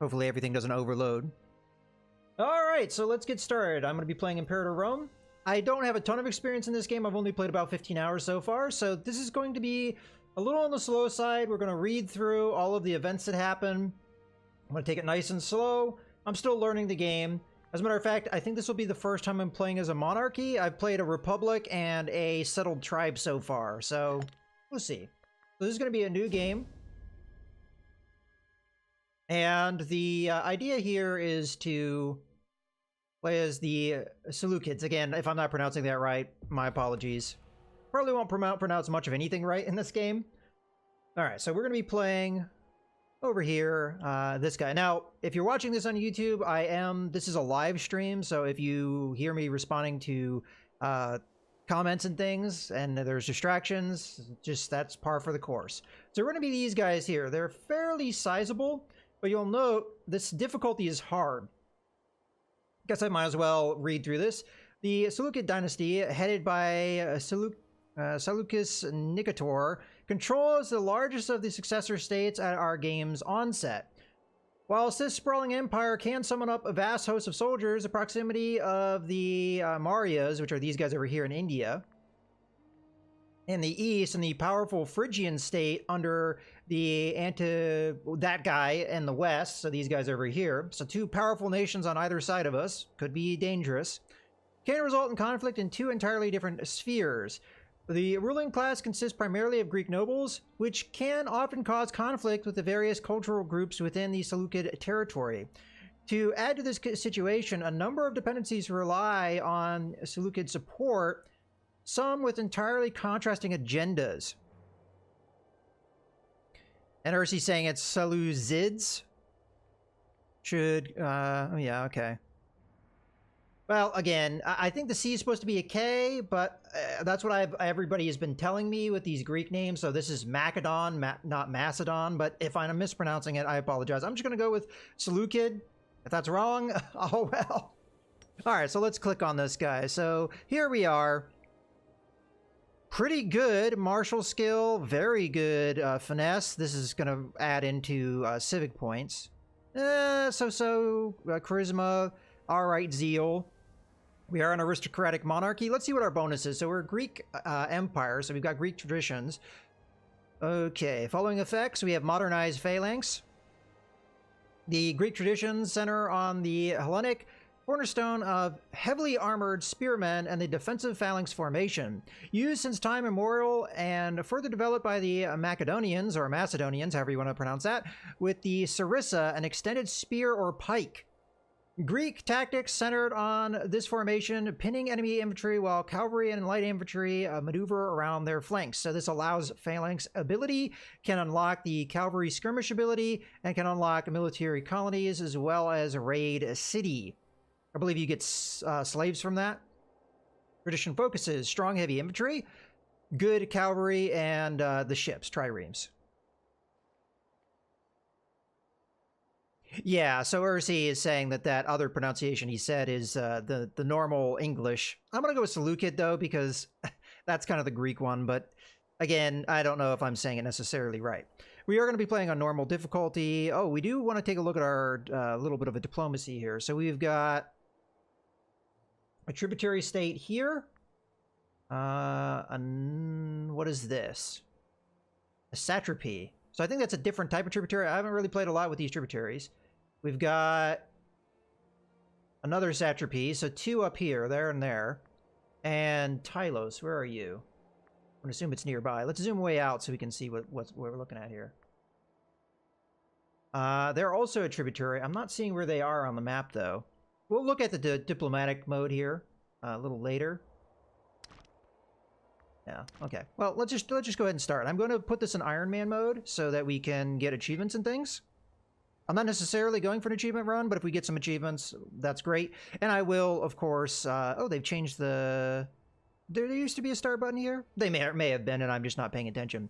Hopefully everything doesn't overload. Alright, so let's get started. I'm going to be playing Imperator Rome. I don't have a ton of experience in this game. I've only played about 15 hours so far, so this is going to be a little on the slow side. We're going to read through all of the events that happen. I'm going to take it nice and slow. I'm still learning the game. As a matter of fact, I think this will be the first time I'm playing as a monarchy. I've played a republic and a settled tribe so far, so we'll see. So this is going to be a new game. And the idea here is to play as the Seleucids. Again, if I'm not pronouncing that right, my apologies. Probably won't pronounce much of anything right in this game. Alright, so we're going to be playing over here, this guy. Now, if you're watching this on YouTube, this is a live stream, so if you hear me responding to comments and things, and there's distractions, just that's par for the course. So we're going to be these guys here. They're fairly sizable, but you'll note this difficulty is hard. Guess I might as well read through this. The Seleucid dynasty, headed by Seleucus Nicator, controls the largest of the successor states at our game's onset. Whilst this sprawling empire can summon up a vast host of soldiers, the proximity of the Marias, which are these guys over here in India, in the east, and the powerful Phrygian state under that guy in the west, so these guys over here, so two powerful nations on either side of us, could be dangerous, can result in conflict in two entirely different spheres. The ruling class consists primarily of Greek nobles, which can often cause conflict with the various cultural groups within the Seleucid territory. To add to this situation, a number of dependencies rely on Seleucid support, some with entirely contrasting agendas. And Ursi's saying it's Seleucids. Yeah, okay. Well, again, I think the C is supposed to be a K, but that's what everybody has been telling me with these Greek names. So this is Macedon, not Macedon. But if I'm mispronouncing it, I apologize. I'm just going to go with Seleucid. If that's wrong, oh well. All right, so let's click on this guy. So here we are. Pretty good martial skill, very good finesse. This is going to add into civic points. Charisma, all right, zeal. We are an aristocratic monarchy. Let's see what our bonus is. So we're a Greek empire, so we've got Greek traditions. Okay, following effects, we have modernized phalanx. The Greek traditions center on the Hellenic cornerstone of heavily armored spearmen and the defensive phalanx formation, used since time immemorial and further developed by the Macedonians, or Macedonians, however you want to pronounce that, with the sarissa, an extended spear or pike. Greek tactics centered on this formation, pinning enemy infantry while cavalry and light infantry maneuver around their flanks. So this allows phalanx ability, can unlock the cavalry skirmish ability, and can unlock military colonies as well as raid a city. I believe you get slaves from that. Tradition focuses strong heavy infantry, good cavalry, and the ships, triremes. Yeah, so Ursi is saying that other pronunciation he said is the normal English. I'm going to go with Seleucid, though, because that's kind of the Greek one. But again, I don't know if I'm saying it necessarily right. We are going to be playing on normal difficulty. Oh, we do want to take a look at our little bit of a diplomacy here. So we've got a tributary state here. What is this? A satrapy. So I think that's a different type of tributary. I haven't really played a lot with these tributaries. We've got another satrapy, so two up here, there and there. And Tylos, where are you? I'm going to assume it's nearby. Let's zoom way out so we can see what we're looking at here. They're also a tributary. I'm not seeing where they are on the map, though. We'll look at the diplomatic mode here a little later. Yeah, okay. Well, let's just go ahead and start. I'm going to put this in Iron Man mode so that we can get achievements and things. I'm not necessarily going for an achievement run, but if we get some achievements, that's great. And I will, of course... oh, they've changed the... There used to be a start button here? They may have been, and I'm just not paying attention.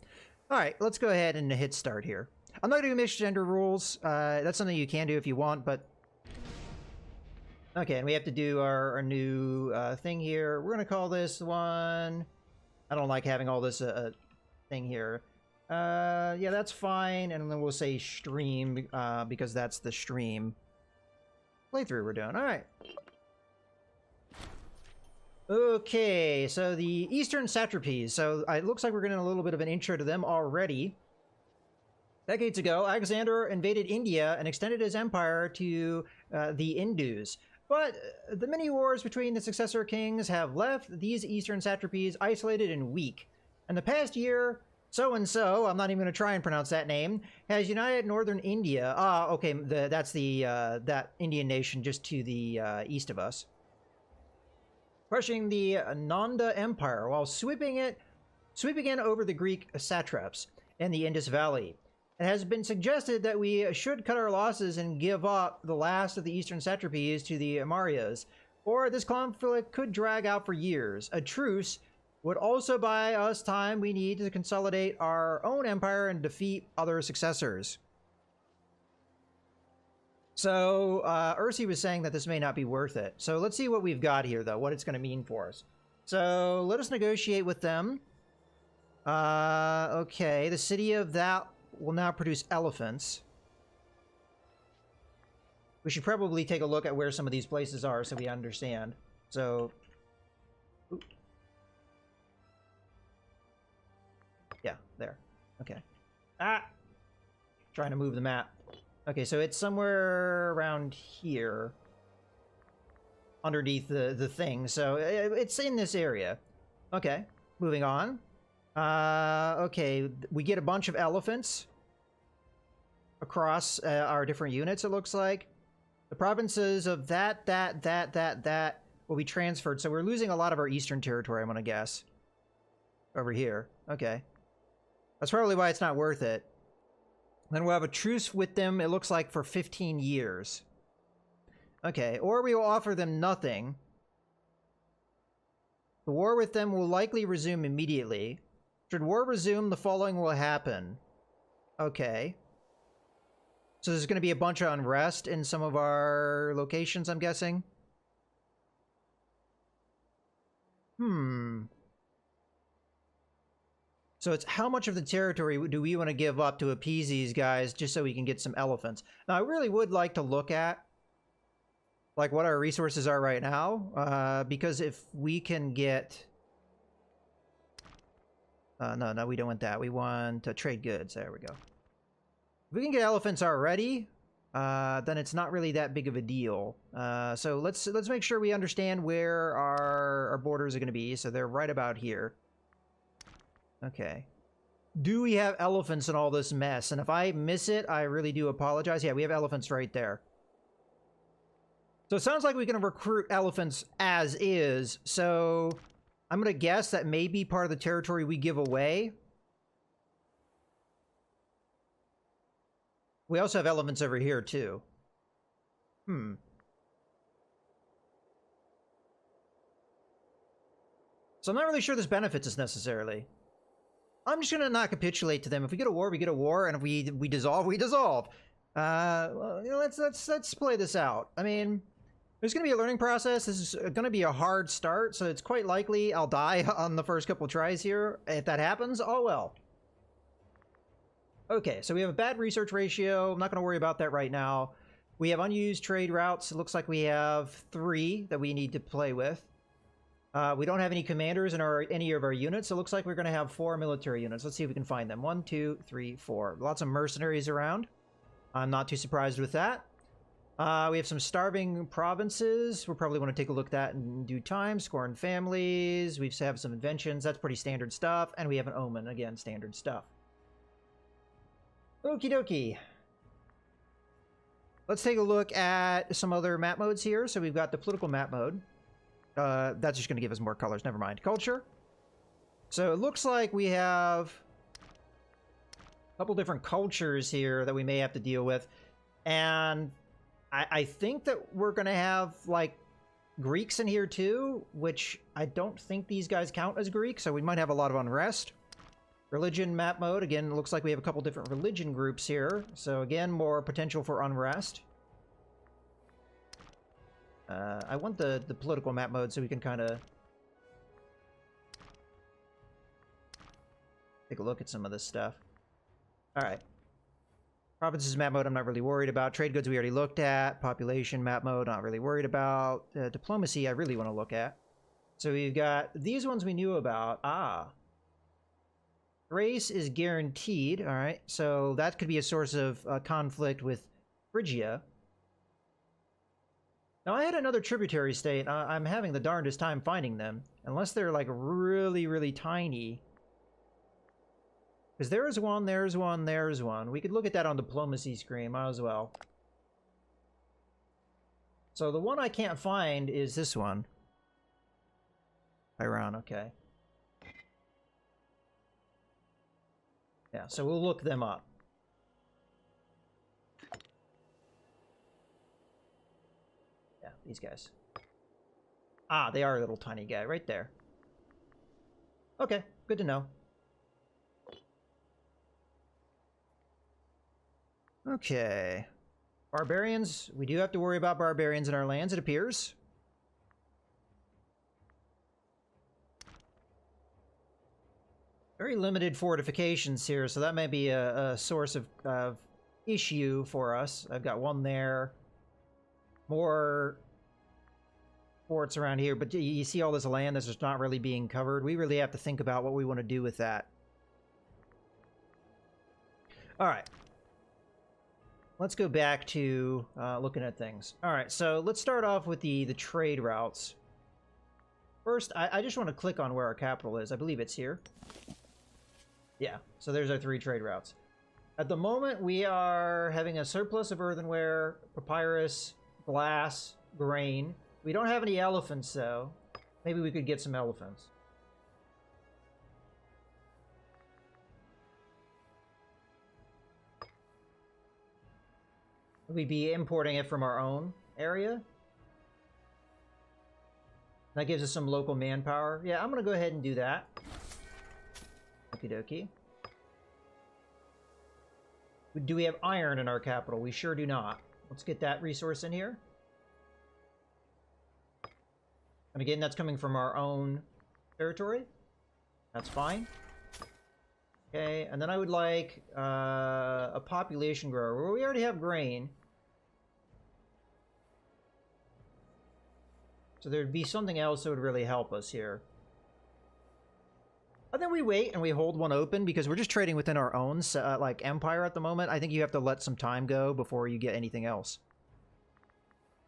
All right, let's go ahead and hit start here. I'm not going to do misgender rules. That's something you can do if you want, but... Okay, and we have to do our new thing here. We're going to call this one... I don't like having all this thing here. Yeah, that's fine, and then we'll say stream, because that's the stream playthrough we're doing. Alright. Okay, so the Eastern Satrapies. So it looks like we're getting a little bit of an intro to them already. Decades ago, Alexander invaded India and extended his empire to the Indus. But the many wars between the successor kings have left these Eastern Satrapies isolated and weak. In the past year, so-and-so, I'm not even going to try and pronounce that name, has united northern India. Okay, that's that Indian nation just to the east of us. Crushing the Nanda Empire while sweeping in over the Greek satraps in the Indus Valley. It has been suggested that we should cut our losses and give up the last of the Eastern Satrapies to the Amarias, or this conflict could drag out for years. A truce would also buy us time we need to consolidate our own empire and defeat other successors. So, Ursi was saying that this may not be worth it. So let's see what we've got here, though, what it's going to mean for us. So, let us negotiate with them. Okay, the city of that will now produce elephants. We should probably take a look at where some of these places are so we understand. So, yeah, there. Okay. Trying to move the map. Okay, so it's somewhere around here. Underneath the thing. So it's in this area. Okay, moving on. Okay, we get a bunch of elephants across our different units, it looks like. The provinces of that will be transferred. So we're losing a lot of our eastern territory, I'm going to guess. Over here. Okay. That's probably why it's not worth it. Then we'll have a truce with them, it looks like, for 15 years. Okay, or we will offer them nothing. The war with them will likely resume immediately. Should war resume, the following will happen. Okay. So there's going to be a bunch of unrest in some of our locations, I'm guessing. So it's how much of the territory do we want to give up to appease these guys just so we can get some elephants. Now, I really would like to look at like what our resources are right now, because if we can get... no, we don't want that. We want to trade goods. There we go. If we can get elephants already, then it's not really that big of a deal. So let's make sure we understand where our borders are going to be. So they're right about here. Okay. Do we have elephants in all this mess? And if I miss it, I really do apologize. Yeah, we have elephants right there. So it sounds like we can recruit elephants as is. So I'm going to guess that may be part of the territory we give away. We also have elephants over here, too. So I'm not really sure this benefits us necessarily. I'm just gonna not capitulate to them. If we get a war, we get a war, and if we dissolve, we dissolve. Well, you know, let's play this out. I mean, there's gonna be a learning process. This is gonna be a hard start, so it's quite likely I'll die on the first couple tries here. If that happens, oh well. Okay, so we have a bad research ratio. I'm not gonna worry about that right now. We have unused trade routes. It looks like we have 3 that we need to play with. We don't have any commanders in any of our units. So it looks like we're going to have 4 military units. Let's see if we can find them. 1, 2, 3, 4. Lots of mercenaries around. I'm not too surprised with that. We have some starving provinces. We'll probably want to take a look at that in due time. Scorned families. We have some inventions. That's pretty standard stuff. And we have an omen. Again, standard stuff. Okie dokie. Let's take a look at some other map modes here. So we've got the political map mode. That's just going to give us more colors. Never mind. Culture. So it looks like we have a couple different cultures here that we may have to deal with. And I think that we're going to have, like, Greeks in here too, which I don't think these guys count as Greek, so we might have a lot of unrest. Religion map mode. Again, it looks like we have a couple different religion groups here. So again, more potential for unrest. I want the political map mode so we can kind of take a look at some of this stuff. Alright. Provinces map mode, I'm not really worried about. Trade goods we already looked at. Population map mode, not really worried about. Diplomacy, I really want to look at. So we've got these ones we knew about. Grace is guaranteed. Alright, so that could be a source of conflict with Phrygia. Now, I had another tributary state. I'm having the darndest time finding them. Unless they're, like, really, really tiny. Because there's one, there's one, there's one. We could look at that on diplomacy screen. Might as well. So the one I can't find is this one. Iran, okay. Yeah, so we'll look them up. Yeah, these guys. Ah, they are a little tiny guy right there. Okay, good to know. Okay. Barbarians. We do have to worry about barbarians in our lands, it appears. Very limited fortifications here, so that may be a source of issue for us. I've got one there. More forts around here, but you see all this land that's just not really being covered. We really have to think about what we want to do with that. Alright. Let's go back to looking at things. Alright, so let's start off with the trade routes. First, I just want to click on where our capital is. I believe it's here. Yeah, so there's our 3 trade routes. At the moment, we are having a surplus of earthenware, papyrus, glass, grain. We don't have any elephants, though. Maybe we could get some elephants. We'd be importing it from our own area. That gives us some local manpower. Yeah, I'm going to go ahead and do that. Okie dokie. Do we have iron in our capital? We sure do not. Let's get that resource in here. And again, that's coming from our own territory. That's fine. Okay, and then I would like a population grower. Well, we already have grain. So there'd be something else that would really help us here. I think we wait and we hold one open because we're just trading within our own like empire at the moment. I think you have to let some time go before you get anything else.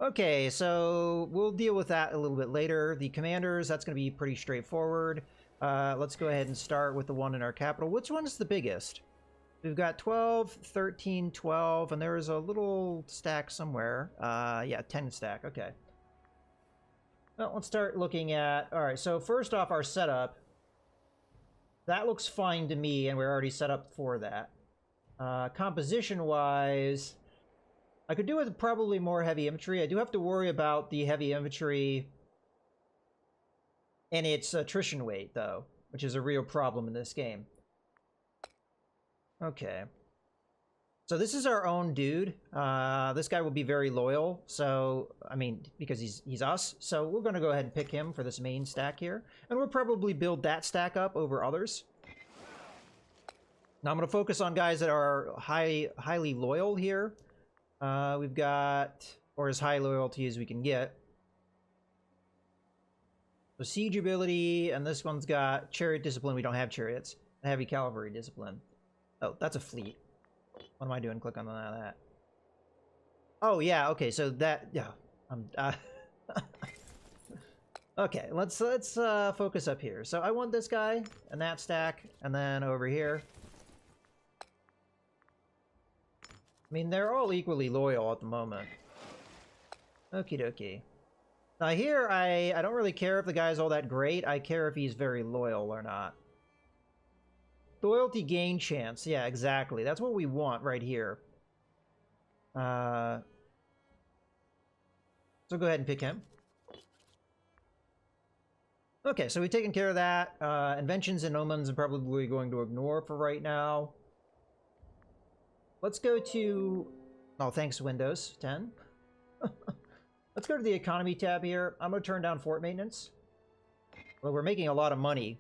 Okay, so we'll deal with that a little bit later. The commanders, that's going to be pretty straightforward. Let's go ahead and start with the one in our capital. Which one's the biggest? We've got 12, 13, 12, and there is a little stack somewhere. Yeah, 10 stack. Okay. Well, let's start looking at... Alright, so first off, our setup. That looks fine to me, and we're already set up for that. Composition-wise, I could do with probably more heavy infantry. I do have to worry about the heavy infantry and its attrition weight, though, which is a real problem in this game. Okay. So this is our own dude. This guy will be very loyal, so, I mean, because he's us. So we're going to go ahead and pick him for this main stack here. And we'll probably build that stack up over others. Now I'm going to focus on guys that are highly loyal here. We've got, or as high loyalty as we can get. So siege ability, and this one's got chariot discipline. We don't have chariots. And heavy cavalry discipline. Oh, that's a fleet. What am I doing? Click on that. Oh, yeah, okay, so that... Yeah. Okay, let's focus up here. So I want this guy, and that stack, and then over here. I mean, they're all equally loyal at the moment. Okie dokie. Now here, I don't really care if the guy's all that great. I care if he's very loyal or not. Loyalty gain chance. Yeah, exactly. That's what we want right here. So go ahead and pick him. Okay, so we've taken care of that. Inventions and omens I'm probably going to ignore for right now. Let's go to... Oh, thanks, Windows 10. Let's go to the economy tab here. I'm going to turn down fort maintenance. Well, we're making a lot of money.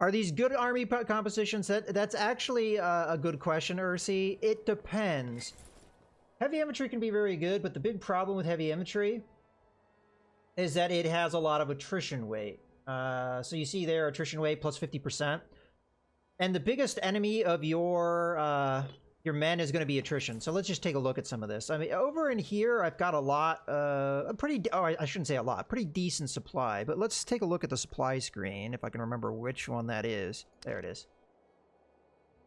Are these good army compositions? That's actually a good question, Ursi. It depends. Heavy infantry can be very good, but the big problem with heavy infantry is that it has a lot of attrition weight. So you see there, attrition weight plus 50%. And the biggest enemy of your men is going to be attrition. So let's just take a look at some of this. I mean, over in here, I've got a lot, I shouldn't say a lot, pretty decent supply. But let's take a look at the supply screen, if I can remember which one that is. There it is.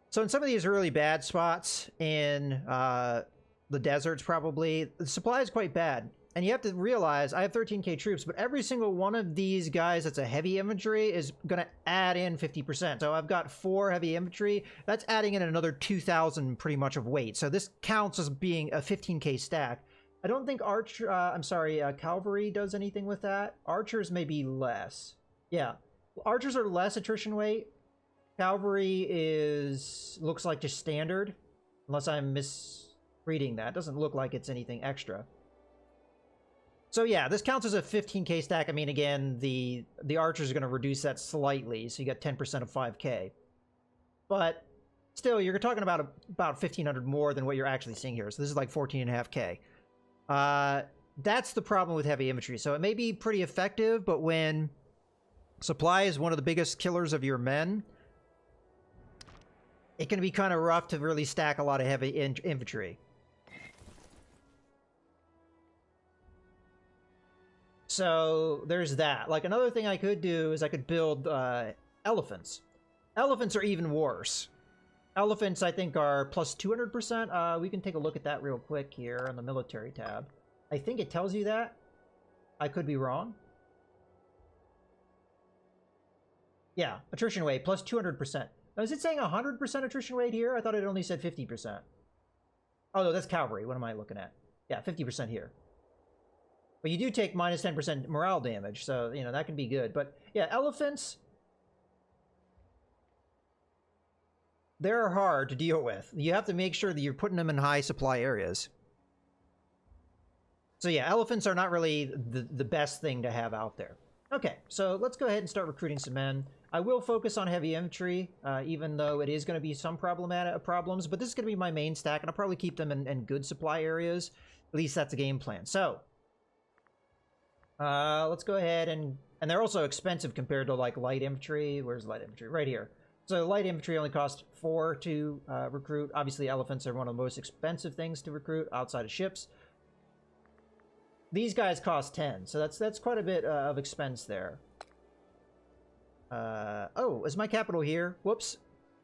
So in some of these really bad spots in the deserts, probably, the supply is quite bad. And you have to realize, I have 13k troops, but every single one of these guys that's a heavy infantry is going to add in 50%. So I've got 4 heavy infantry. That's adding in another 2,000 pretty much of weight. So this counts as being a 15k stack. I don't think cavalry does anything with that. Archers may be less. Yeah, archers are less attrition weight. Cavalry looks like just standard, unless I'm misreading that. It doesn't look like it's anything extra. So yeah, this counts as a 15k stack. I mean, again, the archers are going to reduce that slightly, so you got 10% of 5k. But still, you're talking about 1,500 more than what you're actually seeing here. So this is like 14.5k. That's the problem with heavy infantry. So it may be pretty effective, but when supply is one of the biggest killers of your men, it can be kind of rough to really stack a lot of heavy infantry. So there's that. Like, another thing I could do is I could build elephants. Elephants are even worse. Elephants, I think, are plus 200%. We can take a look at that real quick here on the military tab. I think it tells you that. I could be wrong. Yeah, attrition rate, plus 200%. Now, is it saying 100% attrition rate here? I thought it only said 50%. Oh, no, that's cavalry. What am I looking at? Yeah, 50% here. But you do take minus 10% morale damage, so, you know, that can be good. But, yeah, elephants, they're hard to deal with. You have to make sure that you're putting them in high supply areas. So, yeah, elephants are not really the best thing to have out there. Okay, so let's go ahead and start recruiting some men. I will focus on heavy infantry, even though it is going to be some problems. But this is going to be my main stack, and I'll probably keep them in good supply areas. At least that's the game plan. So, let's go ahead and they're also expensive compared to like light infantry. Where's light infantry? Right here. So light infantry only costs 4 to recruit. Obviously, elephants are one of the most expensive things to recruit outside of ships. These guys cost 10, so that's quite a bit of expense there. Oh, is my capital here? Whoops.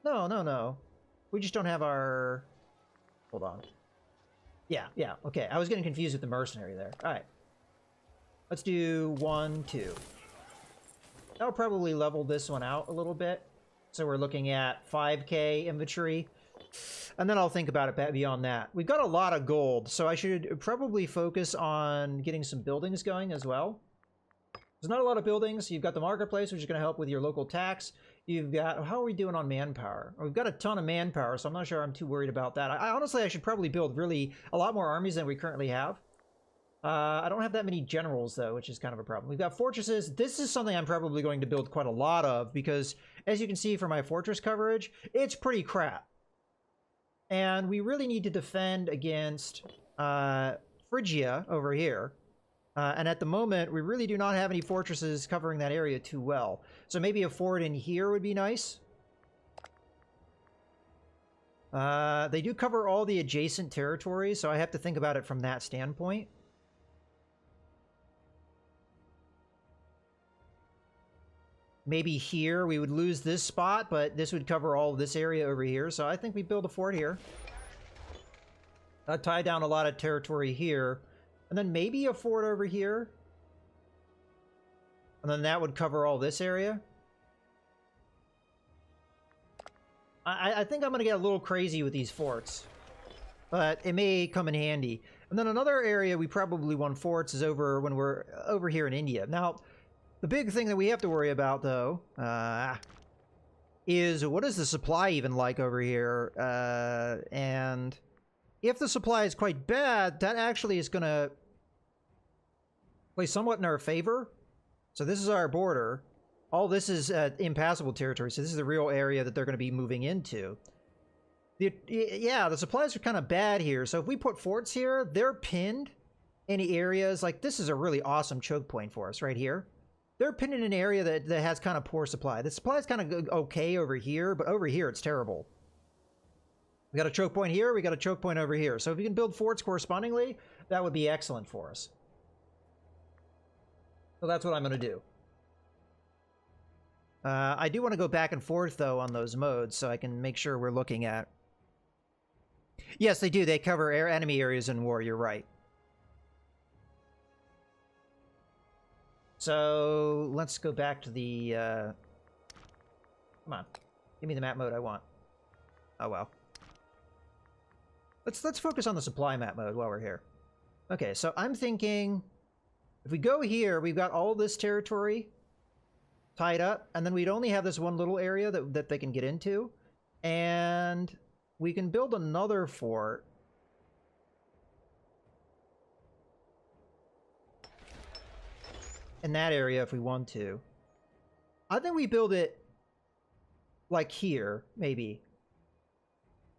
No. We just don't have our... Hold on. Yeah, okay. I was getting confused with the mercenary there. All right. Let's do 1, 2. That'll probably level this one out a little bit. So we're looking at 5k infantry. And then I'll think about it beyond that. We've got a lot of gold, so I should probably focus on getting some buildings going as well. There's not a lot of buildings. You've got the marketplace, which is going to help with your local tax. You've got... How are we doing on manpower? We've got a ton of manpower, so I'm not sure I'm too worried about that. Honestly, I should probably build really a lot more armies than we currently have. I don't have that many generals, though, which is kind of a problem. We've got fortresses. This is something I'm probably going to build quite a lot of, because, as you can see from my fortress coverage, it's pretty crap. And we really need to defend against Phrygia over here. And at the moment, we really do not have any fortresses covering that area too well. So maybe a fort in here would be nice. They do cover all the adjacent territories, so I have to think about it from that standpoint. Maybe here we would lose this spot, but this would cover all of this area over here. So I think we build a fort here. That'd tie down a lot of territory here. And then maybe a fort over here. And then that would cover all this area. I think I'm going to get a little crazy with these forts. But it may come in handy. And then another area we probably want forts is over when we're over here in India. Now... The big thing that we have to worry about, though, is what is the supply even like over here? And if the supply is quite bad, that actually is going to play somewhat in our favor. So this is our border. All this is impassable territory, so this is the real area that they're going to be moving into. Yeah, the supplies are kind of bad here. So if we put forts here, they're pinned in areas. Like, this is a really awesome choke point for us right here. They're pinned in an area that has kind of poor supply. The supply is kind of okay over here, but over here it's terrible. We got a choke point here, we got a choke point over here. So if you can build forts correspondingly, that would be excellent for us. So that's what I'm going to do. I do want to go back and forth, though, on those modes, so I can make sure we're looking at... Yes, they do. They cover enemy areas in war. You're right. So let's go back to the... Come on. Give me the map mode I want. Oh, well. Let's focus on the supply map mode while we're here. Okay, so I'm thinking... If we go here, we've got all this territory tied up, and then we'd only have this one little area that they can get into. And we can build another fort. In that area if we want to. I think we build it like here, maybe.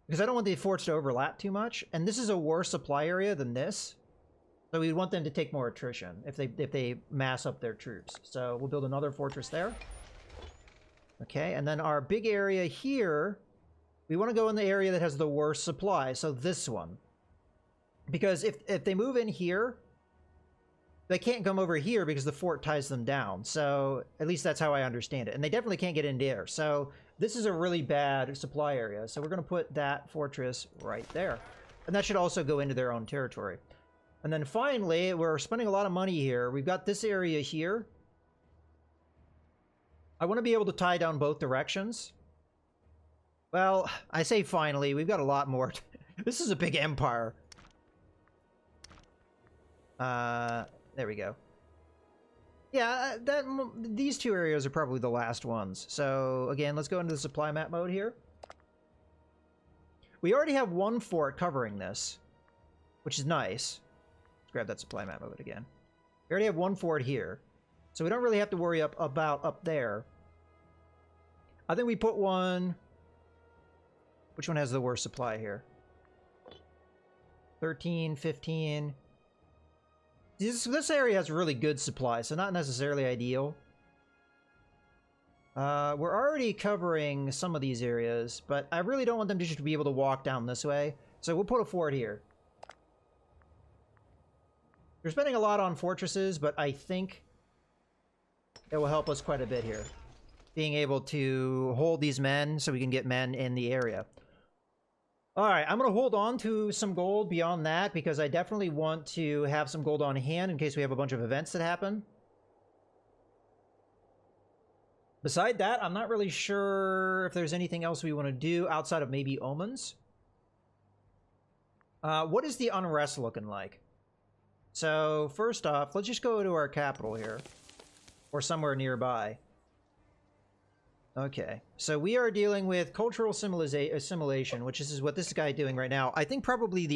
Because I don't want the forts to overlap too much. And this is a worse supply area than this. So we want them to take more attrition if they mass up their troops. So we'll build another fortress there. Okay, and then our big area here, we want to go in the area that has the worst supply. So this one. Because if they move in here, they can't come over here because the fort ties them down. So at least that's how I understand it. And they definitely can't get in there. So this is a really bad supply area. So we're going to put that fortress right there. And that should also go into their own territory. And then finally, we're spending a lot of money here. We've got this area here. I want to be able to tie down both directions. Well, I say finally. We've got a lot more. This is a big empire. There we go. Yeah, these two areas are probably the last ones. So, again, let's go into the supply map mode here. We already have one fort covering this, which is nice. Let's grab that supply map mode again. We already have one fort here, so we don't really have to worry about up there. I think we put one... Which one has the worst supply here? 13, 15... This area has really good supply, so not necessarily ideal. We're already covering some of these areas, but I really don't want them to just be able to walk down this way. So we'll put a fort here. We're spending a lot on fortresses, but I think it will help us quite a bit here. Being able to hold these men so we can get men in the area. Alright, I'm going to hold on to some gold beyond that because I definitely want to have some gold on hand in case we have a bunch of events that happen. Beside that, I'm not really sure if there's anything else we want to do outside of maybe omens. What is the unrest looking like? So, first off, let's just go to our capital here. Or somewhere nearby. Okay, so we are dealing with cultural assimilation, which is what this guy is doing right now. I think probably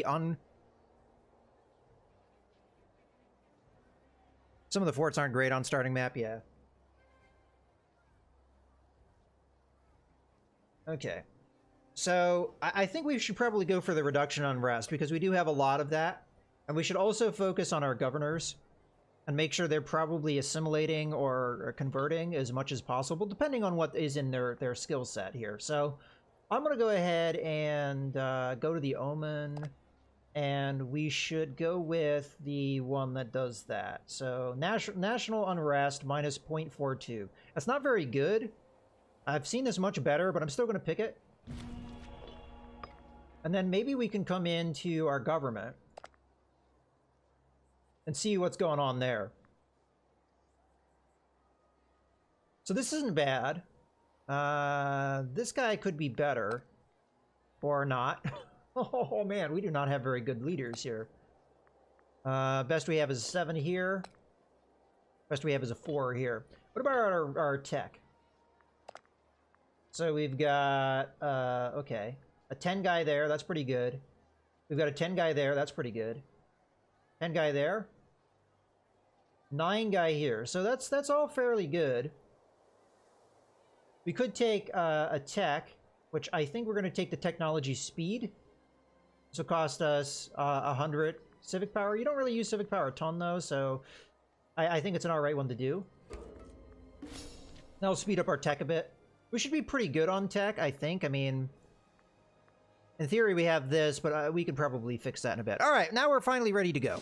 some of the forts aren't great on starting map, yeah. Okay, so I think we should probably go for the reduction unrest because we do have a lot of that. And we should also focus on our governors and make sure they're probably assimilating or converting as much as possible, depending on what is in their skill set here. So I'm going to go ahead and go to the Omen, and we should go with the one that does that. So national unrest minus 0.42. That's not very good. I've seen this much better, but I'm still going to pick it. And then maybe we can come into our government and see what's going on there. So this isn't bad. This guy could be better. Or not. Oh man, we do not have very good leaders here. Best we have is a 7 here. Best we have is a 4 here. What about our tech? So we've got, okay. A 10 guy there, that's pretty good. We've got a 10 guy there, that's pretty good. 10 guy there. 9 guy here. So that's all fairly good. We could take a tech, which I think we're going to take the technology speed. This will cost us 100 civic power. You don't really use civic power a ton, though, so I think it's an alright one to do. That'll speed up our tech a bit. We should be pretty good on tech, I think. I mean, in theory, we have this, but we could probably fix that in a bit. Alright, now we're finally ready to go.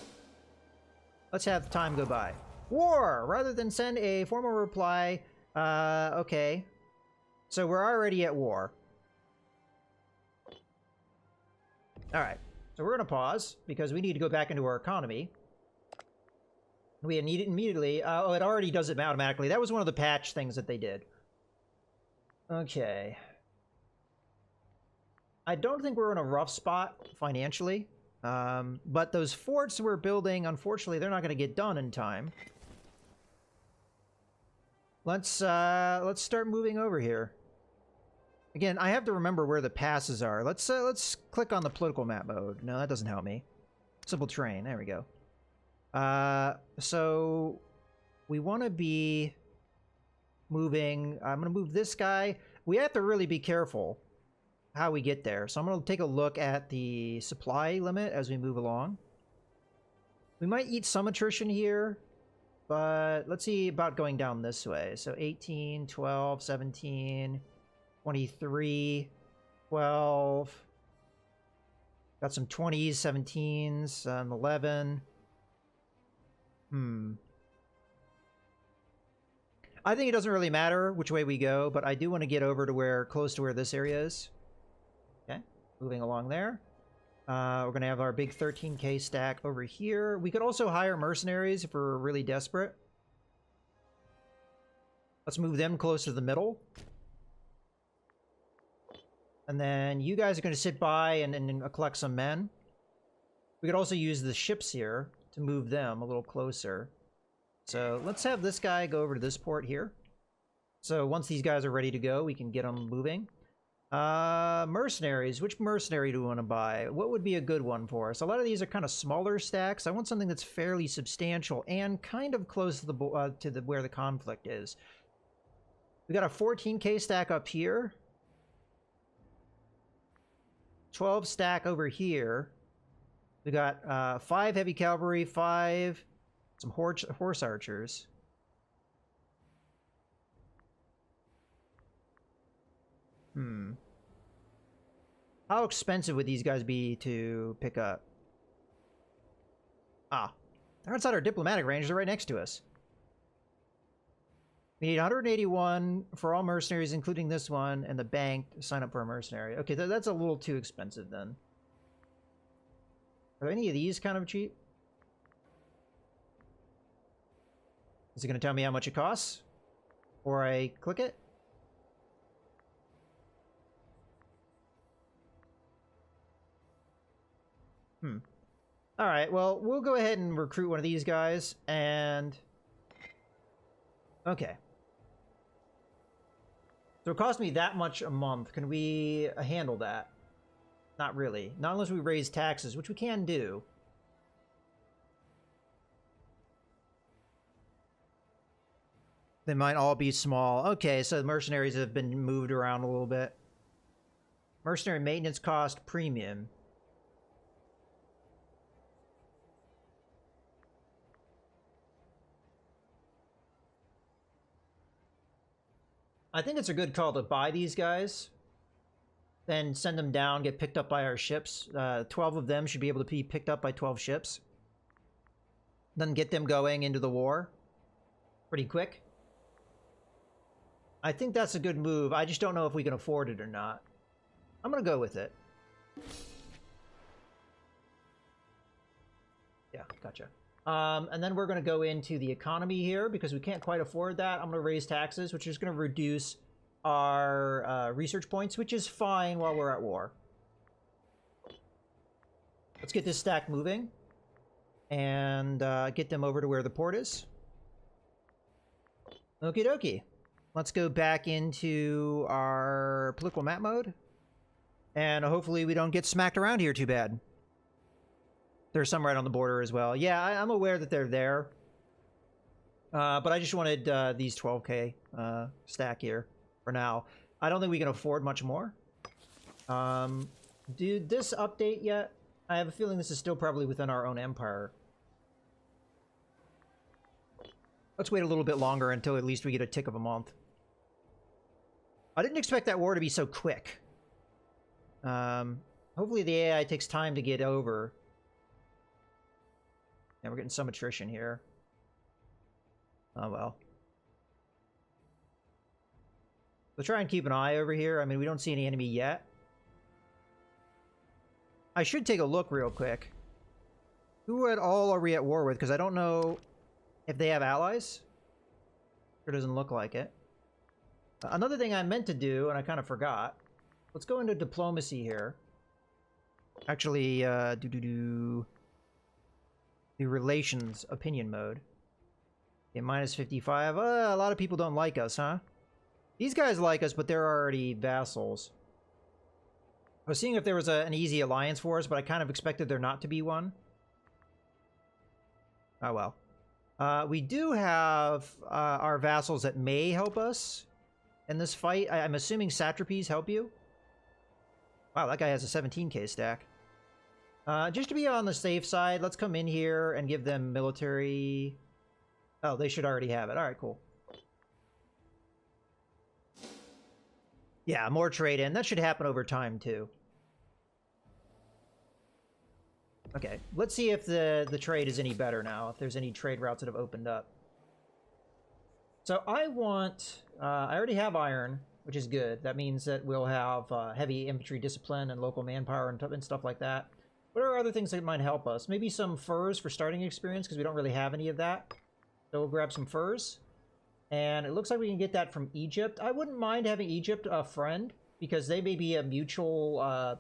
Let's have time go by. War! Rather than send a formal reply, okay. So we're already at war. Alright, so we're going to pause, because we need to go back into our economy. We need it immediately. Oh, it already does it automatically. That was one of the patch things that they did. Okay. I don't think we're in a rough spot financially. But those forts we're building, unfortunately, they're not going to get done in time. Let's start moving over here. Again, I have to remember where the passes are. Let's click on the political map mode. No, that doesn't help me. Simple terrain. There we go. So we want to be moving. I'm going to move this guy. We have to really be careful how we get there. So I'm going to take a look at the supply limit as we move along. We might eat some attrition here, but let's see about going down this way. So 18, 12, 17, 23, 12. Got some 20s, 17s, 11. I think it doesn't really matter which way we go, but I do want to get over to close to where this area is. Okay, moving along there. We're going to have our big 13k stack over here. We could also hire mercenaries if we're really desperate. Let's move them close to the middle. And then you guys are going to sit by and collect some men. We could also use the ships here to move them a little closer. So let's have this guy go over to this port here. So once these guys are ready to go, we can get them moving. Mercenaries. Which mercenary do we want to buy? What would be a good one for us? A lot of these are kind of smaller stacks. I want something that's fairly substantial and kind of close to the where the conflict is. We got a 14k stack up here. 12 stack over here. We got 5 heavy cavalry, 5 some horse archers. How expensive would these guys be to pick up? Ah, they're outside our diplomatic range. They're right next to us. We need 181 for all mercenaries, including this one, and the bank to sign up for a mercenary. Okay, that's a little too expensive then. Are any of these kind of cheap? Is it going to tell me how much it costs? Or I click it? Alright, well, we'll go ahead and recruit one of these guys, and... Okay. So it cost me that much a month. Can we handle that? Not really. Not unless we raise taxes, which we can do. They might all be small. Okay, so the mercenaries have been moved around a little bit. Mercenary maintenance cost premium. I think it's a good call to buy these guys. Then send them down, get picked up by our ships. 12 of them should be able to be picked up by 12 ships. Then get them going into the war. Pretty quick. I think that's a good move. I just don't know if we can afford it or not. I'm going to go with it. Yeah, gotcha. And then we're going to go into the economy here because we can't quite afford that. I'm going to raise taxes, which is going to reduce our research points, which is fine while we're at war. Let's get this stack moving and get them over to where the port is. Okie dokie. Let's go back into our political map mode. And hopefully we don't get smacked around here too bad. There's some right on the border as well. Yeah, I'm aware that they're there. But I just wanted these 12k stack here. for now. I don't think we can afford much more. Did this update yet? I have a feeling this is still probably within our own empire. Let's wait a little bit longer until at least we get a tick of a month. I didn't expect that war to be so quick. Hopefully the AI takes time to get over. Yeah, we're getting some attrition here. Oh well. We'll try and keep an eye over here. I mean, we don't see any enemy yet. I should take a look real quick. Who at all are we at war with? Because I don't know if they have allies. Sure doesn't look like it. Another thing I meant to do, and I kind of forgot. Let's go into diplomacy here. Actually, the relations opinion mode. Okay, minus 55. A lot of people don't like us, huh? These guys like us, but they're already vassals. I was seeing if there was an easy alliance for us, but I kind of expected there not to be one. Oh well. We do have our vassals that may help us in this fight. I'm assuming satrapies help you. Wow, that guy has a 17k stack. Just to be on the safe side, let's come in here and give them military... Oh, they should already have it. Alright, cool. Yeah, more trade-in. That should happen over time, too. Okay, let's see if the trade is any better now, if there's any trade routes that have opened up. So I want... I already have iron, which is good. That means that we'll have heavy infantry discipline and local manpower and stuff like that. What are other things that might help us? Maybe some furs for starting experience, because we don't really have any of that. So we'll grab some furs. And it looks like we can get that from Egypt. I wouldn't mind having Egypt a friend, because they may be a mutual...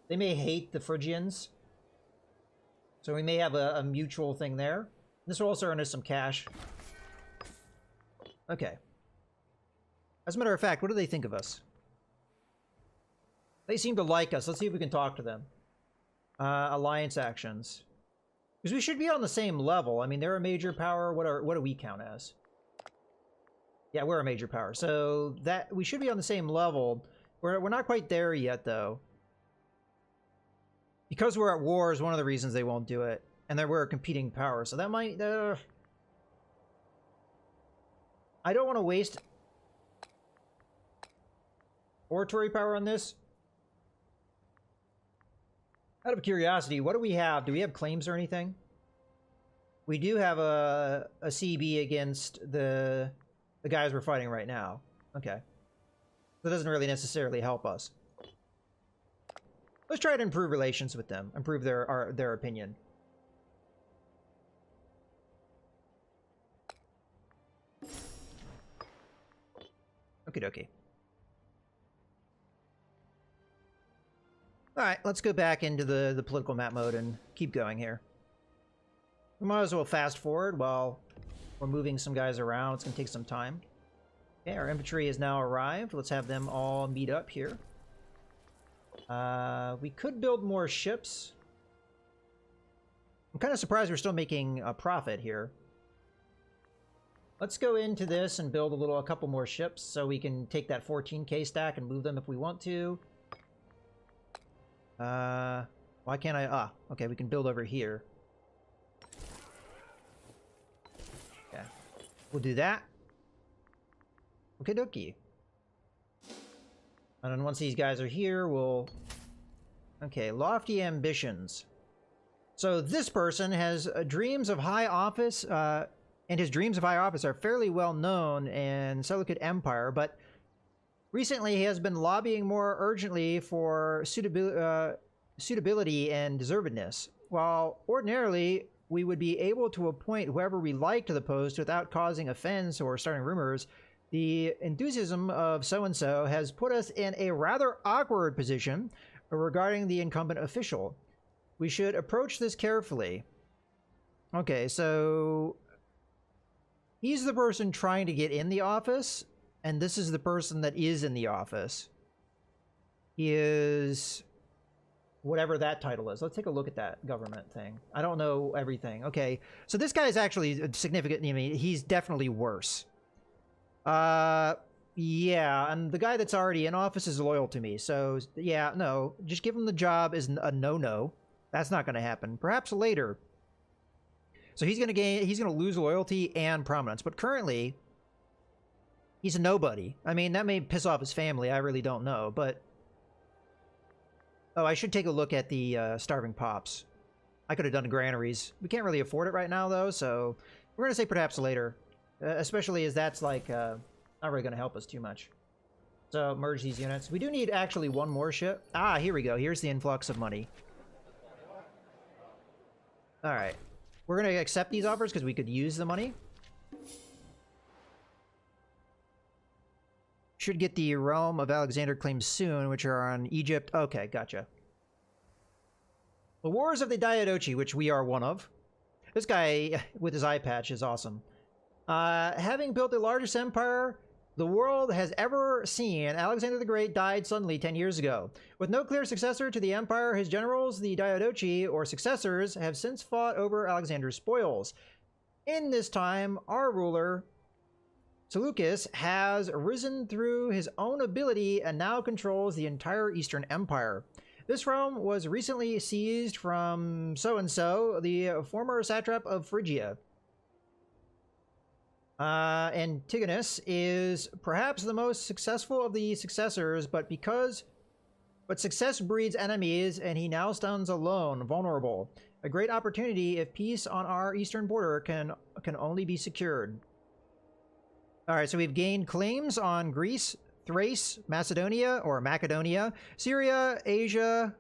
they may hate the Phrygians. So we may have a mutual thing there. This will also earn us some cash. Okay. As a matter of fact, what do they think of us? They seem to like us. Let's see if we can talk to them. Alliance actions. Because we should be on the same level. I mean, they're a major power. What do we count as? Yeah, we're a major power. So that we should be on the same level. We're not quite there yet, though. Because we're at war is one of the reasons they won't do it. And that we're a competing power. So that might... I don't want to waste oratory power on this. Out of curiosity, what do we have? Do we have claims or anything? We do have a CB against the guys we're fighting right now. Okay. That doesn't really necessarily help us. Let's try to improve relations with them. Improve their opinion. Okie dokie. Alright, let's go back into the political map mode and keep going here. We might as well fast forward while we're moving some guys around. It's going to take some time. Okay, our infantry has now arrived. Let's have them all meet up here. We could build more ships. I'm kind of surprised we're still making a profit here. Let's go into this and build a couple more ships so we can take that 14k stack and move them if we want to. Why can't I? Ah, okay, we can build over here. Yeah, we'll do that. Okie dokie. And then once these guys are here, we'll... Okay, lofty ambitions. So this person has dreams of high office, and his dreams of high office are fairly well known in Seleucid Empire, but recently he has been lobbying more urgently for suitability and deservedness. While ordinarily we would be able to appoint whoever we like to the post without causing offense or starting rumors, the enthusiasm of so-and-so has put us in a rather awkward position regarding the incumbent official. We should approach this carefully. Okay, so he's the person trying to get in the office, and this is the person that is in the office. He is whatever that title is. Let's take a look at that government thing. I don't know everything. Okay, so this guy is actually significant. I mean, he's definitely worse. Yeah, and the guy that's already in office is loyal to me. So yeah, no, just give him the job is a no-no. That's not going to happen. Perhaps later. So he's going to lose loyalty and prominence. But currently, he's a nobody. I mean, that may piss off his family. I really don't know. But oh, I should take a look at the starving pops. I could have done granaries. We can't really afford it right now, though. So we're going to say perhaps later, especially as that's like not really going to help us too much. So merge these units. We do need actually one more ship. Ah, here we go. Here's the influx of money. All right. We're going to accept these offers because we could use the money. Should get the realm of Alexander claims soon, which are on Egypt. Okay, gotcha. The Wars of the Diadochi, which we are one of. This guy with his eye patch is awesome. Having built the largest empire the world has ever seen, Alexander the Great died suddenly 10 years ago. With no clear successor to the empire, his generals, the Diadochi, or successors, have since fought over Alexander's spoils. In this time, our ruler, Seleucus, has risen through his own ability and now controls the entire Eastern Empire. This realm was recently seized from so-and-so, the former satrap of Phrygia. Antigonus is perhaps the most successful of the successors, but success breeds enemies, and he now stands alone, vulnerable. A great opportunity if peace on our eastern border can only be secured. All right, so we've gained claims on Greece, Thrace, Macedonia, Syria, Asia,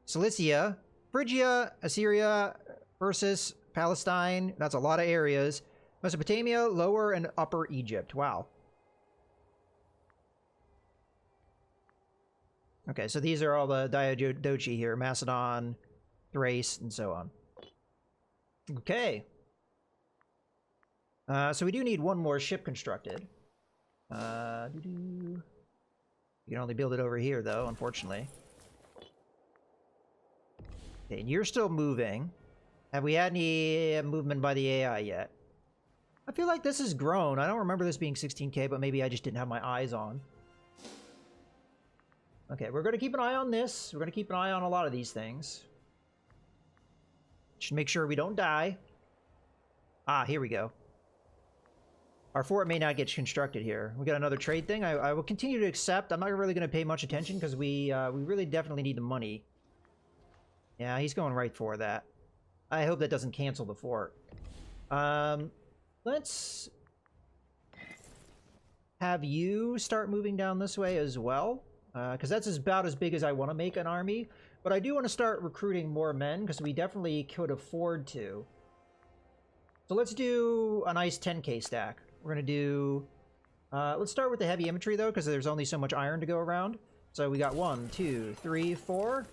Cilicia, Phrygia, Assyria, Ursus, Palestine. That's a lot of areas. Mesopotamia, Lower and Upper Egypt. Wow. Okay, so these are all the Diadochi here. Macedon, Thrace, and so on. Okay. So we do need one more ship constructed. You can only build it over here, though, unfortunately. Okay, and you're still moving. Have we had any movement by the AI yet? I feel like this has grown. I don't remember this being 16K, but maybe I just didn't have my eyes on. Okay, we're going to keep an eye on this. We're going to keep an eye on a lot of these things. Should make sure we don't die. Ah, here we go. Our fort may not get constructed here. We got another trade thing. I will continue to accept. I'm not really going to pay much attention because we really definitely need the money. Yeah, he's going right for that. I hope that doesn't cancel the fort. Let's have you start moving down this way as well, because that's about as big as I want to make an army. But I do want to start recruiting more men because we definitely could afford to. So let's do a nice 10K stack. We're going to do... let's start with the heavy infantry, though, because there's only so much iron to go around. So we got 1, 2, 3, 4.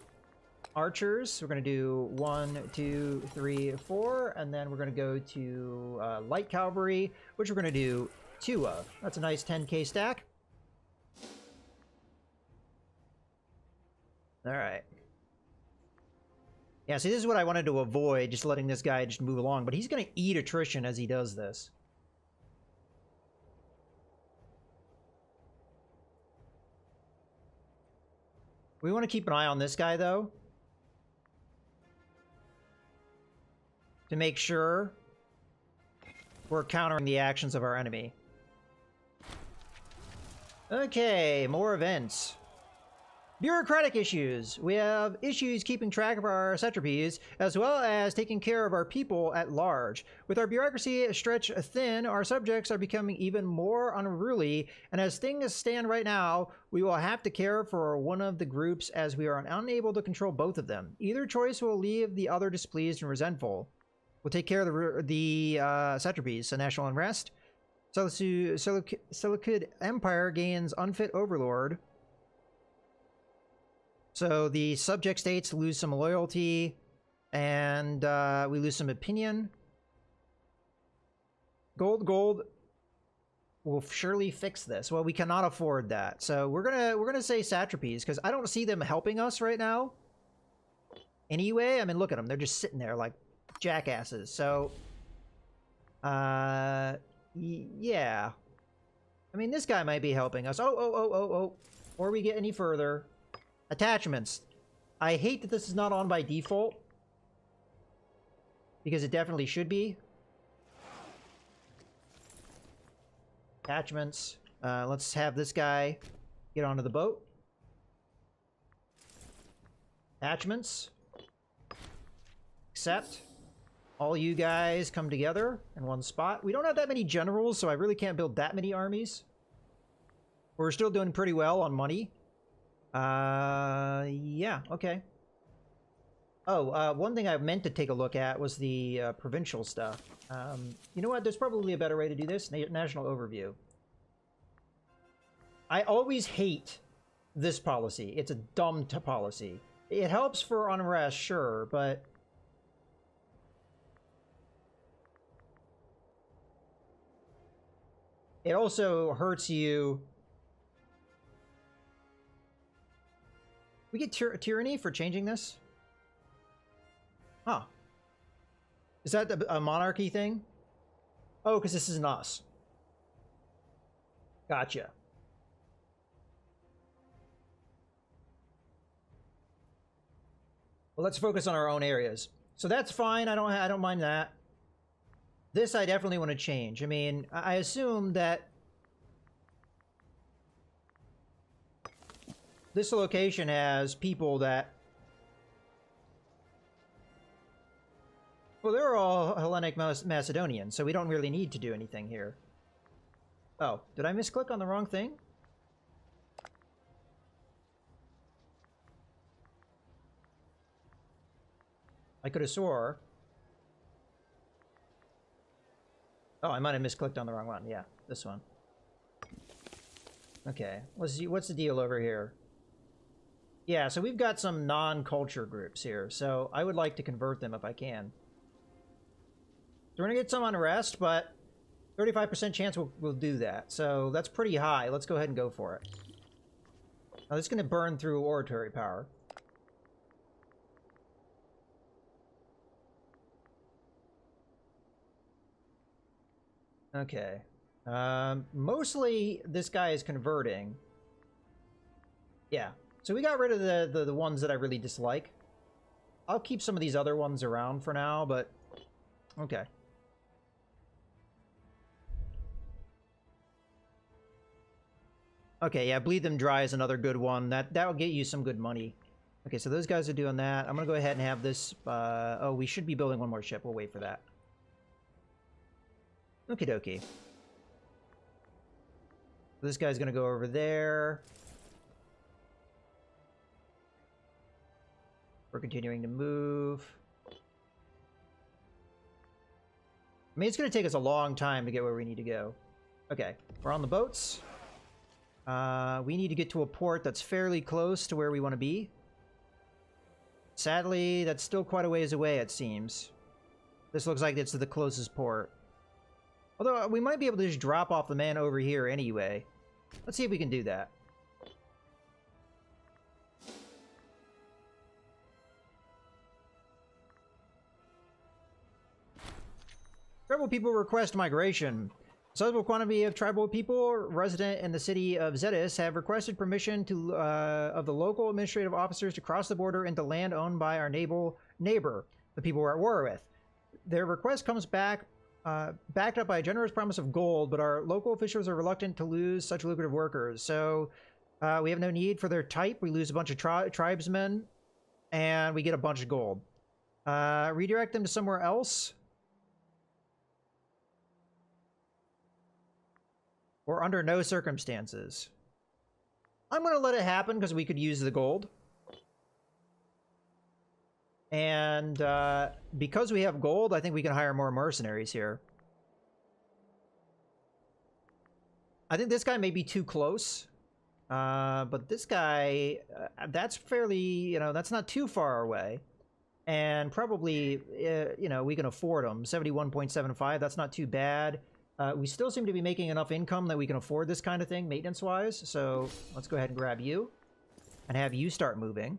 Archers, we're going to do 1, 2, 3, 4, and then we're going to go to light cavalry, which we're going to do 2 of. That's a nice 10K stack. All right. Yeah, see, this is what I wanted to avoid, just letting this guy just move along, but he's going to eat attrition as he does this. We want to keep an eye on this guy, though, to make sure we're countering the actions of our enemy. Okay, more events. Bureaucratic issues. We have issues keeping track of our satrapies, as well as taking care of our people at large. With our bureaucracy stretched thin, our subjects are becoming even more unruly, and as things stand right now, we will have to care for one of the groups as we are unable to control both of them. Either choice will leave the other displeased and resentful. We'll take care of the satrapies, so national unrest. Seleucid Empire gains unfit overlord. So the subject states lose some loyalty, and we lose some opinion. Gold will surely fix this. Well, we cannot afford that, so we're gonna say satrapies because I don't see them helping us right now. Anyway, I mean, look at them; they're just sitting there like jackasses. So, yeah. I mean, this guy might be helping us. Oh. Before we get any further. Attachments. I hate that this is not on by default. Because it definitely should be. Attachments. Let's have this guy get onto the boat. Attachments. Accept. All you guys come together in one spot. We don't have that many generals, so I really can't build that many armies. We're still doing pretty well on money. Yeah, okay. Oh, one thing I meant to take a look at was the provincial stuff. You know what? There's probably a better way to do this. National overview. I always hate this policy. It's a dumb policy. It helps for unrest, sure, but... it also hurts you. We get tyranny for changing this? Huh. Is that a monarchy thing? Oh, because this isn't us. Gotcha. Well, let's focus on our own areas. So that's fine. I don't mind that. This I definitely want to change. I mean, I assume that this location has people that... well, they're all Hellenic Macedonians, so we don't really need to do anything here. Oh, did I misclick on the wrong thing? I could have swore... oh, I might have misclicked on the wrong one. Yeah, this one. Okay, what's the deal over here? Yeah, so we've got some non-culture groups here, so I would like to convert them if I can. So we're gonna get some unrest, but 35% chance we'll do that. So that's pretty high. Let's go ahead and go for it. Now this is gonna burn through oratory power. Okay. Mostly this guy is converting. Yeah. So we got rid of the ones that I really dislike. I'll keep some of these other ones around for now, but... okay. Okay, yeah, Bleed Them Dry is another good one. That'll get you some good money. Okay, so those guys are doing that. I'm gonna go ahead and have this... oh, we should be building one more ship. We'll wait for that. Okie dokie. This guy's gonna go over there. We're continuing to move. I mean, it's gonna take us a long time to get where we need to go. Okay, we're on the boats. We need to get to a port that's fairly close to where we want to be. Sadly, that's still quite a ways away, it seems. This looks like it's the closest port. Although, we might be able to just drop off the man over here anyway. Let's see if we can do that. Tribal people request migration. A sizable quantity of tribal people resident in the city of Zetis have requested permission to of the local administrative officers to cross the border into land owned by our neighbor, the people we're at war with. Their request comes back backed up by a generous promise of gold, but our local officials are reluctant to lose such lucrative workers. So we have no need for their type. We lose a bunch of tribesmen, and we get a bunch of gold. Redirect them to somewhere else. Or under no circumstances. I'm going to let it happen because we could use the gold. And because we have gold, I think we can hire more mercenaries here. I think this guy may be too close. But this guy, that's fairly, you know, that's not too far away. And probably, you know, we can afford him. 71.75, that's not too bad. We still seem to be making enough income that we can afford this kind of thing, maintenance-wise. So let's go ahead and grab you. And have you start moving.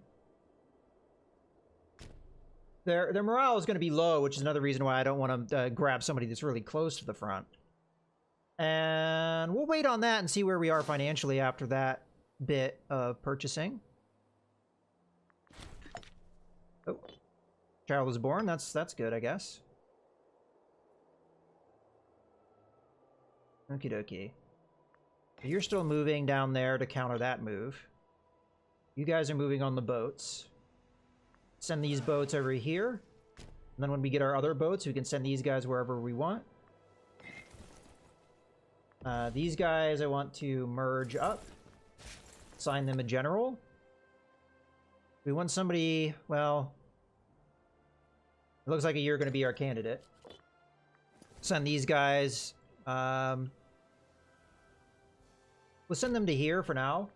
Their morale is going to be low, which is another reason why I don't want to grab somebody that's really close to the front. And we'll wait on that and see where we are financially after that bit of purchasing. Oh, child was born. That's good, I guess. Okie dokie. You're still moving down there to counter that move. You guys are moving on the boats. Send these boats over here. And then when we get our other boats, we can send these guys wherever we want. These guys I want to merge up. Assign them a general. We want somebody, well, it looks like you're going to be our candidate. Send these guys. We'll send them to here for now.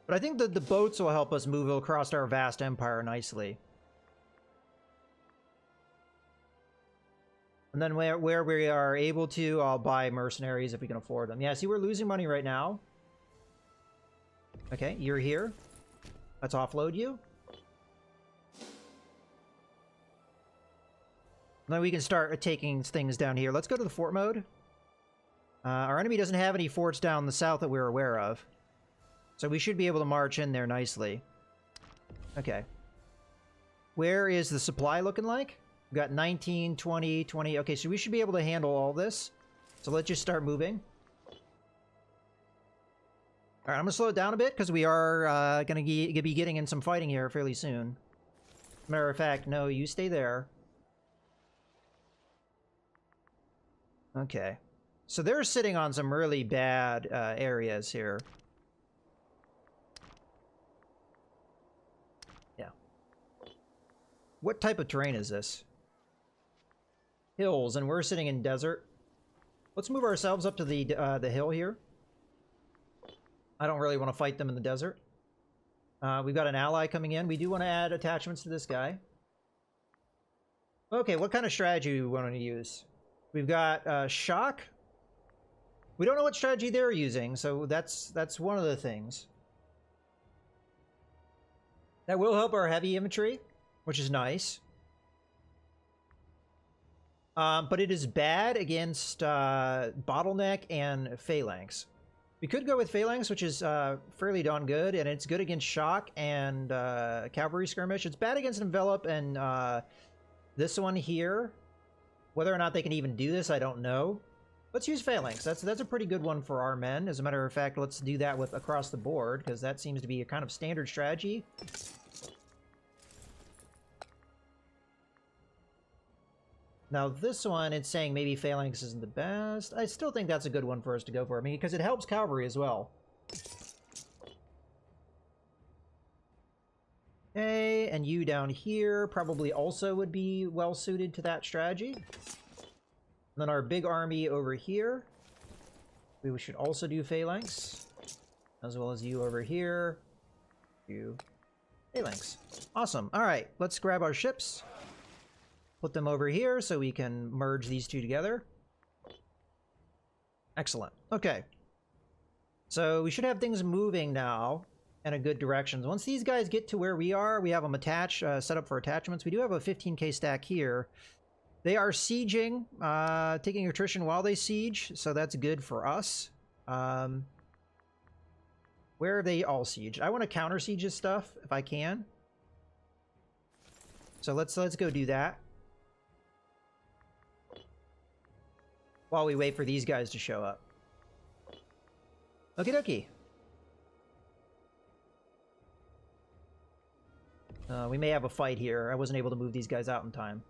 But I think that the boats will help us move across our vast empire nicely. And then where we are able to, I'll buy mercenaries if we can afford them. Yeah, see, we're losing money right now. Okay, you're here. Let's offload you. And then we can start taking things down here. Let's go to the fort mode. Our enemy doesn't have any forts down the south that we're aware of. So we should be able to march in there nicely. Okay. Where is the supply looking like? We've got 19, 20, 20. Okay, so we should be able to handle all this. So let's just start moving. Alright, I'm going to slow it down a bit because we are going to be getting in some fighting here fairly soon. Matter of fact, no, you stay there. Okay. So they're sitting on some really bad areas here. Yeah. What type of terrain is this? Hills, and we're sitting in desert. Let's move ourselves up to the hill here. I don't really want to fight them in the desert. We've got an ally coming in. We do want to add attachments to this guy. Okay, what kind of strategy do we want to use? We've got shock. We don't know what strategy they're using, so that's one of the things. That will help our heavy infantry, which is nice. But it is bad against bottleneck and phalanx. We could go with phalanx, which is fairly darn good, and it's good against shock and cavalry skirmish. It's bad against envelop and this one here. Whether or not they can even do this, I don't know. Let's use phalanx. That's a pretty good one for our men. As a matter of fact, let's do that with across the board, because that seems to be a kind of standard strategy. Now this one, it's saying maybe phalanx isn't the best. I still think that's a good one for us to go for. I mean, because it helps cavalry as well. Okay, and you down here probably also would be well suited to that strategy. And then our big army over here, we should also do phalanx, as well as you over here. You phalanx. Awesome. All right, let's grab our ships. Put them over here so we can merge these two together. Excellent. Okay. So we should have things moving now in a good direction. Once these guys get to where we are, we have them attached, set up for attachments. We do have a 15k stack here. They are sieging, taking attrition while they siege, so that's good for us. Where are they all sieged? I want to counter siege this stuff if I can. So let's go do that. While we wait for these guys to show up. Okie dokie. We may have a fight here. I wasn't able to move these guys out in time.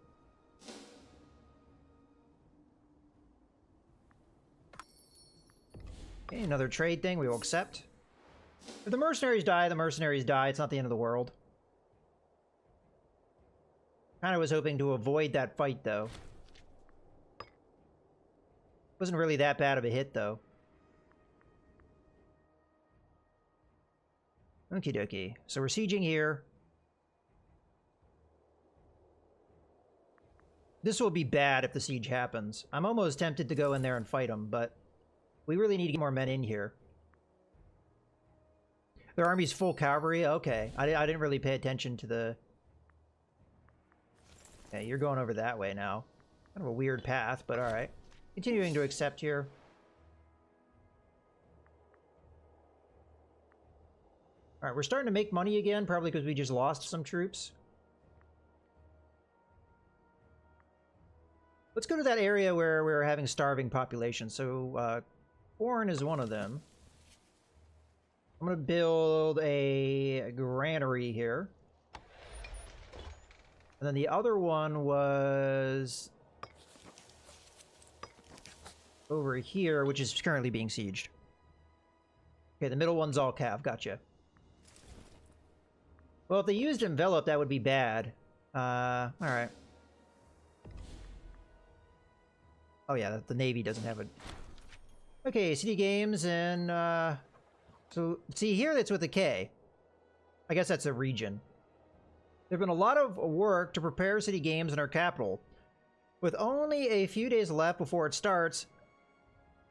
Okay, another trade thing we will accept. If the mercenaries die, the mercenaries die. It's not the end of the world. Kind of was hoping to avoid that fight, though. Wasn't really that bad of a hit, though. Okie dokie. So we're sieging here. This will be bad if the siege happens. I'm almost tempted to go in there and fight them, but we really need to get more men in here. Their army's full cavalry? Okay. I didn't really pay attention to the... Okay, you're going over that way now. Kind of a weird path, but alright. continuing to accept here. Alright, we're starting to make money again, probably because we just lost some troops. Let's go to that area where we're having starving population. So, corn is one of them. I'm going to build a granary here. And then the other one was over here, which is currently being sieged. Okay, the middle one's all cav. Gotcha. Well, if they used envelop, that would be bad. Alright. Oh yeah, the Navy doesn't have it. Okay, City Games and, so, see here that's with a K. I guess that's a region. There's been a lot of work to prepare City Games in our capital. With only a few days left before it starts,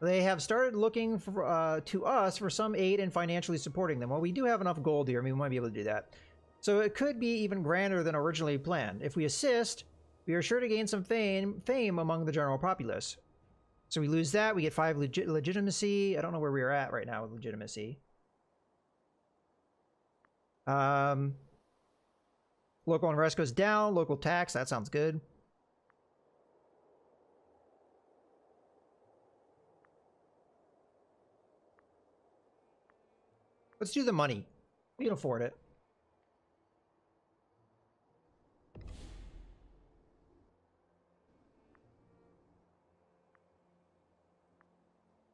they have started looking for, to us for some aid in financially supporting them. Well, we do have enough gold here. I mean, we might be able to do that. So it could be even grander than originally planned. If we assist, we are sure to gain some fame among the general populace. So we lose that. We get 5 legitimacy. I don't know where we are at right now with legitimacy. Local unrest goes down. Local tax. That sounds good. Let's do the money. We can afford it.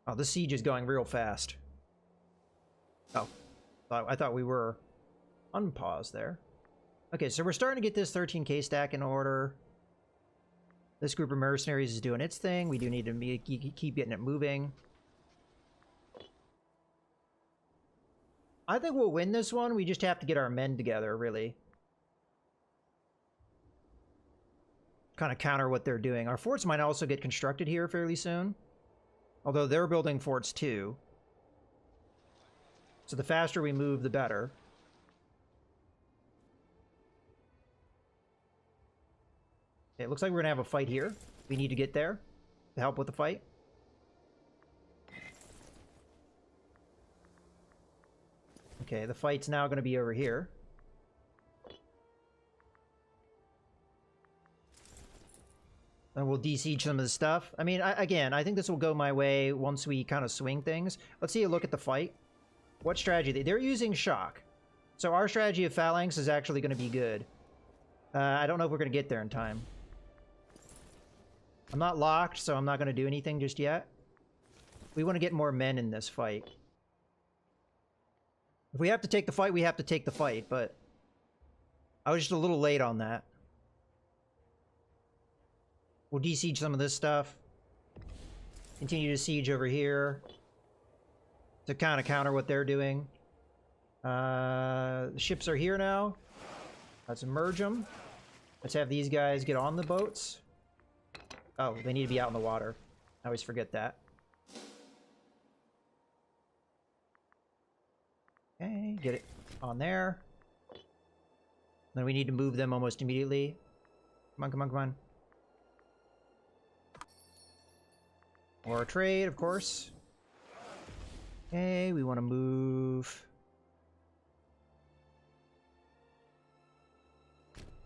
Oh, the siege is going real fast. Oh, I thought we were unpaused there. Okay, so we're starting to get this 13k stack in order. This group of mercenaries is doing its thing. We do need to keep getting it moving. I think we'll win this one. We just have to get our men together, really. Kind of counter what they're doing. Our forts might also get constructed here fairly soon. Although they're building forts too. So the faster we move, the better. Okay, it looks like we're going to have a fight here. We need to get there to help with the fight. Okay, the fight's now going to be over here. And we'll de-siege some of the stuff. I mean, again, I think this will go my way once we kind of swing things. Let's see a look at the fight. What strategy? They're using shock. So our strategy of phalanx is actually going to be good. I don't know if we're going to get there in time. I'm not locked, so I'm not going to do anything just yet. We want to get more men in this fight. If we have to take the fight, we have to take the fight, but I was just a little late on that. We'll de-siege some of this stuff. Continue to siege over here to kind of counter what they're doing. The ships are here now. Let's merge them. Let's have these guys get on the boats. Oh, they need to be out in the water. I always forget that. Okay, get it on there. Then we need to move them almost immediately. Come on, come on, come on. Or a trade, of course. Okay, we want to move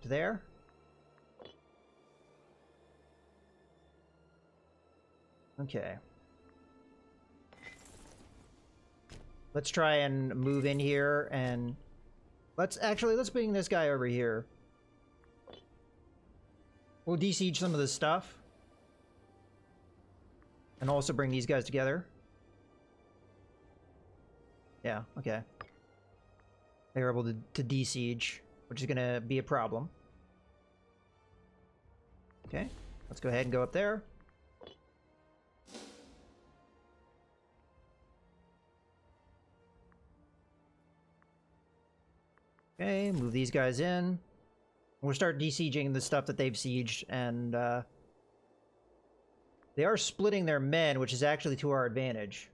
to there. Okay. Let's try and move in here and let's bring this guy over here. We'll de-siege some of this stuff. And also bring these guys together. Yeah, okay. They were able to de-siege, which is going to be a problem. Okay, let's go ahead and go up there. Okay, move these guys in. We'll start de-sieging the stuff that they've sieged, and they are splitting their men, which is actually to our advantage.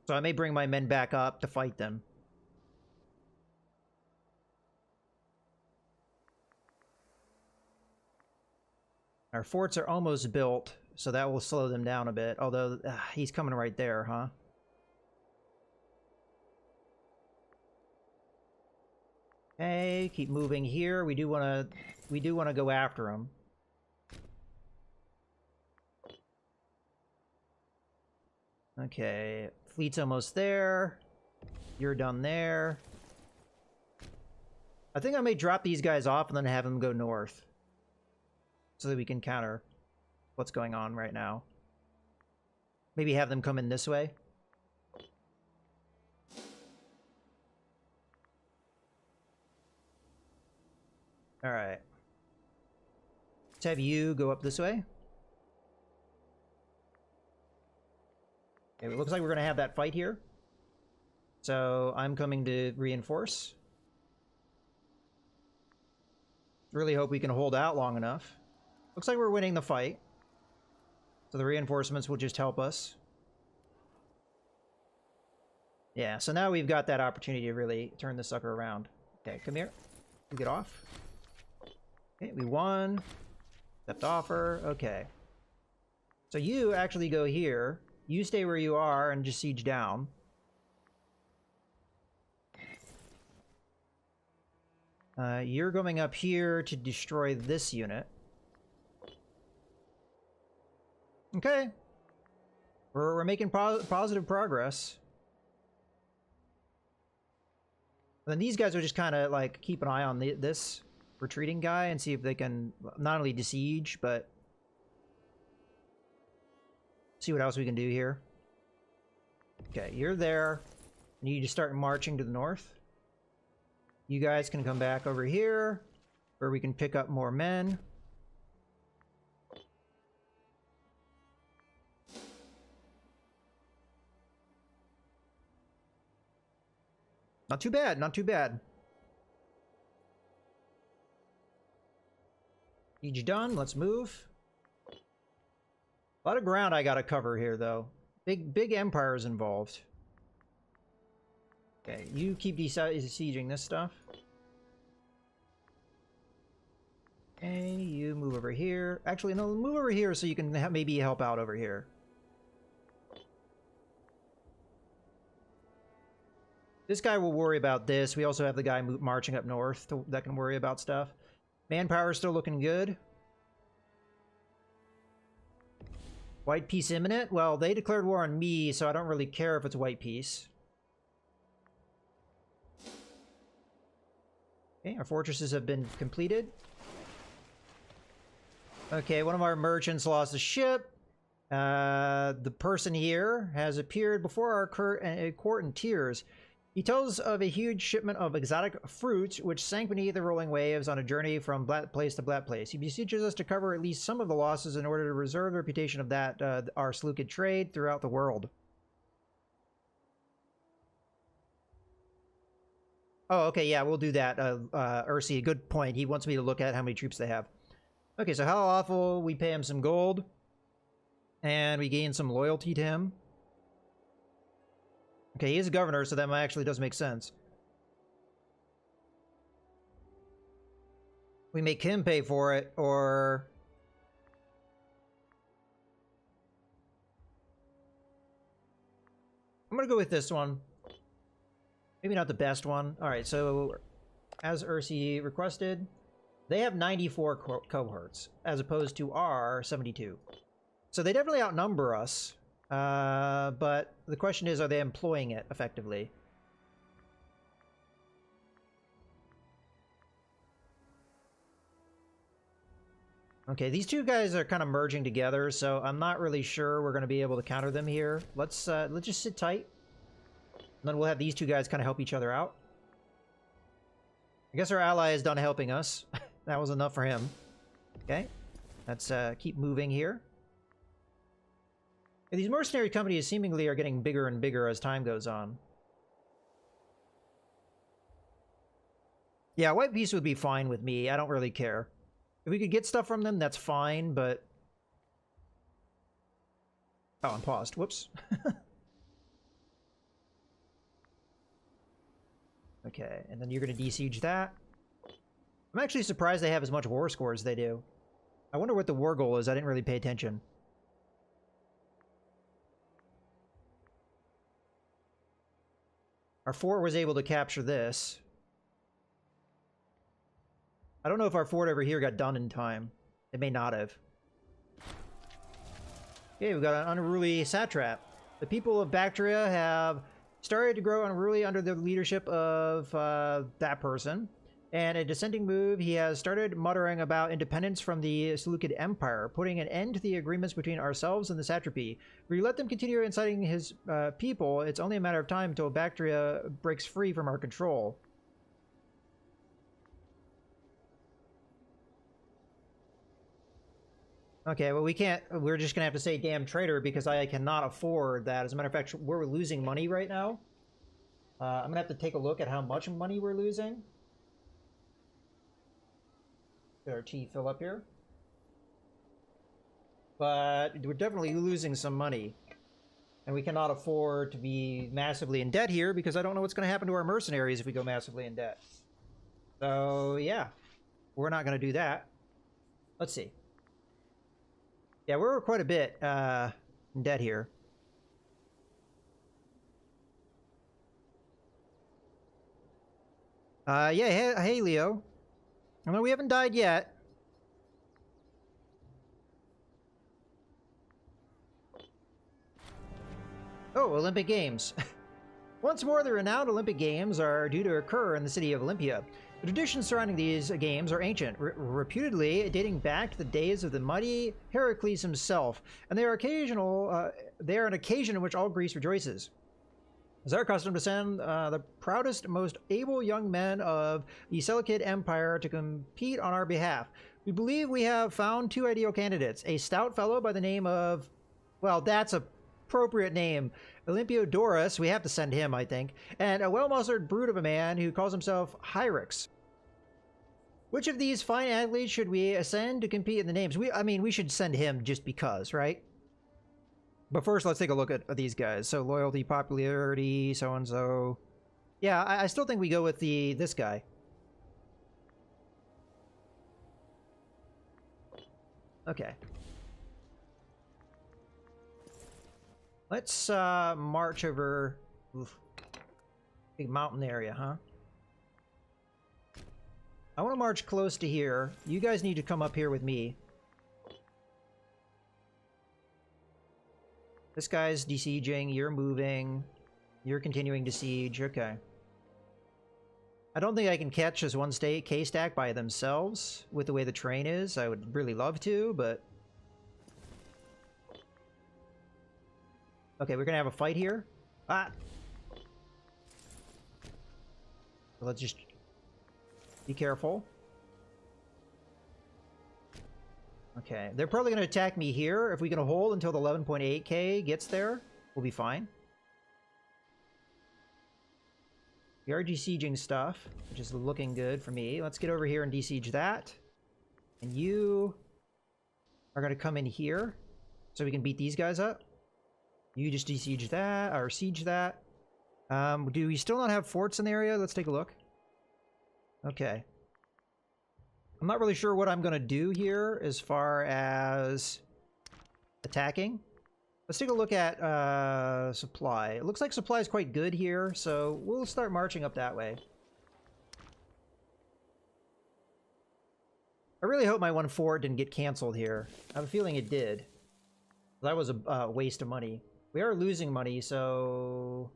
So I may bring my men back up to fight them. Our forts are almost built, so that will slow them down a bit. Although, he's coming right there, huh? Okay, keep moving here. We do want to go after him. Okay, fleet's almost there. You're done there. I think I may drop these guys off and then have them go north, so that we can counter what's going on right now. Maybe have them come in this way. All right. Let's have you go up this way. Okay, it looks like we're going to have that fight here. So I'm coming to reinforce. Really hope we can hold out long enough. Looks like we're winning the fight. So the reinforcements will just help us. Yeah, so now we've got that opportunity to really turn the sucker around. Okay, come here. You get off. Okay, we won. Accept offer. Okay. So you actually go here. You stay where you are and just siege down. You're going up here to destroy this unit. Okay. We're making positive progress. And then these guys are just kind of like keep an eye on this retreating guy and see if they can not only besiege, but see what else we can do here. Okay, you're there. You need to start marching to the north. You guys can come back over here, where we can pick up more men. Not too bad, not too bad. Siege done, let's move. A lot of ground I gotta cover here, though. Big empires involved. Okay, you keep besieging this stuff. Okay, you move over here. Actually, no, move over here so you can maybe help out over here. This guy will worry about this. We also have the guy marching up north that can worry about stuff. Manpower is still looking good. White peace imminent? Well, they declared war on me, so I don't really care if it's white peace. Okay, our fortresses have been completed. Okay, one of our merchants lost a ship. The person here has appeared before our court in tears. He tells of a huge shipment of exotic fruits which sank beneath the rolling waves on a journey from black place to black place. He beseeches us to cover at least some of the losses in order to reserve the reputation of that our Seleucid trade throughout the world. Oh, okay, yeah, we'll do that. Ursi, good point. He wants me to look at how many troops they have. Okay, so how awful. We pay him some gold. And we gain some loyalty to him. Okay, he is a governor, so that actually does make sense. We make him pay for it, or... I'm gonna go with this one. Maybe not the best one. Alright, so as Ursi requested, they have 94 cohorts, as opposed to our 72. So they definitely outnumber us, but the question is, are they employing it effectively? Okay, these two guys are kind of merging together, so I'm not really sure we're going to be able to counter them here. Let's just sit tight. And then we'll have these two guys kind of help each other out. I guess our ally is done helping us. That was enough for him. Okay, let's keep moving here. These mercenary companies seemingly are getting bigger and bigger as time goes on. Yeah, white peace would be fine with me. I don't really care. If we could get stuff from them, that's fine, but... Oh, I'm paused. Whoops. Okay, and then you're going to de-siege that. I'm actually surprised they have as much war score as they do. I wonder what the war goal is. I didn't really pay attention. Our fort was able to capture this. I don't know if our fort over here got done in time. It may not have. Okay, we've got an unruly satrap. The people of Bactria have started to grow unruly under the leadership of that person. And a dissenting move, he has started muttering about independence from the Seleucid Empire, putting an end to the agreements between ourselves and the satrapy. If we let them continue inciting his people, it's only a matter of time until Bactria breaks free from our control. Okay, well, we can't. We're just gonna have to say damn traitor because I cannot afford that. As a matter of fact, we're losing money right now. I'm gonna have to take a look at how much money we're losing. Get our tea fill up here. But we're definitely losing some money. And we cannot afford to be massively in debt here because I don't know what's going to happen to our mercenaries if we go massively in debt. So, yeah. We're not going to do that. Let's see. Yeah, we're quite a bit in debt here. Yeah, hey, Leo. I mean, we haven't died yet. Oh, Olympic Games. Once more, the renowned Olympic Games are due to occur in the city of Olympia. The traditions surrounding these games are ancient, reputedly dating back to the days of the mighty Heracles himself, and they are an occasion in which all Greece rejoices. It's our custom to send the proudest, most able young men of the Seleucid Empire to compete on our behalf. We believe we have found two ideal candidates, a stout fellow by the name of, well, that's a appropriate name, Olympiodorus, we have to send him, I think, and a well-mustered brute of a man who calls himself Hyrax. Which of these fine athletes should we send to compete in the names? I mean, we should send him just because, right? But first, let's take a look at these guys. So, loyalty, popularity, so-and-so. Yeah, I still think we go with this guy. Okay. Let's march over... Oof. Big mountain area, huh? I want to march close to here. You guys need to come up here with me. This guy's besieging, you're moving, you're continuing to siege, okay. I don't think I can catch this one K-stack by themselves with the way the terrain is. I would really love to, but... Okay, we're gonna have a fight here. Ah! Let's just be careful. Okay, they're probably gonna attack me here. If we can hold until the 11.8k gets there, we'll be fine. We are desieging stuff, which is looking good for me. Let's get over here and desiege that. And you are gonna come in here so we can beat these guys up. You just desiege that, or siege that. Do we still not have forts in the area? Let's take a look. Okay. I'm not really sure what I'm going to do here as far as attacking. Let's take a look at supply. It looks like supply is quite good here, so we'll start marching up that way. I really hope my one fort didn't get canceled here. I have a feeling it did. That was a waste of money. We are losing money, so...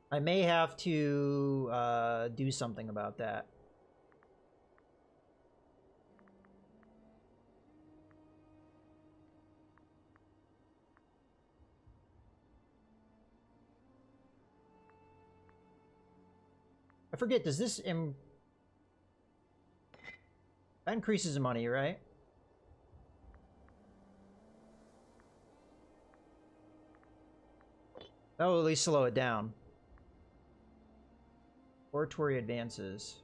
I may have to do something about that. I forget, does this... That increases money, right? That'll at least slow it down. Oratory advances.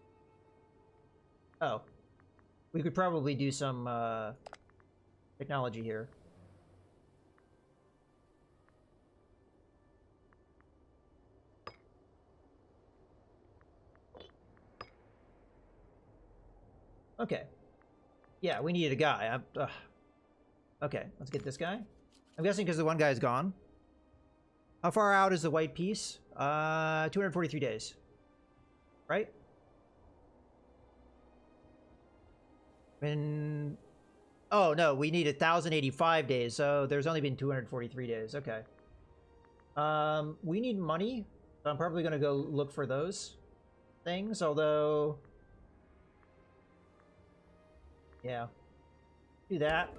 Oh. We could probably do some technology here. Okay. Yeah, we needed a guy. Okay, let's get this guy. I'm guessing because the one guy's gone. How far out is the white piece? 243 days. Right? When... Oh, no, we need 1,085 days, so there's only been 243 days. Okay. We need money, so I'm probably going to go look for those things, although... Yeah. Do that.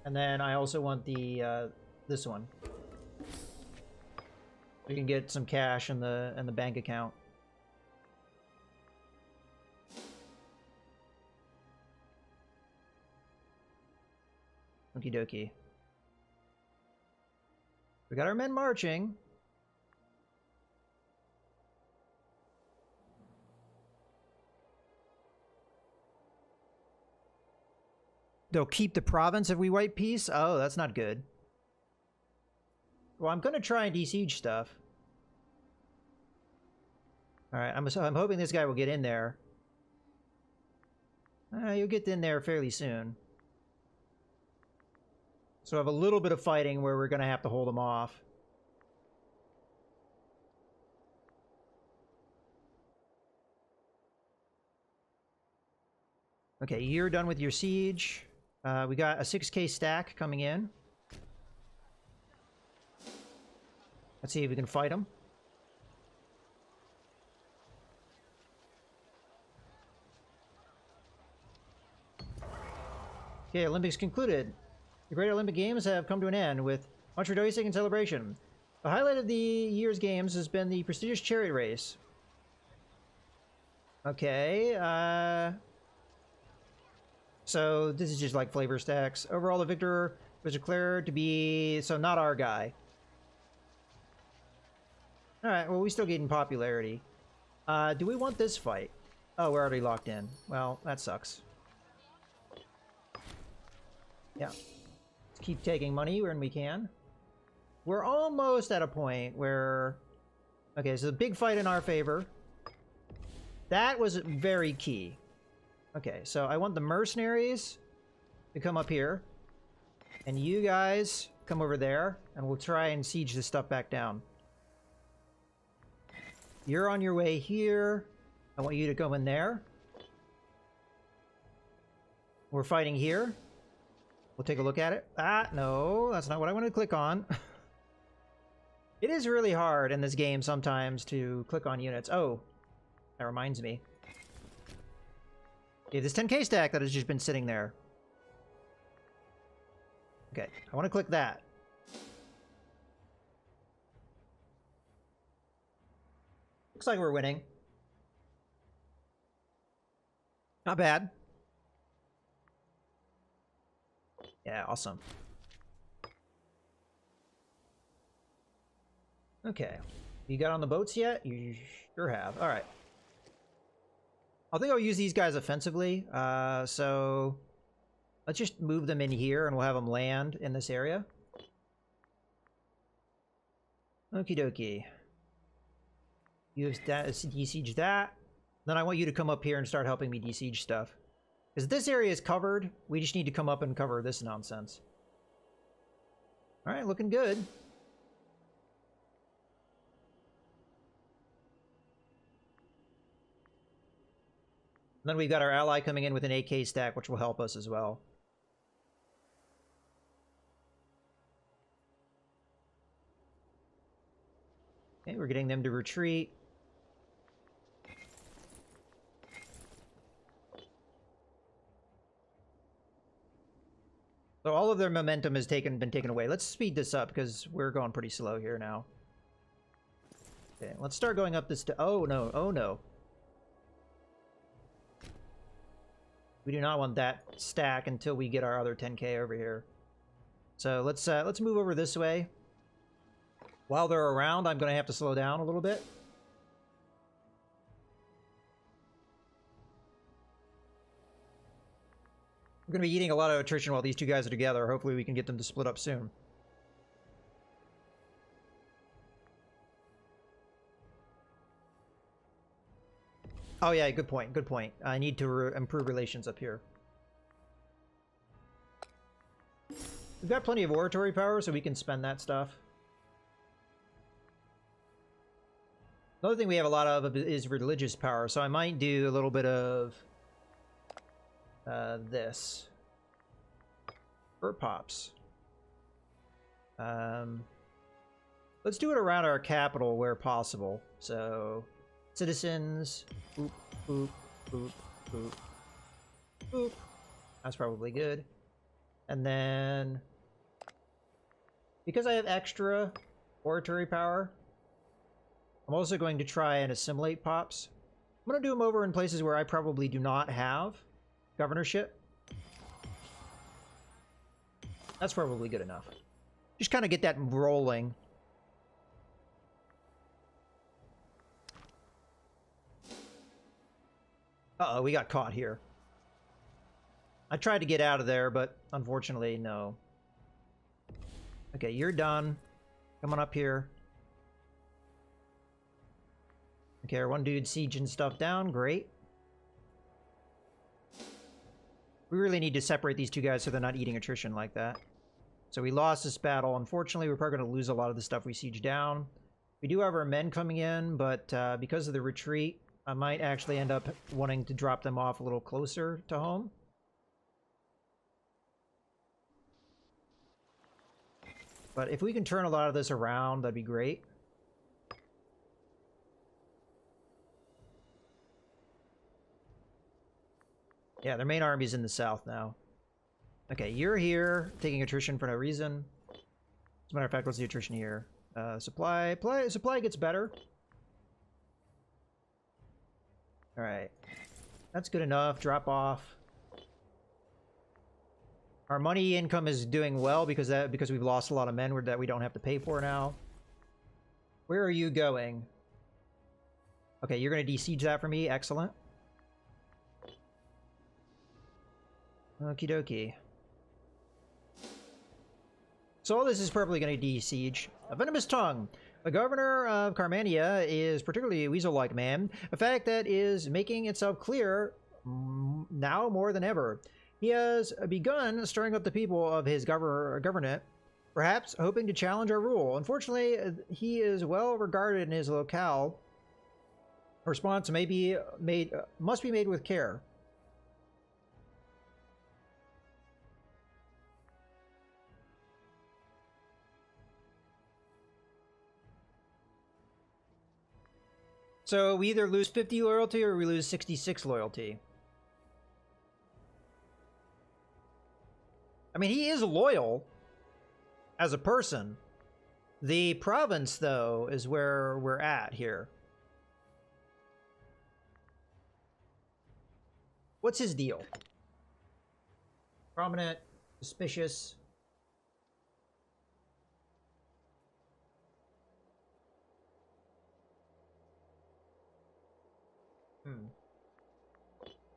And then I also want the, this one. We can get some cash in the bank account. Okie dokie. We got our men marching. They'll keep the province if we white peace? Oh, that's not good. Well, I'm going to try and de-siege stuff. Alright, I'm hoping this guy will get in there. You'll get in there fairly soon. So I have a little bit of fighting where we're going to have to hold them off. Okay, you're done with your siege. We got a 6k stack coming in. Let's see if we can fight them. Okay, Olympics concluded. The Great Olympic Games have come to an end with much rejoicing and celebration. The highlight of the year's games has been the prestigious chariot race. Okay, so this is just like flavor stacks. Overall, the victor was declared to be... So not our guy. Alright, well, we're still getting popularity. Do we want this fight? Oh, we're already locked in. Well, that sucks. Yeah. Let's keep taking money when we can. We're almost at a point where... Okay, so the big fight in our favor. That was very key. Okay, so I want the mercenaries to come up here. And you guys come over there. And we'll try and siege this stuff back down. You're on your way here. I want you to go in there. We're fighting here. We'll take a look at it. Ah, no, that's not what I want to click on. It is really hard in this game sometimes to click on units. Oh, that reminds me. Okay, this 10k stack that has just been sitting there. Okay, I want to click that. Looks like we're winning. Not bad. Yeah, awesome. Okay. You got on the boats yet? You sure have. Alright. I think I'll use these guys offensively. So let's just move them in here and we'll have them land in this area. Okie dokie. You de-siege that. Then I want you to come up here and start helping me de-siege stuff. Because this area is covered, we just need to come up and cover this nonsense. Alright, looking good. And then we've got our ally coming in with an AK stack, which will help us as well. Okay, we're getting them to retreat. So all of their momentum has been taken away. Let's speed this up because we're going pretty slow here now. Okay, let's start going up this... Oh no, oh no. We do not want that stack until we get our other 10k over here. So let's move over this way. While they're around, I'm going to have to slow down a little bit. We're going to be eating a lot of attrition while these two guys are together. Hopefully we can get them to split up soon. Oh yeah, good point, good point. I need to improve relations up here. We've got plenty of oratory power, so we can spend that stuff. Another thing we have a lot of is religious power, so I might do a little bit of this. For pops. Let's do it around our capital where possible. So, citizens, boop, boop, boop, boop, boop. That's probably good. And then, because I have extra oratory power, I'm also going to try and assimilate pops. I'm going to do them over in places where I probably do not have governorship. That's probably good enough. Just kind of get that rolling. Uh-oh, we got caught here. I tried to get out of there, but unfortunately, no. Okay, you're done. Come on up here. Okay, our one dude sieging stuff down. Great. We really need to separate these two guys so they're not eating attrition like that. So we lost this battle. Unfortunately, we're probably going to lose a lot of the stuff we siege down. We do have our men coming in, but because of the retreat, I might actually end up wanting to drop them off a little closer to home. But if we can turn a lot of this around, that'd be great. Yeah, their main army's in the south now. Okay, you're here, taking attrition for no reason. As a matter of fact, what's the attrition here? Supply gets better. Alright. That's good enough. Drop off. Our money income is doing well because we've lost a lot of men that we don't have to pay for now. Where are you going? Okay, you're going to de-siege that for me. Excellent. Okie dokie. So all this is probably going to de-siege. A venomous tongue. The governor of Carmania is particularly a weasel-like man, a fact that is making itself clear now more than ever. He has begun stirring up the people of his government, perhaps hoping to challenge our rule. Unfortunately, he is well regarded in his locale. A response must be made with care. So we either lose 50 loyalty or we lose 66 loyalty. I mean, he is loyal as a person. The province, though, is where we're at here. What's his deal? Prominent, suspicious.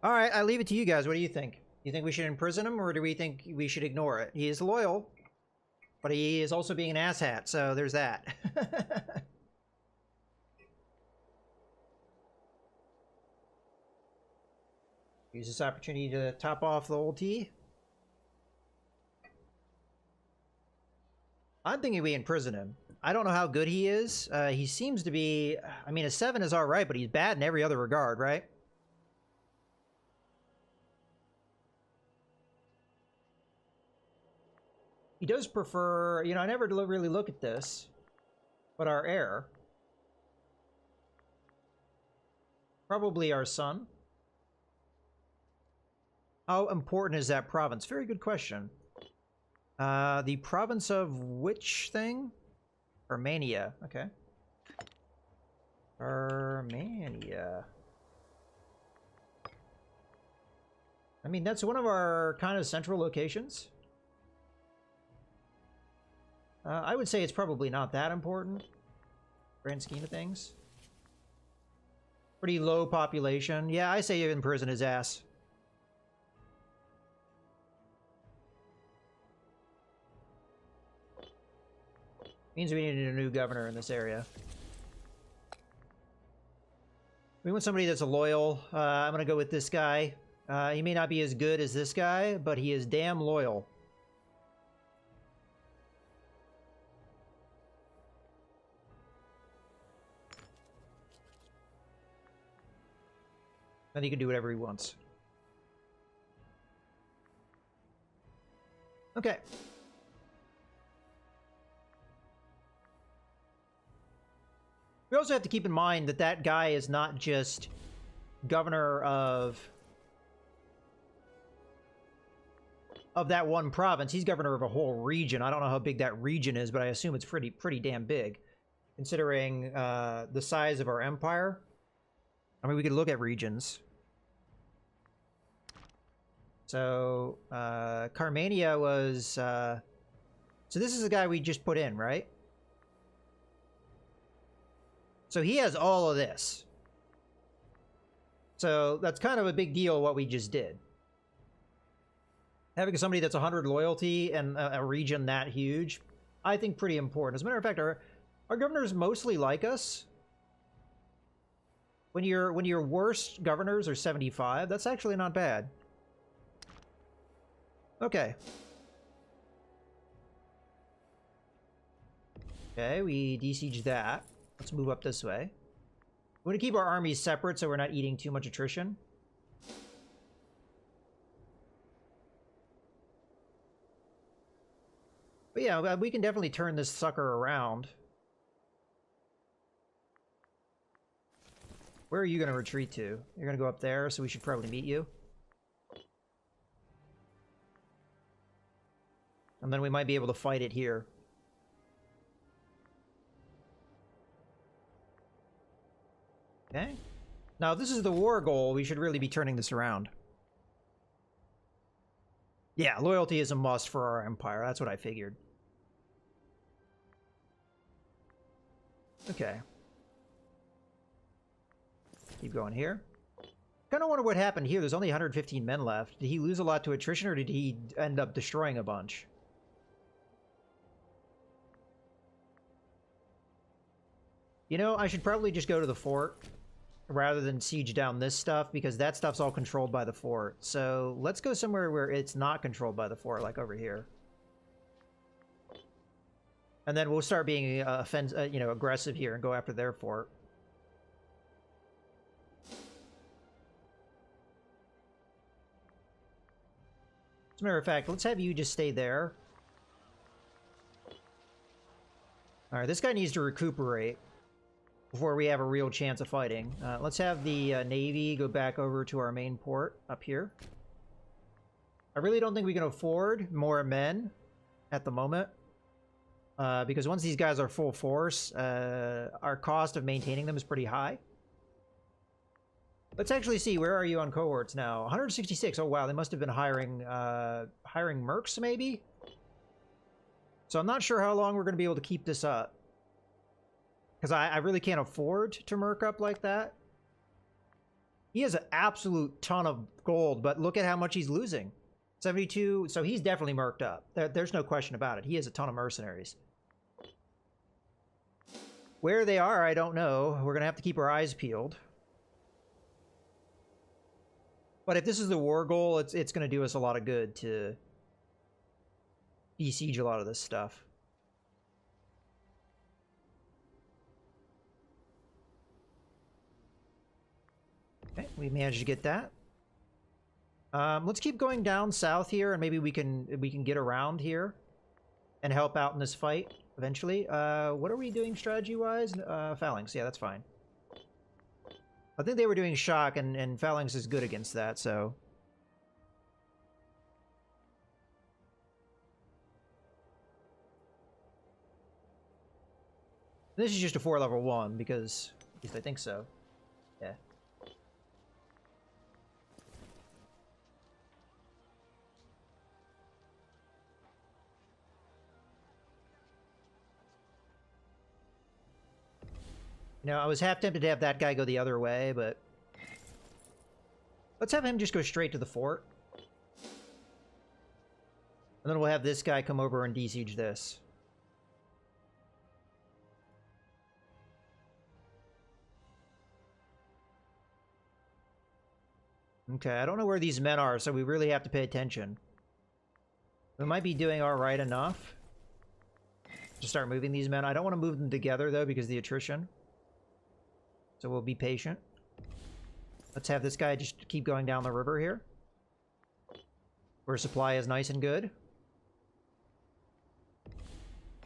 All right, I leave it to you guys. What do you think? You think we should imprison him, or do we think we should ignore it? He is loyal, but he is also being an asshat, so there's that. Use this opportunity to top off the old tea. I'm thinking we imprison him. I don't know how good he is. He seems to be... I mean, a 7 is alright, but he's bad in every other regard, right? He does prefer... You know, I never really look at this. But our heir... Probably our son. How important is that province? Very good question. The province of which thing? Armenia. Okay. Armenia. I mean, that's one of our kind of central locations. I would say it's probably not that important. Grand scheme of things. Pretty low population. Yeah, I say imprison his ass. Means we need a new governor in this area. We want somebody that's loyal. I'm gonna go with this guy. He may not be as good as this guy, but he is damn loyal. Then he can do whatever he wants. Okay. We also have to keep in mind that that guy is not just governor of that one province. He's governor of a whole region. I don't know how big that region is, but I assume it's pretty damn big, considering the size of our empire. I mean, we could look at regions. So, Carmania was... so this is the guy we just put in, right? So he has all of this. So that's kind of a big deal what we just did. Having somebody that's 100 loyalty and a region that huge, I think pretty important. As a matter of fact, our governors mostly like us. When your worst governors are 75, that's actually not bad. Okay. Okay, we de-siege that. Let's move up this way. We want to keep our armies separate so we're not eating too much attrition. But yeah, we can definitely turn this sucker around. Where are you going to retreat to? You're going to go up there, so we should probably meet you. And then we might be able to fight it here. Okay. Now, if this is the war goal, we should really be turning this around. Yeah, loyalty is a must for our empire. That's what I figured. Okay. Keep going here. Kind of wonder what happened here. There's only 115 men left. Did he lose a lot to attrition, or did he end up destroying a bunch? You know, I should probably just go to the fort rather than siege down this stuff, because that stuff's all controlled by the fort. So let's go somewhere where it's not controlled by the fort, like over here. And then we'll start being aggressive here and go after their fort. As a matter of fact, let's have you just stay there. Alright, this guy needs to recuperate before we have a real chance of fighting. Let's have the Navy go back over to our main port up here. I really don't think we can afford more men at the moment. Because once these guys are full force, our cost of maintaining them is pretty high. Let's actually see, where are you on cohorts now? 166. Oh wow, they must have been hiring mercs maybe? So I'm not sure how long we're going to be able to keep this up. Because I really can't afford to merc up like that. He has an absolute ton of gold, but look at how much he's losing. 72, so he's definitely merked up. There's no question about it. He has a ton of mercenaries. Where they are, I don't know. We're going to have to keep our eyes peeled. But if this is the war goal, it's going to do us a lot of good to besiege a lot of this stuff. Okay, we managed to get that. Let's keep going down south here, and maybe we can get around here and help out in this fight eventually. What are we doing strategy-wise? Phalanx, yeah, that's fine. I think they were doing shock, and Phalanx is good against that, so... This is just a 4-level 1, because... at least I think so. Yeah. You know, I was half tempted to have that guy go the other way, but... let's have him just go straight to the fort. And then we'll have this guy come over and de-siege this. Okay, I don't know where these men are, so we really have to pay attention. We might be doing alright enough to start moving these men. I don't want to move them together, though, because of the attrition. So we'll be patient. Let's have this guy just keep going down the river here, where supply is nice and good.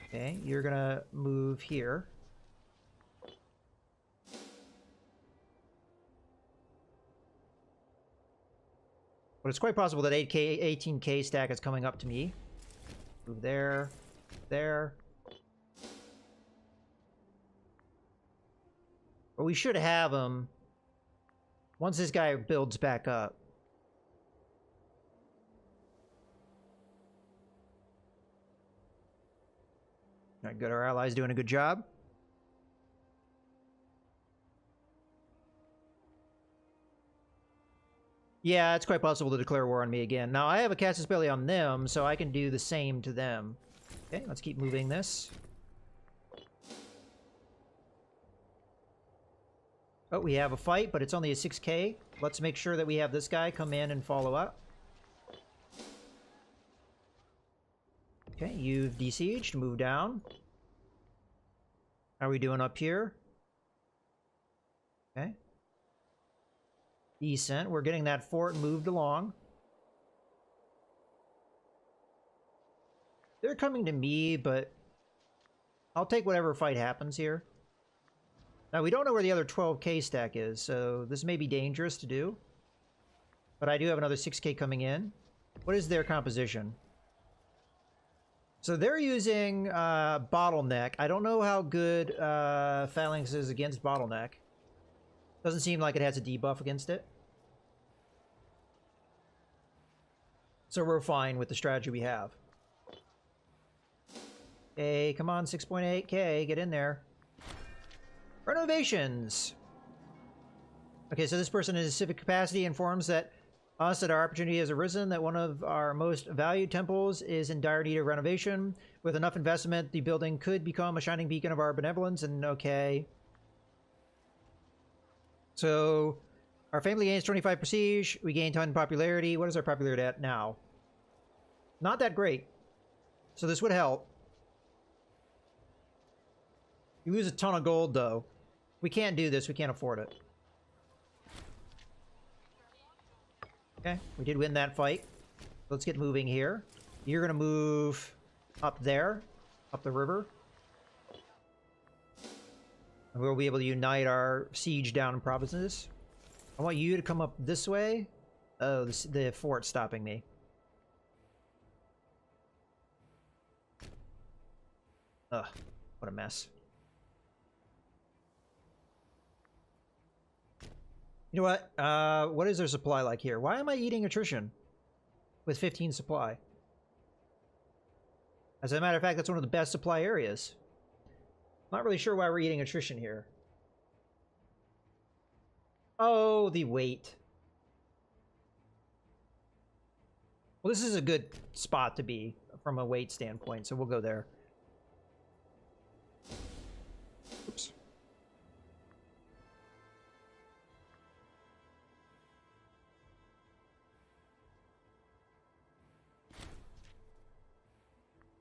Okay, you're gonna move here. But it's quite possible that 18K stack is coming up to me. Move there, there. But we should have him once this guy builds back up. All right, good. Our ally's doing a good job. Yeah, it's quite possible to declare war on me again. Now, I have a casus belli on them, so I can do the same to them. Okay, let's keep moving this. Oh, we have a fight, but it's only a 6K. Let's make sure that we have this guy come in and follow up. Okay, you've besieged. Move down. How are we doing up here? Okay. Decent. We're getting that fort moved along. They're coming to me, but I'll take whatever fight happens here. Now, we don't know where the other 12K stack is, so this may be dangerous to do. But I do have another 6K coming in. What is their composition? So they're using Bottleneck. I don't know how good Phalanx is against Bottleneck. Doesn't seem like it has a debuff against it. So we're fine with the strategy we have. Hey, come on, 6.8K, get in there. Renovations! Okay, so this person in civic capacity informs that us that our opportunity has arisen, that one of our most valued temples is in dire need of renovation. With enough investment, the building could become a shining beacon of our benevolence, and okay. So, our family gains 25 prestige, we gain 10 popularity. What is our popularity at now? Not that great. So this would help. You lose a ton of gold, though. We can't do this, we can't afford it. Okay, we did win that fight. Let's get moving here. You're gonna move up there, up the river. And we'll be able to unite our siege down provinces. I want you to come up this way. Oh, the fort's stopping me. Ugh, what a mess. You know what? What is their supply like here? Why am I eating attrition with 15 supply? As a matter of fact, that's one of the best supply areas. Not really sure why we're eating attrition here. Oh, the weight. Well, this is a good spot to be from a weight standpoint, so we'll go there. Oops.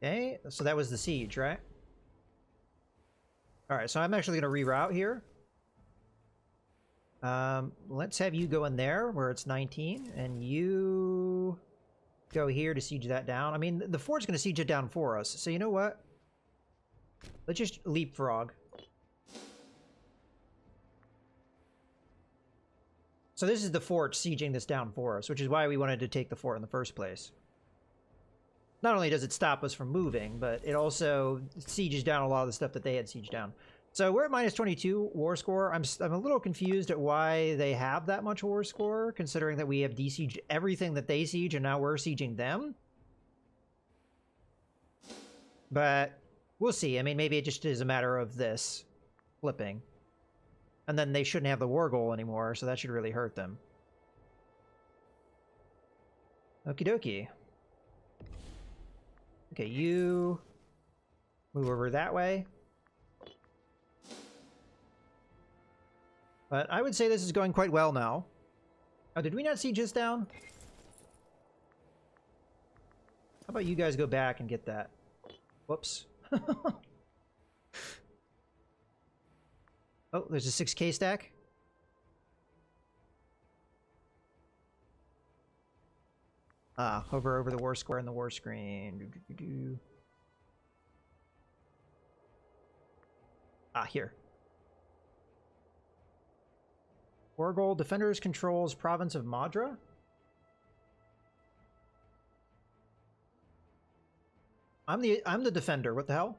Okay, so that was the siege, right? Alright, so I'm actually going to reroute here. Let's have you go in there where it's 19, and you go here to siege that down. I mean, the fort's going to siege it down for us, so you know what? Let's just leapfrog. So this is the fort sieging this down for us, which is why we wanted to take the fort in the first place. Not only does it stop us from moving, but it also sieges down a lot of the stuff that they had sieged down. So we're at minus 22 war score. I'm a little confused at why they have that much war score, considering that we have desieged everything that they siege, and now we're sieging them. But we'll see. I mean, maybe it just is a matter of this flipping. And then they shouldn't have the war goal anymore, so that should really hurt them. Okie dokie. Okay, you move over that way. But I would say this is going quite well now. Oh, did we not siege this down? How about you guys go back and get that? Whoops. Oh, there's a 6K stack. Hover over the war square in the war screen. Here. War goal, defenders controls province of Madra? I'm the defender, what the hell?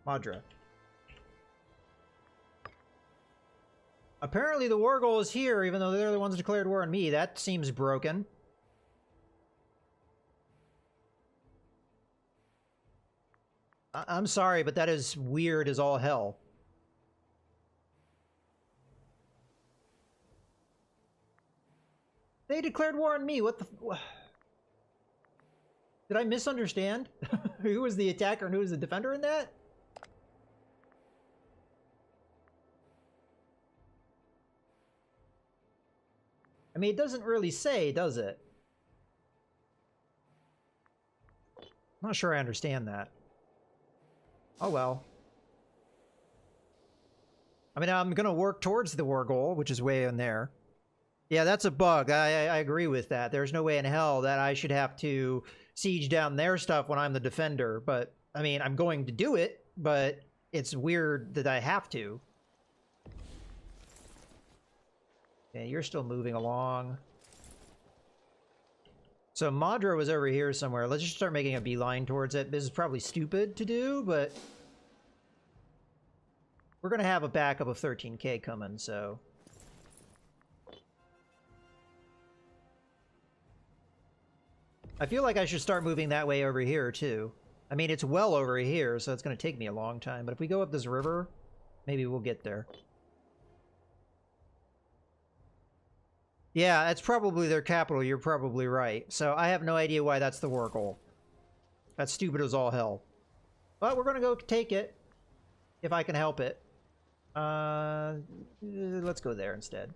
Madra. Apparently the war goal is here, even though they're the ones who declared war on me. That seems broken. I'm sorry, but that is weird as all hell. They declared war on me. What the... Did I misunderstand? Who was the attacker and who was the defender in that? I mean, it doesn't really say, does it? I'm not sure I understand that. Oh well. I mean, I'm gonna work towards the war goal, which is way in there. Yeah, that's a bug. I agree with that. There's no way in hell that I should have to siege down their stuff when I'm the defender. But, I mean, I'm going to do it, but it's weird that I have to. Yeah, you're still moving along. So Madra was over here somewhere. Let's just start making a beeline towards it. This is probably stupid to do, but we're going to have a backup of 13k coming, so... I feel like I should start moving that way over here, too. I mean, it's well over here, so it's going to take me a long time. But if we go up this river, maybe we'll get there. Yeah, it's probably their capital. You're probably right. So I have no idea why that's the war goal. That's stupid as all hell. But we're going to go take it, if I can help it. Let's go there instead.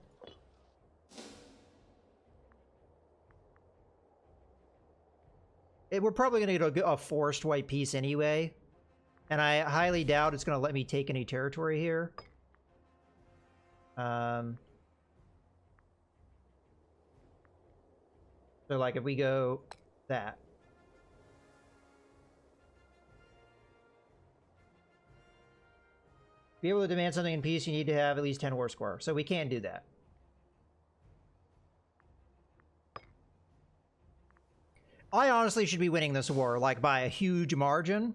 We're probably going to get a forced white peace anyway. And I highly doubt it's going to let me take any territory here. So, like, if we go that. To be able to demand something in peace, you need to have at least 10 war score. So we can't do that. I honestly should be winning this war, like, by a huge margin.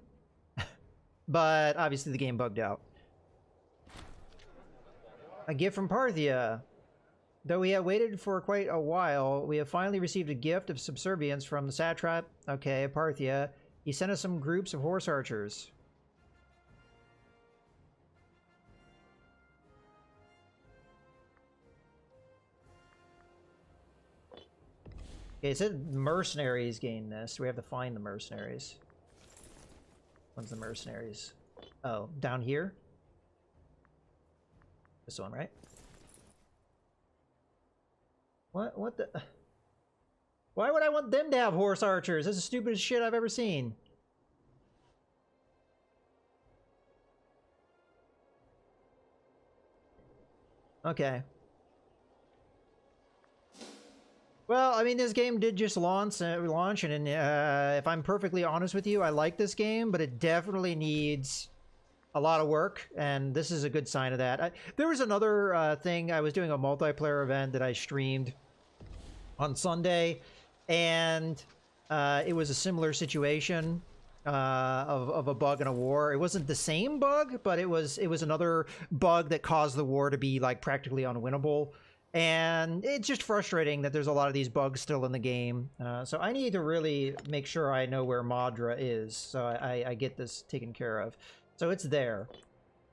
But, obviously, the game bugged out. A gift from Parthia. Though we have waited for quite a while, we have finally received a gift of subservience from the satrap. Okay, Parthia. He sent us some groups of horse archers. Okay, it said mercenaries gain this. We have to find the mercenaries. When's the mercenaries? Oh, down here? This one, right? What the... Why would I want them to have horse archers? This is the stupidest shit I've ever seen. Okay. Well, I mean, this game did just launch, and if I'm perfectly honest with you, I like this game, but it definitely needs a lot of work, and this is a good sign of that. There was another thing. I was doing a multiplayer event that I streamed on Sunday, and it was a similar situation of a bug in a war. It wasn't the same bug, but it was another bug that caused the war to be like practically unwinnable. And it's just frustrating that there's a lot of these bugs still in the game. So I need to really make sure I know where Madra is, so I get this taken care of. So it's there.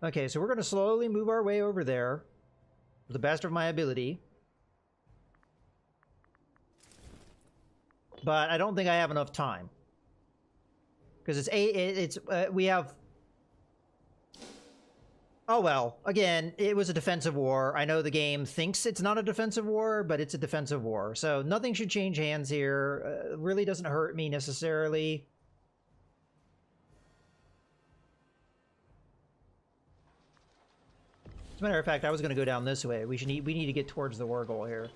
Okay, so we're going to slowly move our way over there to the best of my ability. But I don't think I have enough time. Because we have... Oh well, again, it was a defensive war. I know the game thinks it's not a defensive war, but it's a defensive war. So nothing should change hands here. Really doesn't hurt me necessarily. As a matter of fact, I was going to go down this way. We need to get towards the war goal here.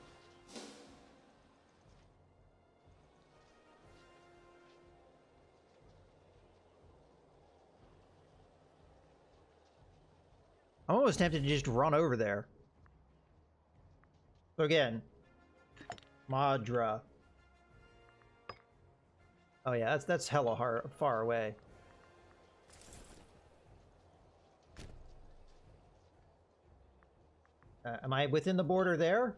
I'm almost tempted to just run over there. So again, Madra. Oh yeah, that's hella far away. Am I within the border there?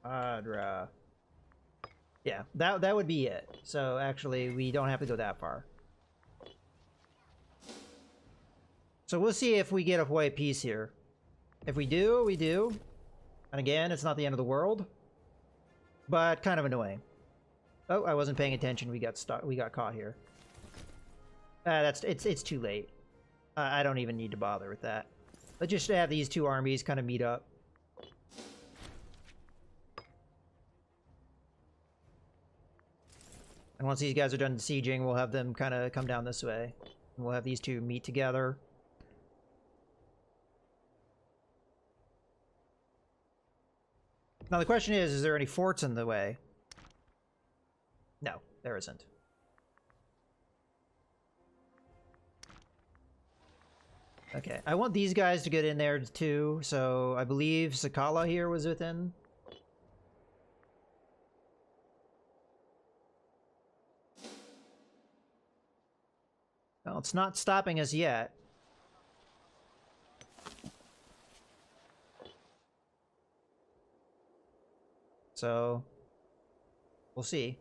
Madra. Yeah, that would be it. So actually, we don't have to go that far. So we'll see if we get a white piece here. If we do, we do. And again, it's not the end of the world, but kind of annoying. Oh, I wasn't paying attention. We got stuck. We got caught here. It's too late. I don't even need to bother with that. Let's just have these two armies kind of meet up. And once these guys are done sieging, we'll have them kind of come down this way. And we'll have these two meet together. Now the question is there any forts in the way? No, there isn't. Okay, I want these guys to get in there too, so I believe Sakala here was within. Well, it's not stopping us yet. So, we'll see.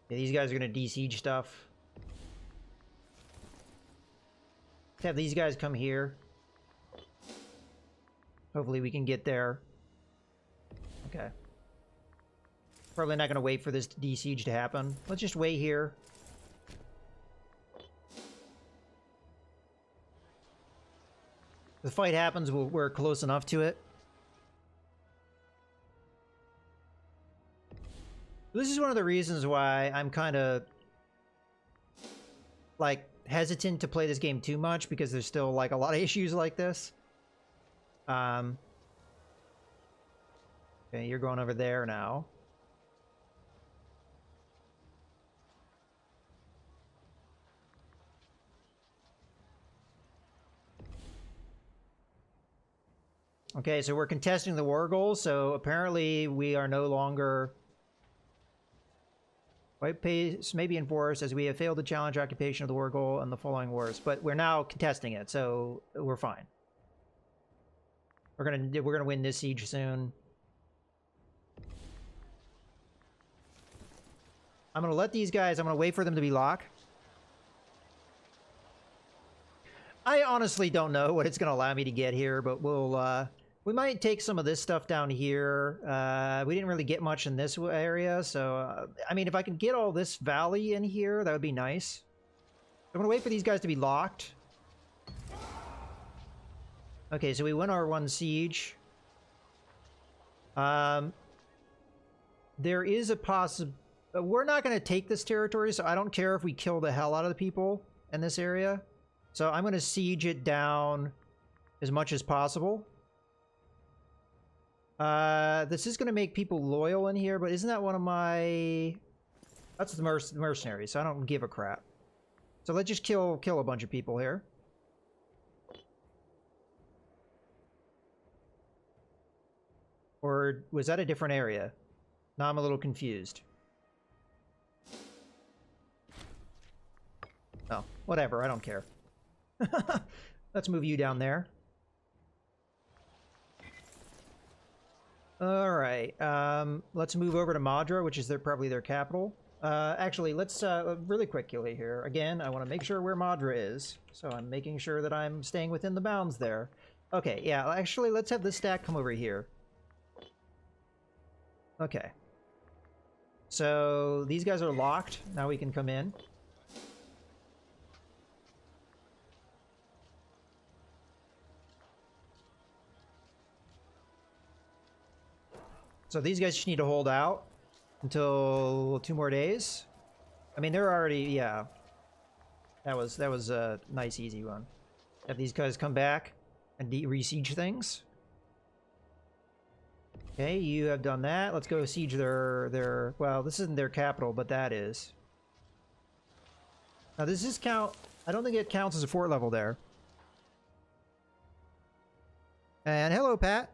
Yeah, these guys are going to de-siege stuff. Let's have these guys come here. Hopefully we can get there. Okay. Probably not going to wait for this de-siege to happen. Let's just wait here. If the fight happens, we're close enough to it. This is one of the reasons why I'm kind of like hesitant to play this game too much, because there's still like a lot of issues like this. Okay, you're going over there now. Okay, so we're contesting the war goal, so apparently we are no longer... White pace may be enforced as we have failed to challenge occupation of the war goal and the following wars, but we're now contesting it, so we're fine. We're gonna win this siege soon. I'm gonna let these guys, I'm gonna wait for them to be locked. I honestly don't know what it's gonna allow me to get here, but we'll we might take some of this stuff down here. We didn't really get much in this area, so I mean, if I can get all this valley in here, that would be nice. I'm gonna wait for these guys to be locked. Okay, so we win our one siege. There is a we're not gonna take this territory, so I don't care if we kill the hell out of the people in this area. So I'm gonna siege it down as much as possible. This is going to make people loyal in here, but isn't that one of my... That's the mercenaries, so I don't give a crap. So let's just kill a bunch of people here. Or was that a different area? Now I'm a little confused. Oh, whatever, I don't care. Let's move you down there. Alright, let's move over to Madra, which is probably their capital. Actually, let's really quickly here. Again, I want to make sure where Madra is, so I'm making sure that I'm staying within the bounds there. Okay, yeah, actually, let's have this stack come over here. Okay. So, these guys are locked. Now we can come in. So these guys just need to hold out until 2 more days. I mean, they're already, yeah. That was a nice, easy one. Have these guys come back and re-siege things. Okay, you have done that. Let's go siege their... Well, this isn't their capital, but that is. Now, does this count? I don't think it counts as a fort level there. And hello, Pat.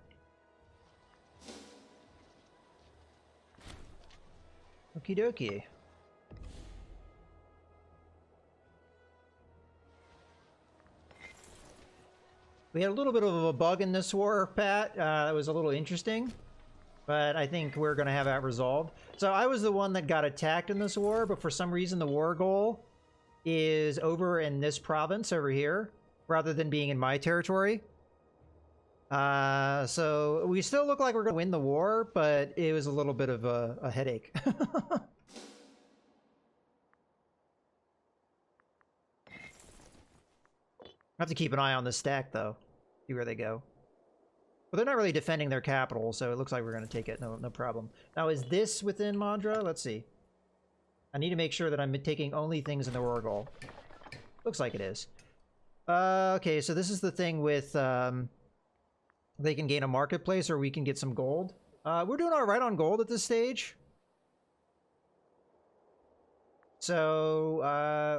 Okie dokie. We had a little bit of a bug in this war, Pat. That was a little interesting. But I think we're going to have that resolved. So I was the one that got attacked in this war, but for some reason the war goal is over in this province over here, rather than being in my territory. So we still look like we're going to win the war, but it was a little bit of a headache. I have to keep an eye on the stack, though. See where they go. But they're not really defending their capital, so it looks like we're going to take it. No problem. Now, is this within Mandra? Let's see. I need to make sure that I'm taking only things in the war goal. Looks like it is. Okay, so this is the thing with... they can gain a marketplace, or we can get some gold. We're doing all right on gold at this stage. So,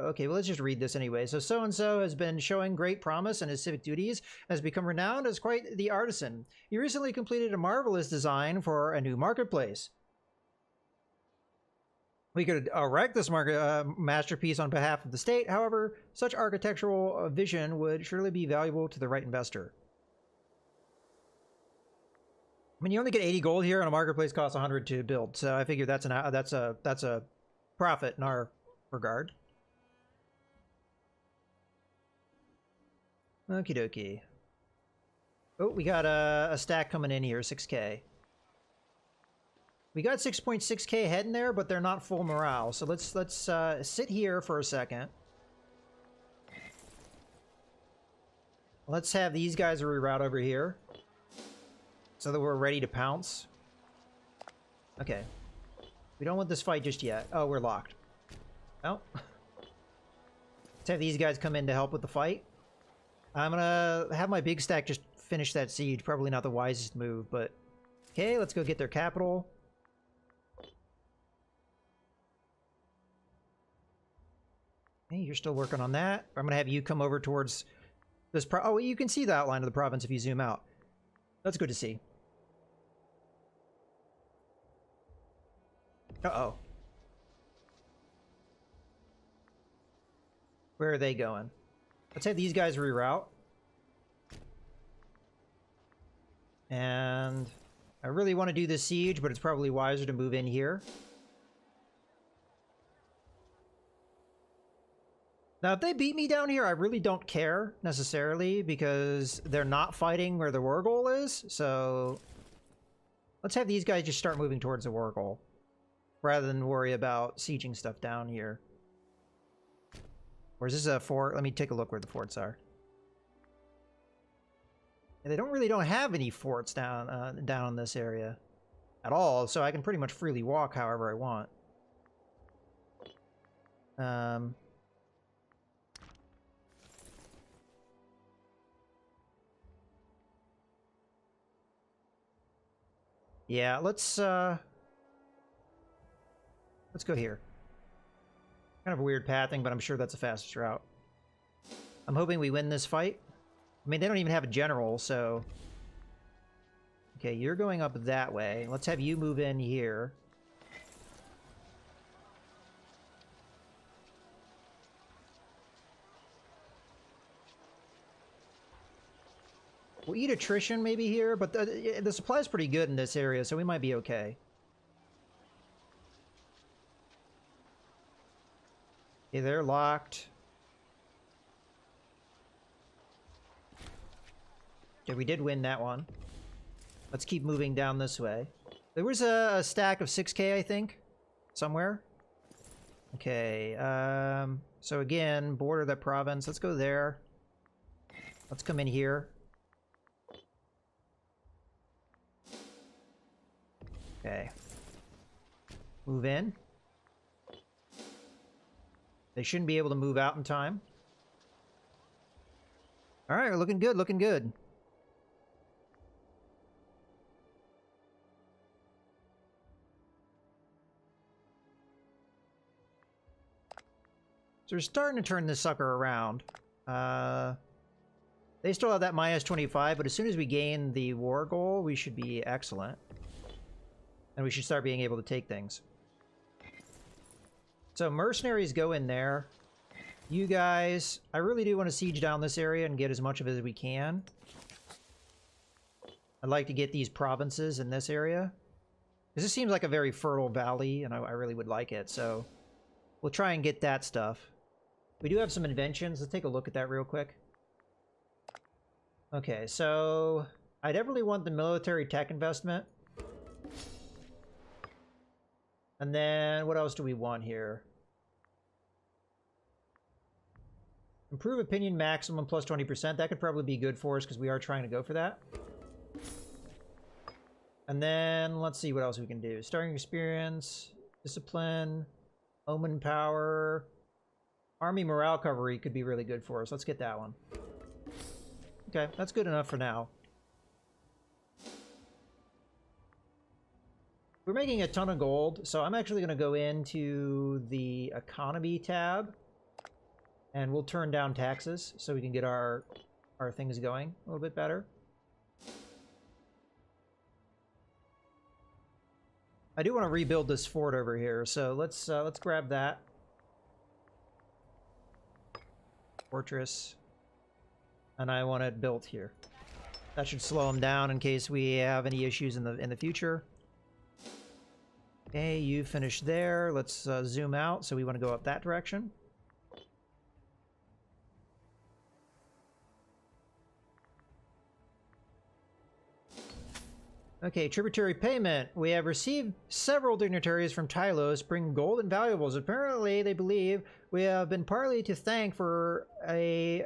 okay, well, let's just read this anyway. So, so-and-so has been showing great promise in his civic duties, has become renowned as quite the artisan. He recently completed a marvelous design for a new marketplace. We could erect this masterpiece on behalf of the state. However, such architectural vision would surely be valuable to the right investor. I mean, you only get 80 gold here, and a marketplace costs 100 to build. So I figure that's a profit in our regard. Okie dokie. Oh, we got a stack coming in here, 6k. We got 6.6k heading there, but they're not full morale. So let's sit here for a second. Let's have these guys reroute over here, so that we're ready to pounce. Okay. We don't want this fight just yet. Oh, we're locked. Oh. Let's have these guys come in to help with the fight. I'm gonna have my big stack just finish that siege. Probably not the wisest move, but... Okay, let's go get their capital. Hey, you're still working on that. I'm gonna have you come over towards this oh, you can see the outline of the province if you zoom out. That's good to see. Uh-oh. Where are they going? Let's have these guys reroute. And I really want to do this siege, but it's probably wiser to move in here. Now, if they beat me down here, I really don't care, necessarily, because they're not fighting where the war goal is, so... Let's have these guys just start moving towards the war goal, rather than worry about sieging stuff down here. Or is this a fort? Let me take a look where the forts are. And they don't have any forts down in this area at all, so I can pretty much freely walk however I want. Yeah, let's go here. Kind of a weird pathing, but I'm sure that's the fastest route. I'm hoping we win this fight. I mean, they don't even have a general, so... Okay, you're going up that way. Let's have you move in here. We'll eat attrition maybe here, but the supply is pretty good in this area, so we might be okay. Okay, they're locked. Okay, we did win that one. Let's keep moving down this way. There was a stack of 6k, I think, somewhere. Okay, so again, border the province. Let's go there. Let's come in here. Okay. Move in. They shouldn't be able to move out in time. All right, we're looking good, looking good. So we're starting to turn this sucker around. They still have that minus 25, but as soon as we gain the war goal, we should be excellent. And we should start being able to take things. So mercenaries go in there. You guys, I really do want to siege down this area and get as much of it as we can. I'd like to get these provinces in this area. Because this seems like a very fertile valley, and I really would like it, so we'll try and get that stuff. We do have some inventions. Let's take a look at that real quick. Okay, so I definitely want the military tech investment. And then what else do we want here? Improve opinion maximum plus 20%. That could probably be good for us because we are trying to go for that. And then let's see what else we can do. Starting experience, discipline, omen power, army morale recovery could be really good for us. Let's get that one. Okay, that's good enough for now. We're making a ton of gold, so I'm actually going to go into the economy tab, and we'll turn down taxes so we can get our things going a little bit better. I do want to rebuild this fort over here, so let's grab that. Fortress. And I want it built here. That should slow them down in case we have any issues in the future. Okay, you finished there. Let's zoom out. So we want to go up that direction. Okay, tributary payment. We have received several dignitaries from Tylos bring gold and valuables. Apparently, they believe we have been partly to thank for a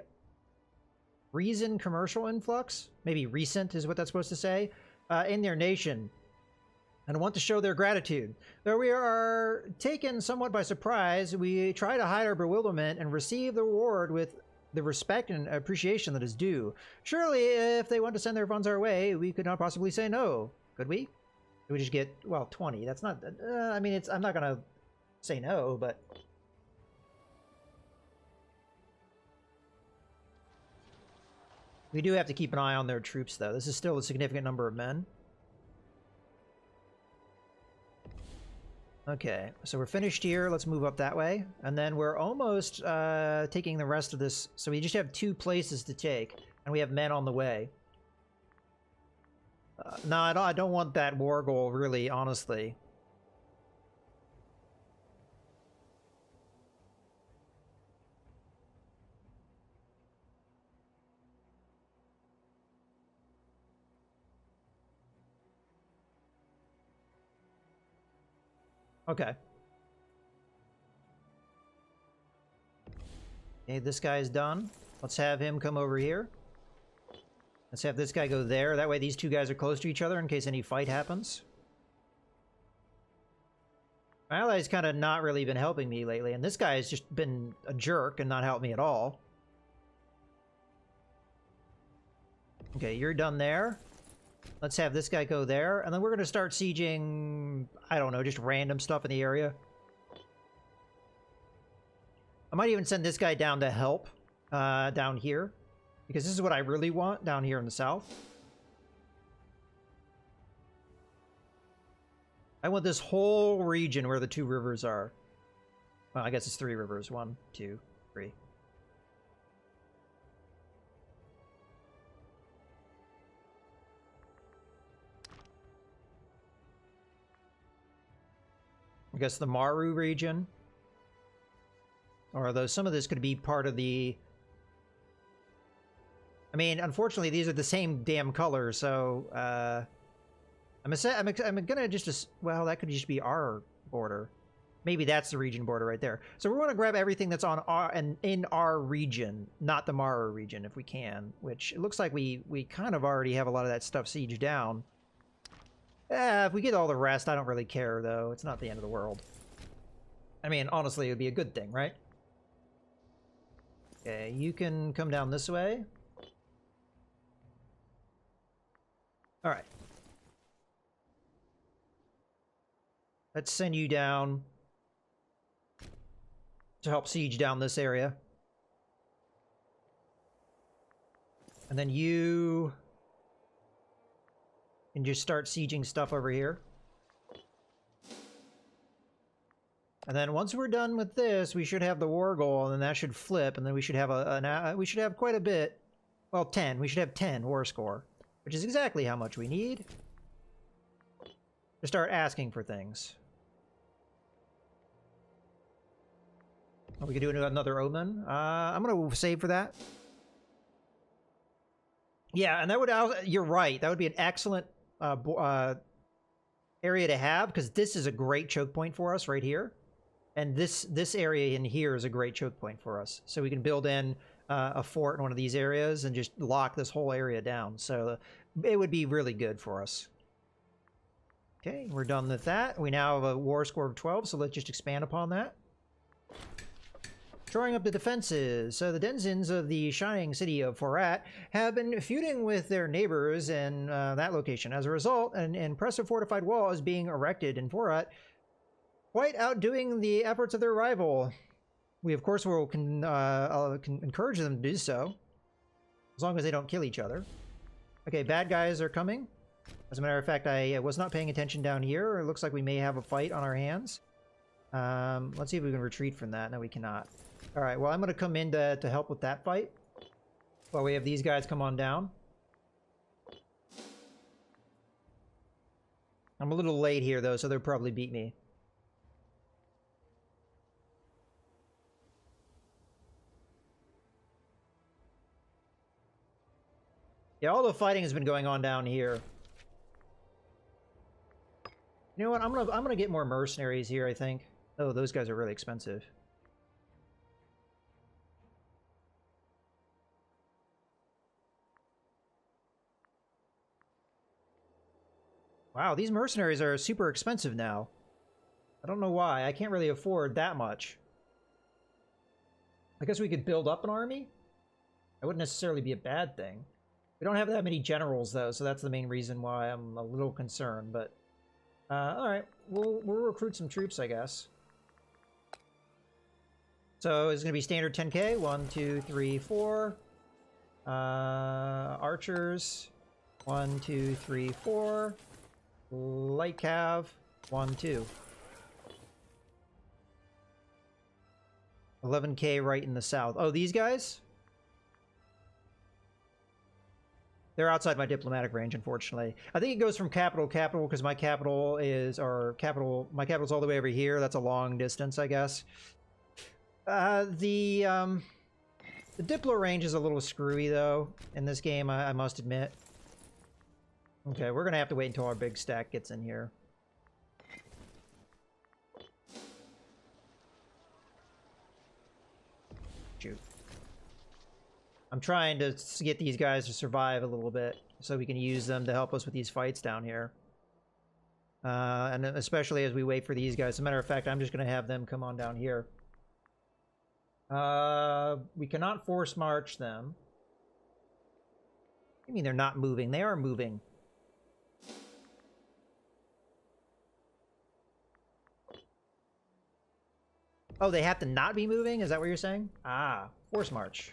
reason commercial influx, maybe recent is what that's supposed to say, in their nation, and want to show their gratitude. Though we are taken somewhat by surprise, we try to hide our bewilderment and receive the reward with the respect and appreciation that is due. Surely, if they want to send their funds our way, we could not possibly say no. Could we? Could we just get, well, 20? That's not, I mean, I'm not gonna say no, but... We do have to keep an eye on their troops, though. This is still a significant number of men. Okay, so we're finished here. Let's move up that way. And then we're almost taking the rest of this. So we just have 2 places to take, and we have men on the way. No, I don't want that war goal, really, honestly. Okay. Okay, this guy's done. Let's have him come over here. Let's have this guy go there. That way these 2 guys are close to each other in case any fight happens. My ally's kind of not really been helping me lately, and this guy has just been a jerk and not helped me at all. Okay, you're done there. Let's have this guy go there, and then we're going to start sieging, I don't know, just random stuff in the area. I might even send this guy down to help down here, because this is what I really want down here in the south. I want this whole region where the 2 rivers are. Well, I guess it's 3 rivers. 1, 2, 3. I guess the Maru region. Or although some of this could be part of the... I mean, unfortunately, these are the same damn color, so... I'm gonna just... Well, that could just be our border. Maybe that's the region border right there. So we want to grab everything that's on our... and in our region, not the Maru region, if we can. Which, it looks like we kind of already have a lot of that stuff sieged down. If we get all the rest, I don't really care, though. It's not the end of the world. I mean, honestly, it would be a good thing, right? Okay, you can come down this way. All right. Let's send you down to help siege down this area. And then you can just start sieging stuff over here. And then once we're done with this, we should have the war goal, and then that should flip, and then we should have we should have quite a bit. Well, 10. We should have 10 war score, which is exactly how much we need to start asking for things. We could do another omen. I'm gonna save for that. Yeah, and that would, you're right, that would be an excellent area to have, because this is a great choke point for us right here. And this area in here is a great choke point for us. So we can build in a fort in one of these areas and just lock this whole area down. So it would be really good for us. Okay, we're done with that. We now have a war score of 12, so let's just expand upon that. Shoring up the defenses. So the denizens of the shining city of Forat have been feuding with their neighbors in that location. As a result, an impressive fortified wall is being erected in Forat, quite outdoing the efforts of their rival. We, of course, will encourage them to do so, as long as they don't kill each other. Okay, bad guys are coming. As a matter of fact, I was not paying attention down here. It looks like we may have a fight on our hands. Let's see if we can retreat from that. No, we cannot. All right, well, I'm going to come in to help with that fight while we have these guys come on down. I'm a little late here, though, so they'll probably beat me. Yeah, all the fighting has been going on down here. You know what? I'm gonna get more mercenaries here, I think. Oh, those guys are really expensive. Wow, these mercenaries are super expensive now. I don't know why. I can't really afford that much. I guess we could build up an army? That wouldn't necessarily be a bad thing. We don't have that many generals, though, so that's the main reason why I'm a little concerned, but... alright, we'll recruit some troops, I guess. So it's going to be standard 10k. 1, 2, 3, 4. Archers. 1, 2, 3, 4. Light cav. 1, 2. 11k right in the south. Oh, these guys? They're outside my diplomatic range, unfortunately. I think it goes from capital to capital because my capital is, my capital's all the way over here. That's a long distance, I guess. The diplo range is a little screwy, though, in this game, I must admit. Okay, we're gonna have to wait until our big stack gets in here. Shoot. I'm trying to get these guys to survive a little bit so we can use them to help us with these fights down here. And especially as we wait for these guys. As a matter of fact, I'm just going to have them come on down here. We cannot force march them. I mean, they're not moving. They are moving. Oh, they have to not be moving? Is that what you're saying? Ah, force march.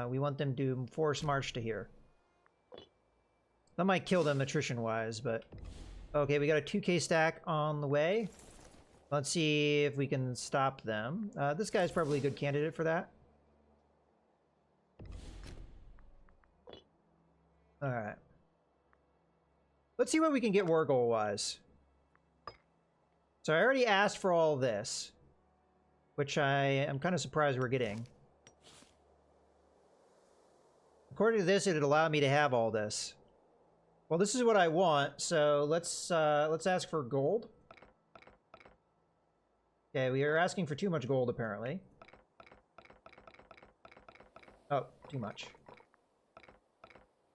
We want them to force march to here. That might kill them attrition-wise, but... Okay, we got a 2k stack on the way. Let's see if we can stop them. This guy's probably a good candidate for that. Alright. Let's see what we can get war goal-wise. So I already asked for all this, which I am kind of surprised we're getting. According to this, it'd allow me to have all this. Well, this is what I want, so let's ask for gold. Okay, we are asking for too much gold, apparently. Oh, too much.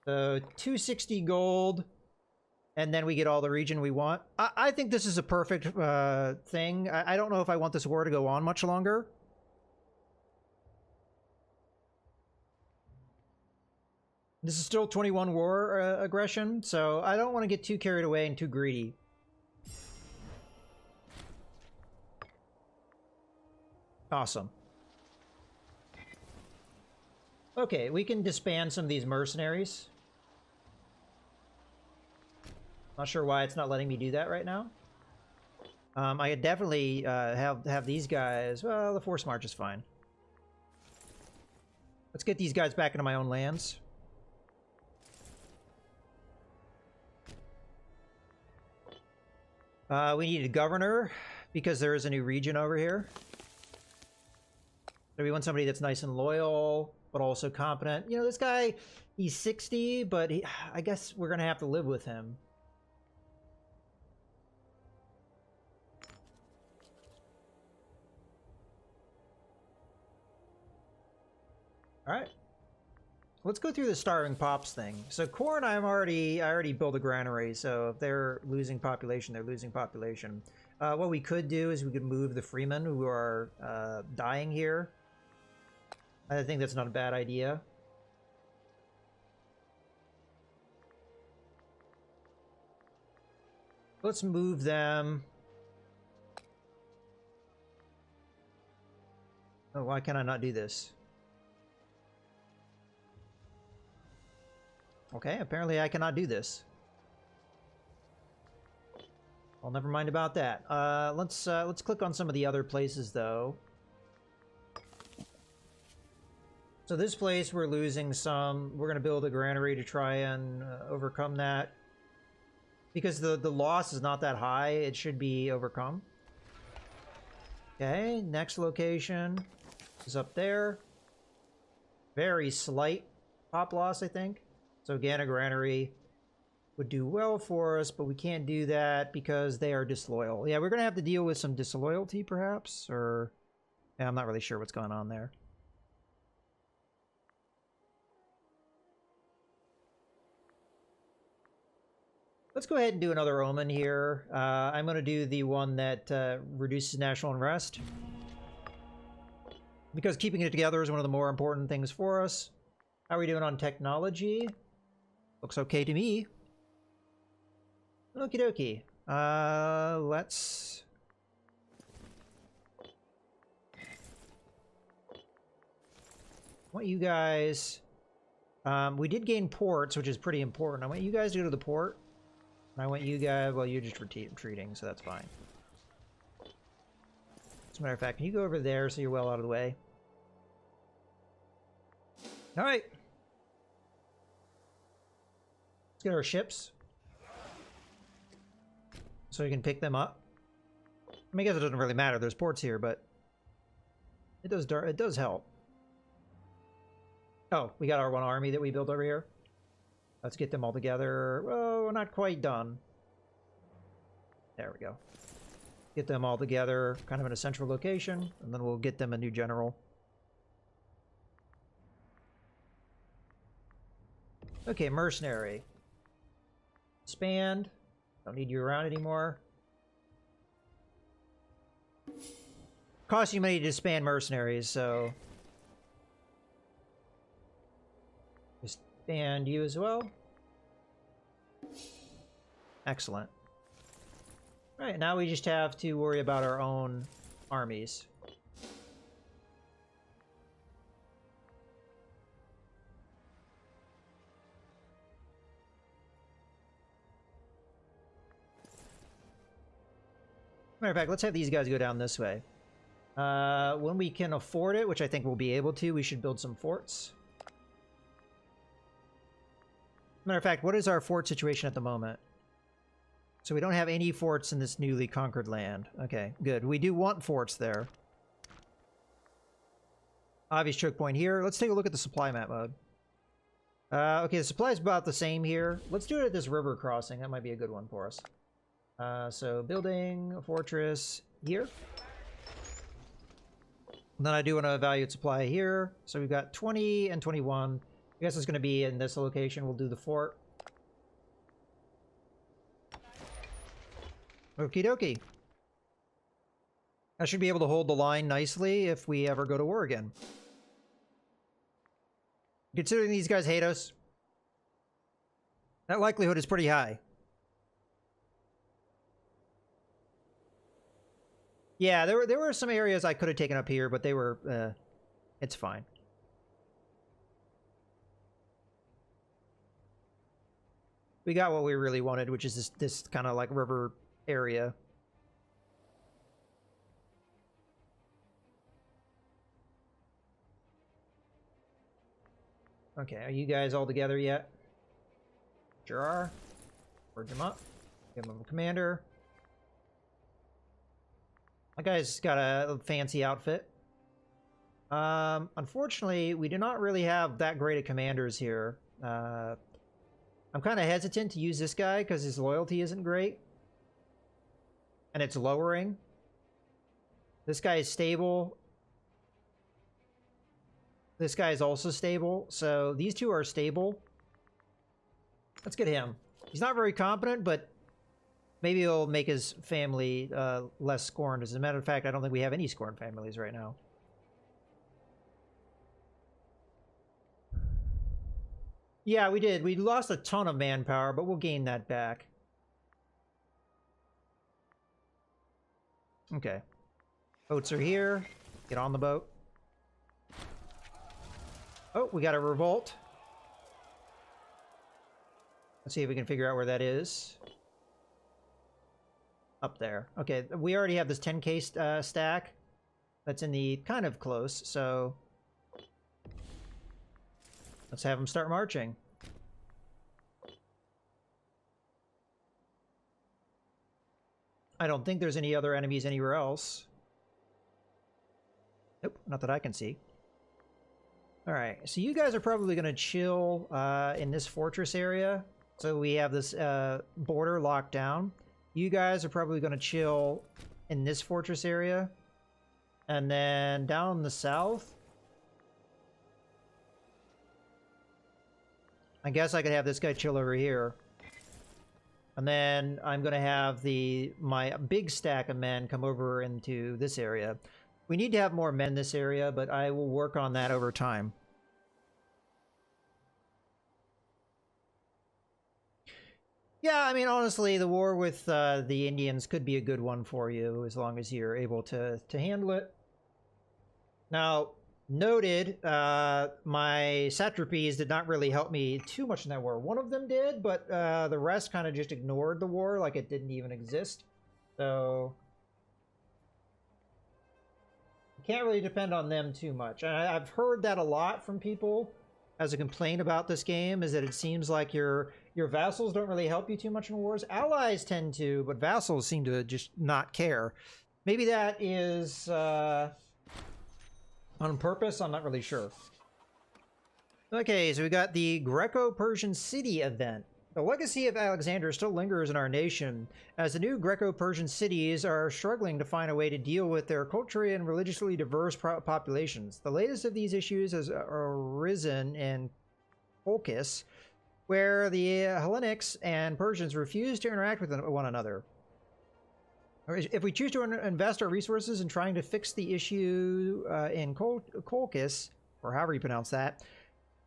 So, 260 gold, and then we get all the region we want. I think this is a perfect thing. I don't know if I want this war to go on much longer. This is still 21 war aggression, so I don't want to get too carried away and too greedy. Awesome. Okay, we can disband some of these mercenaries. Not sure why it's not letting me do that right now. I could definitely have these guys. Well, the force march is fine. Let's get these guys back into my own lands. We need a governor because there is a new region over here. So we want somebody that's nice and loyal, but also competent. You know, this guy, he's 60, but I guess we're going to have to live with him. All right. Let's go through the starving pops thing. So corn, I already built a granary, so if they're losing population, they're losing population. What we could do is we could move the freemen who are dying here. I think that's not a bad idea. Let's move them. Oh, why can I not do this? Okay, apparently I cannot do this. Well, never mind about that. Let's click on some of the other places though. So this place we're losing some. We're gonna build a granary to try and overcome that. Because the loss is not that high, it should be overcome. Okay, next location is up there. Very slight pop loss, I think. So again, a granary would do well for us, but we can't do that because they are disloyal. Yeah, we're going to have to deal with some disloyalty, perhaps, or... Yeah, I'm not really sure what's going on there. Let's go ahead and do another omen here. I'm going to do the one that reduces national unrest. Because keeping it together is one of the more important things for us. How are we doing on technology? Looks okay to me. Okie dokie. Let's... I want you guys... we did gain ports, which is pretty important. I want you guys to go to the port. And I want you guys... Well, you're just retreating, so that's fine. As a matter of fact, can you go over there so you're well out of the way? Alright. Let's get our ships. So we can pick them up. I mean, I guess it doesn't really matter. There's ports here, but... It does help. Oh, we got our one army that we built over here. Let's get them all together. Well, we're not quite done. There we go. Get them all together, kind of in a central location, and then we'll get them a new general. Okay, mercenary. Expand. Don't need you around anymore. Costs you money to disband mercenaries, so... Disband you as well. Excellent. Alright, now we just have to worry about our own armies. Matter of fact, let's have these guys go down this way. When we can afford it, which I think we'll be able to, we should build some forts. Matter of fact, what is our fort situation at the moment? So we don't have any forts in this newly conquered land. Okay, good. We do want forts there. Obvious choke point here. Let's take a look at the supply map mode. Okay, the supply is about the same here. Let's do it at this river crossing. That might be a good one for us. So building a fortress here. And then I do want to evaluate supply here. So we've got 20 and 21. I guess it's going to be in this location. We'll do the fort. Okie dokie. I should be able to hold the line nicely if we ever go to war again. Considering these guys hate us, That likelihood is pretty high. Yeah, there were some areas I could have taken up here, but they were, it's fine. We got what we really wanted, which is this kind of like river area. Okay, are you guys all together yet? Sure are. Merge them up. Give them a commander. That guy's got a fancy outfit. Unfortunately, we do not really have that great of commanders here. I'm kind of hesitant to use this guy because his loyalty isn't great. And it's lowering. This guy is stable. This guy is also stable. So these two are stable. Let's get him. He's not very competent, but maybe it'll make his family less scorned. As a matter of fact, I don't think we have any scorned families right now. Yeah, we did. We lost a ton of manpower, but we'll gain that back. Okay. Boats are here. Get on the boat. Oh, we got a revolt. Let's see if we can figure out where that is. Up there. Okay, we already have this 10k stack. That's in the kind of close, so let's have them start marching. I don't think there's any other enemies anywhere else. Nope, not that I can see. Alright, so you guys are probably going to chill in this fortress area. So we have this border locked down. You guys are probably going to chill in this fortress area. And then down in the south, I guess I could have this guy chill over here. And then I'm going to have my big stack of men come over into this area. We need to have more men in this area, but I will work on that over time. Yeah, I mean, honestly, the war with the Indians could be a good one for you as long as you're able to handle it. Now, noted, my satrapies did not really help me too much in that war. One of them did, but the rest kind of just ignored the war like it didn't even exist. So you can't really depend on them too much. And I've heard that a lot from people as a complaint about this game, is that it seems like your vassals don't really help you too much in wars. Allies tend to, but vassals seem to just not care. Maybe that is on purpose? I'm not really sure. Okay, so we got the Greco-Persian city event. The legacy of Alexander still lingers in our nation, as the new Greco-Persian cities are struggling to find a way to deal with their culturally and religiously diverse populations. The latest of these issues has arisen in Colchis, where the Hellenics and Persians refuse to interact with one another. If we choose to invest our resources in trying to fix the issue in Colchis, or however you pronounce that,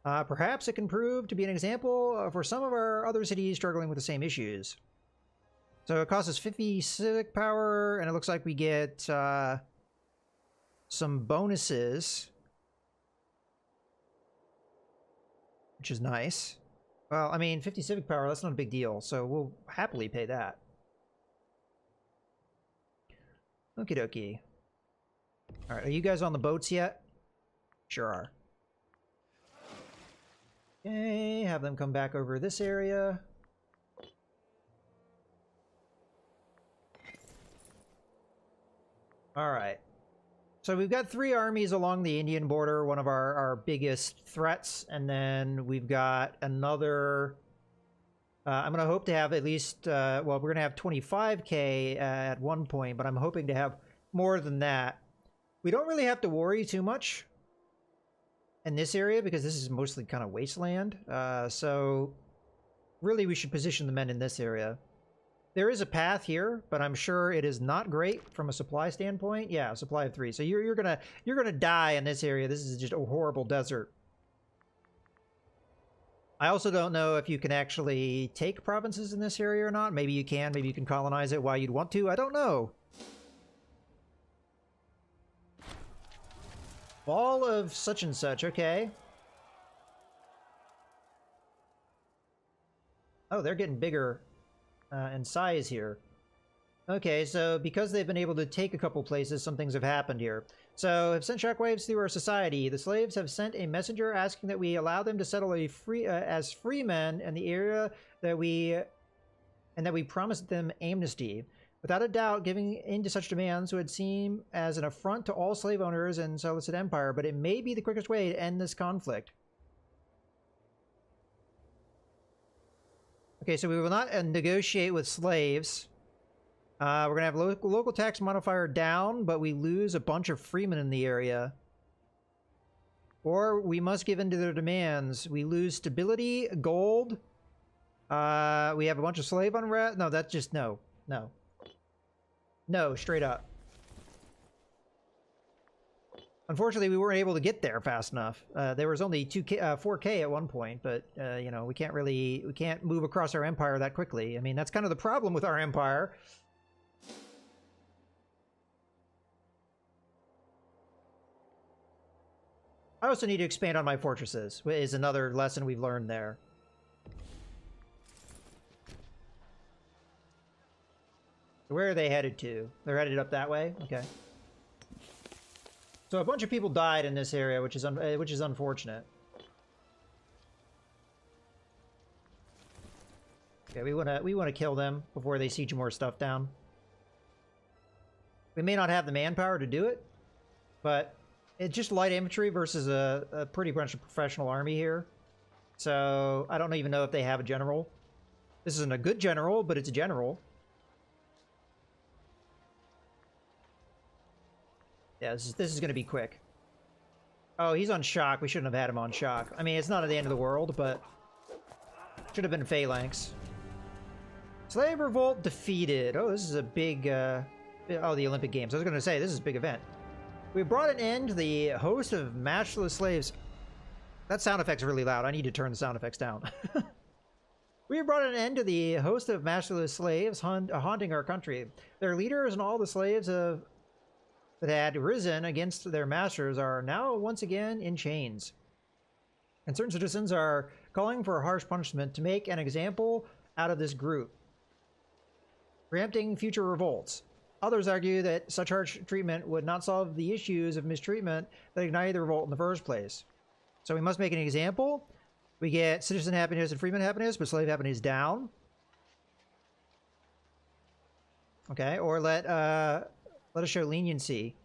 perhaps it can prove to be an example for some of our other cities struggling with the same issues. So it costs us 50 civic power, and it looks like we get some bonuses, which is nice. Well, I mean, 50 civic power, that's not a big deal, so we'll happily pay that. Okie dokie. Alright, are you guys on the boats yet? Sure are. Okay, have them come back over this area. Alright. So we've got 3 armies along the Indian border, one of our biggest threats, and then we've got another... I'm going to hope to have at least, well, we're going to have 25k at one point, but I'm hoping to have more than that. We don't really have to worry too much in this area because this is mostly kind of wasteland. So really we should position the men in this area. There is a path here, but I'm sure it is not great from a supply standpoint. Yeah, supply of 3. So you're gonna die in this area. This is just a horrible desert. I also don't know if you can actually take provinces in this area or not. Maybe you can. Maybe you can colonize it while you'd want to. I don't know. Fall of such and such. Okay. Oh, they're getting bigger in size here. Okay, so because they've been able to take a couple places, some things have happened here. So, have sent shockwaves through our society. The slaves have sent a messenger asking that we allow them to settle as free men in the area that we promised them amnesty. Without a doubt, giving in to such demands would seem as an affront to all slave owners in Seleucid Empire, but it may be the quickest way to end this conflict. Okay, so we will not negotiate with slaves. We're going to have local tax modifier down, but we lose a bunch of freemen in the area. Or we must give in to their demands. We lose stability, gold. We have a bunch of slave unrest. No, that's just no. No. No, straight up. Unfortunately, we weren't able to get there fast enough. There was only 4K at one point, but you know, we can't move across our empire that quickly. I mean, that's kind of the problem with our empire. I also need to expand on my fortresses, is another lesson we've learned there. Where are they headed to? They're headed up that way? Okay. So a bunch of people died in this area, which is unfortunate. Okay, we wanna kill them before they siege more stuff down. We may not have the manpower to do it, but it's just light infantry versus a pretty much a professional army here. So I don't even know if they have a general. This isn't a good general, but it's a general. Yeah, this is going to be quick. Oh, he's on shock. We shouldn't have had him on shock. I mean, it's not at the end of the world, but should have been phalanx. Slave revolt defeated. Oh, this is a big... oh, the Olympic Games. I was going to say, this is a big event. We brought an end to the host of matchless slaves. That sound effect's really loud. I need to turn the sound effects down. We brought an end to the host of matchless slaves haunting our country. Their leaders and all the slaves that had risen against their masters are now once again in chains. And certain citizens are calling for a harsh punishment to make an example out of this group, preempting future revolts. Others argue that such harsh treatment would not solve the issues of mistreatment that ignited the revolt in the first place. So we must make an example. We get citizen happiness and freeman happiness, but slave happiness down. Okay, or let us show leniency.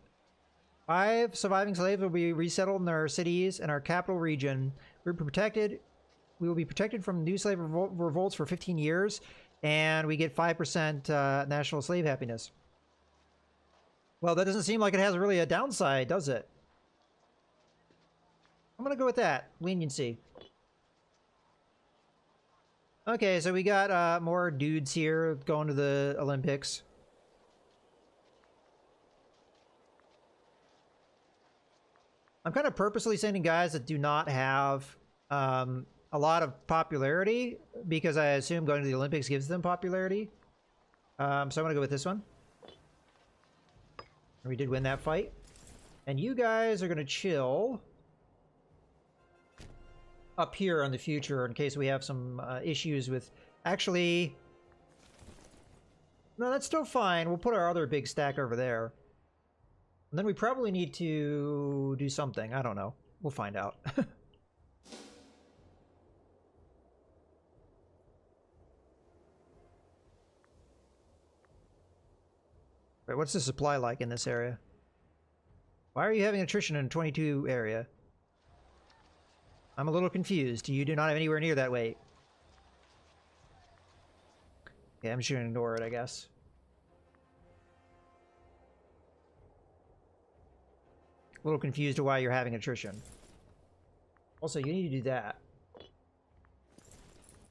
5 surviving slaves will be resettled in their cities and our capital region. We will be protected from new slave revolts for 15 years, and we get 5% national slave happiness. Well, that doesn't seem like it has really a downside, does it? I'm gonna go with that. Leniency. Okay, so we got more dudes here going to the Olympics. I'm kind of purposely sending guys that do not have a lot of popularity, because I assume going to the Olympics gives them popularity. So I'm going to go with this one. We did win that fight. And you guys are going to chill up here in the future in case we have some issues with... Actually... No, that's still fine. We'll put our other big stack over there. And then we probably need to do something. I don't know. We'll find out. Wait, what's the supply like in this area? Why are you having attrition in 22 area? I'm a little confused. You do not have anywhere near that weight. Yeah, I'm just gonna ignore it, I guess. A little confused to why you're having attrition. Also, you need to do that.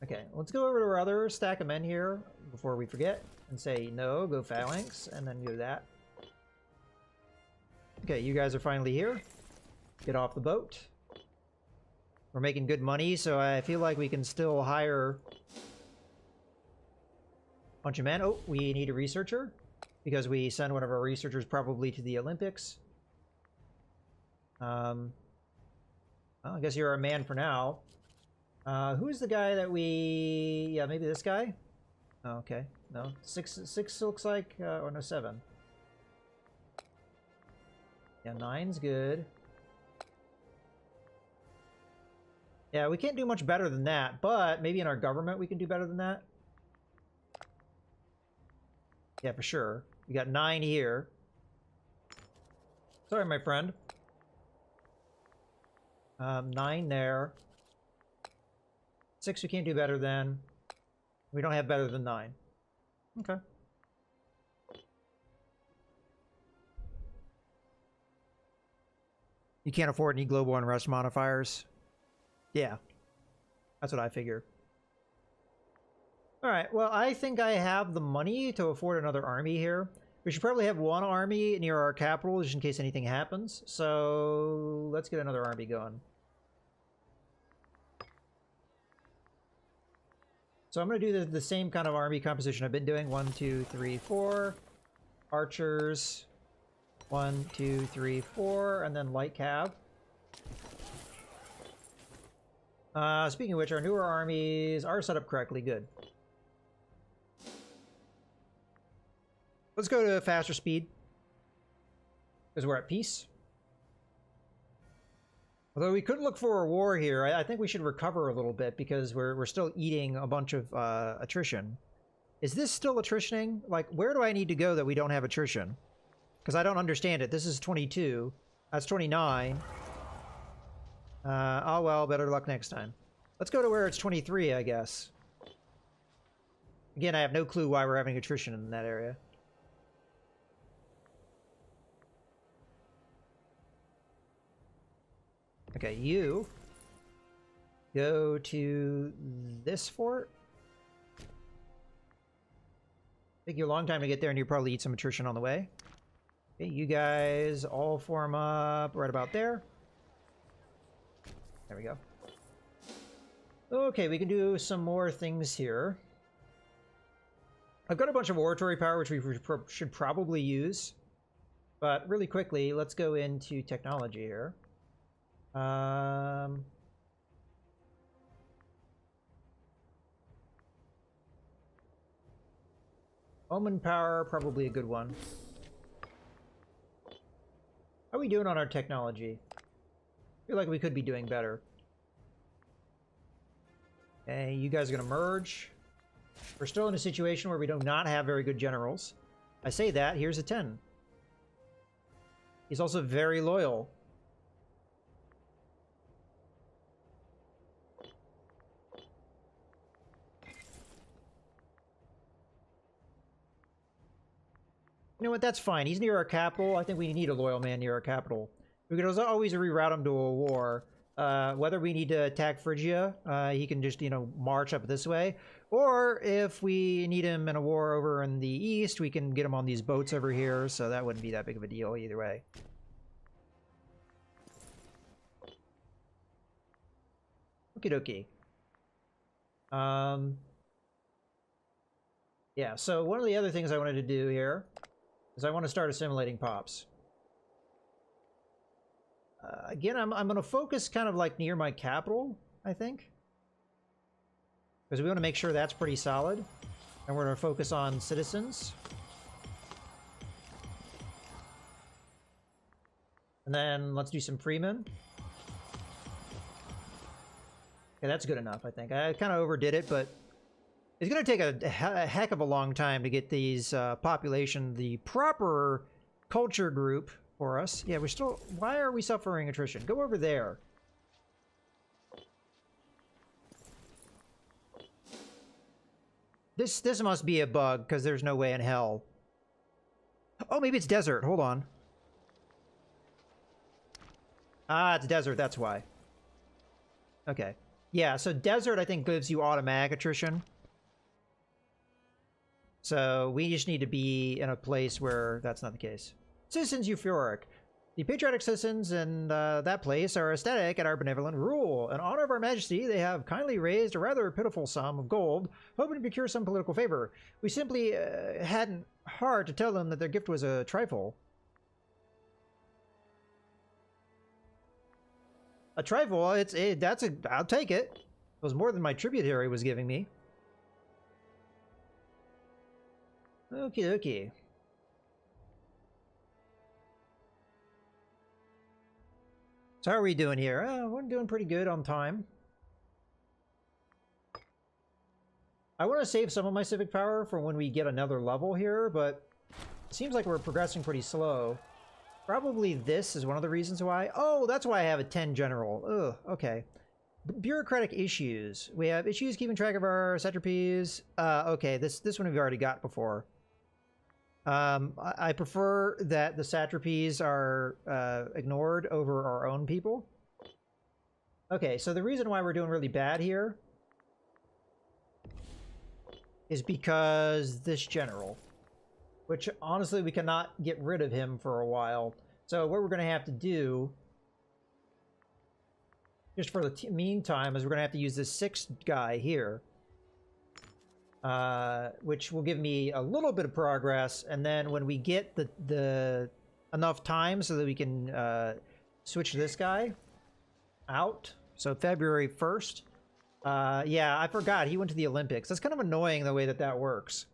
Okay, let's go over to our other stack of men here before we forget and say no, go phalanx, and then do that. Okay, you guys are finally here. Get off the boat. We're making good money, so I feel like we can still hire a bunch of men. Oh, we need a researcher because we send one of our researchers probably to the Olympics. Well, I guess you're a man for now. Who's the guy that we... Yeah, maybe this guy? Oh, okay. No. Six looks like... or no, 7. Yeah, 9's good. Yeah, we can't do much better than that, but maybe in our government we can do better than that. Yeah, for sure. We got 9 here. Sorry, my friend. 9 there. 6 we can't do better than. We don't have better than 9. Okay. You can't afford any global unrest modifiers. Yeah. That's what I figure. Alright, well, I think I have the money to afford another army here. We should probably have one army near our capital just in case anything happens. So let's get another army going. So I'm going to do the same kind of army composition I've been doing. 1, 2, 3, 4. Archers. 1, 2, 3, 4. And then light cav. Speaking of which, our newer armies are set up correctly. Good. Let's go to faster speed. Because we're at peace. Although we could look for a war here, I think we should recover a little bit because we're still eating a bunch of attrition. Is this still attritioning? Like, where do I need to go that we don't have attrition? Because I don't understand it. This is 22. That's 29. Oh well, better luck next time. Let's go to where it's 23, I guess. Again, I have no clue why we're having attrition in that area. Okay, you go to this fort. Take you a long time to get there, and you probably eat some attrition on the way. Okay, you guys all form up right about there. There we go. Okay, we can do some more things here. I've got a bunch of oratory power, which we should probably use. But really quickly, let's go into technology here. Omen power, probably a good one. How are we doing on our technology? I feel like we could be doing better. Okay, you guys are gonna merge. We're still in a situation where we do not have very good generals. I say that, here's a 10. He's also very loyal. You know what, that's fine. He's near our capital. I think we need a loyal man near our capital. We could always reroute him to a war. Whether we need to attack Phrygia, he can just, you know, march up this way. Or if we need him in a war over in the east, we can get him on these boats over here, so that wouldn't be that big of a deal either way. Okie dokie. Yeah, so one of the other things I wanted to do here is I want to start assimilating pops. Again, I'm going to focus kind of like near my capital, I think. Because we want to make sure that's pretty solid. And we're going to focus on citizens. And then let's do some freemen. Okay, that's good enough, I think. I kind of overdid it, but it's going to take a heck of a long time to get these population, the proper culture group for us. Yeah, we're still... Why are we suffering attrition? Go over there. This must be a bug, because there's no way in hell. Oh, maybe it's desert. Hold on. Ah, it's desert. That's why. Okay. Yeah, so desert, I think, gives you automatic attrition. So we just need to be in a place where that's not the case. Citizens euphoric. The patriotic citizens in that place are ecstatic at our benevolent rule. In honor of our majesty, they have kindly raised a rather pitiful sum of gold, hoping to procure some political favor. We simply hadn't heart to tell them that their gift was a trifle. A trifle? I'll take it. It was more than my tributary was giving me. Okie dokie. So how are we doing here? We're doing pretty good on time. I want to save some of my civic power for when we get another level here, but it seems like we're progressing pretty slow. Probably this is one of the reasons why. Oh, that's why I have a 10 general. Ugh, okay. Bureaucratic issues. We have issues keeping track of our satrapies. Okay, this one we've already got before. I prefer that the satrapies are ignored over our own people. Okay, so the reason why we're doing really bad here is because this general, which honestly we cannot get rid of him for a while. So what we're going to have to do, just for the meantime, is we're going to have to use this 6th guy here. Which will give me a little bit of progress, and then when we get the enough time so that we can switch this guy out, so February 1st. Yeah, I forgot he went to the Olympics. That's kind of annoying the way that that works.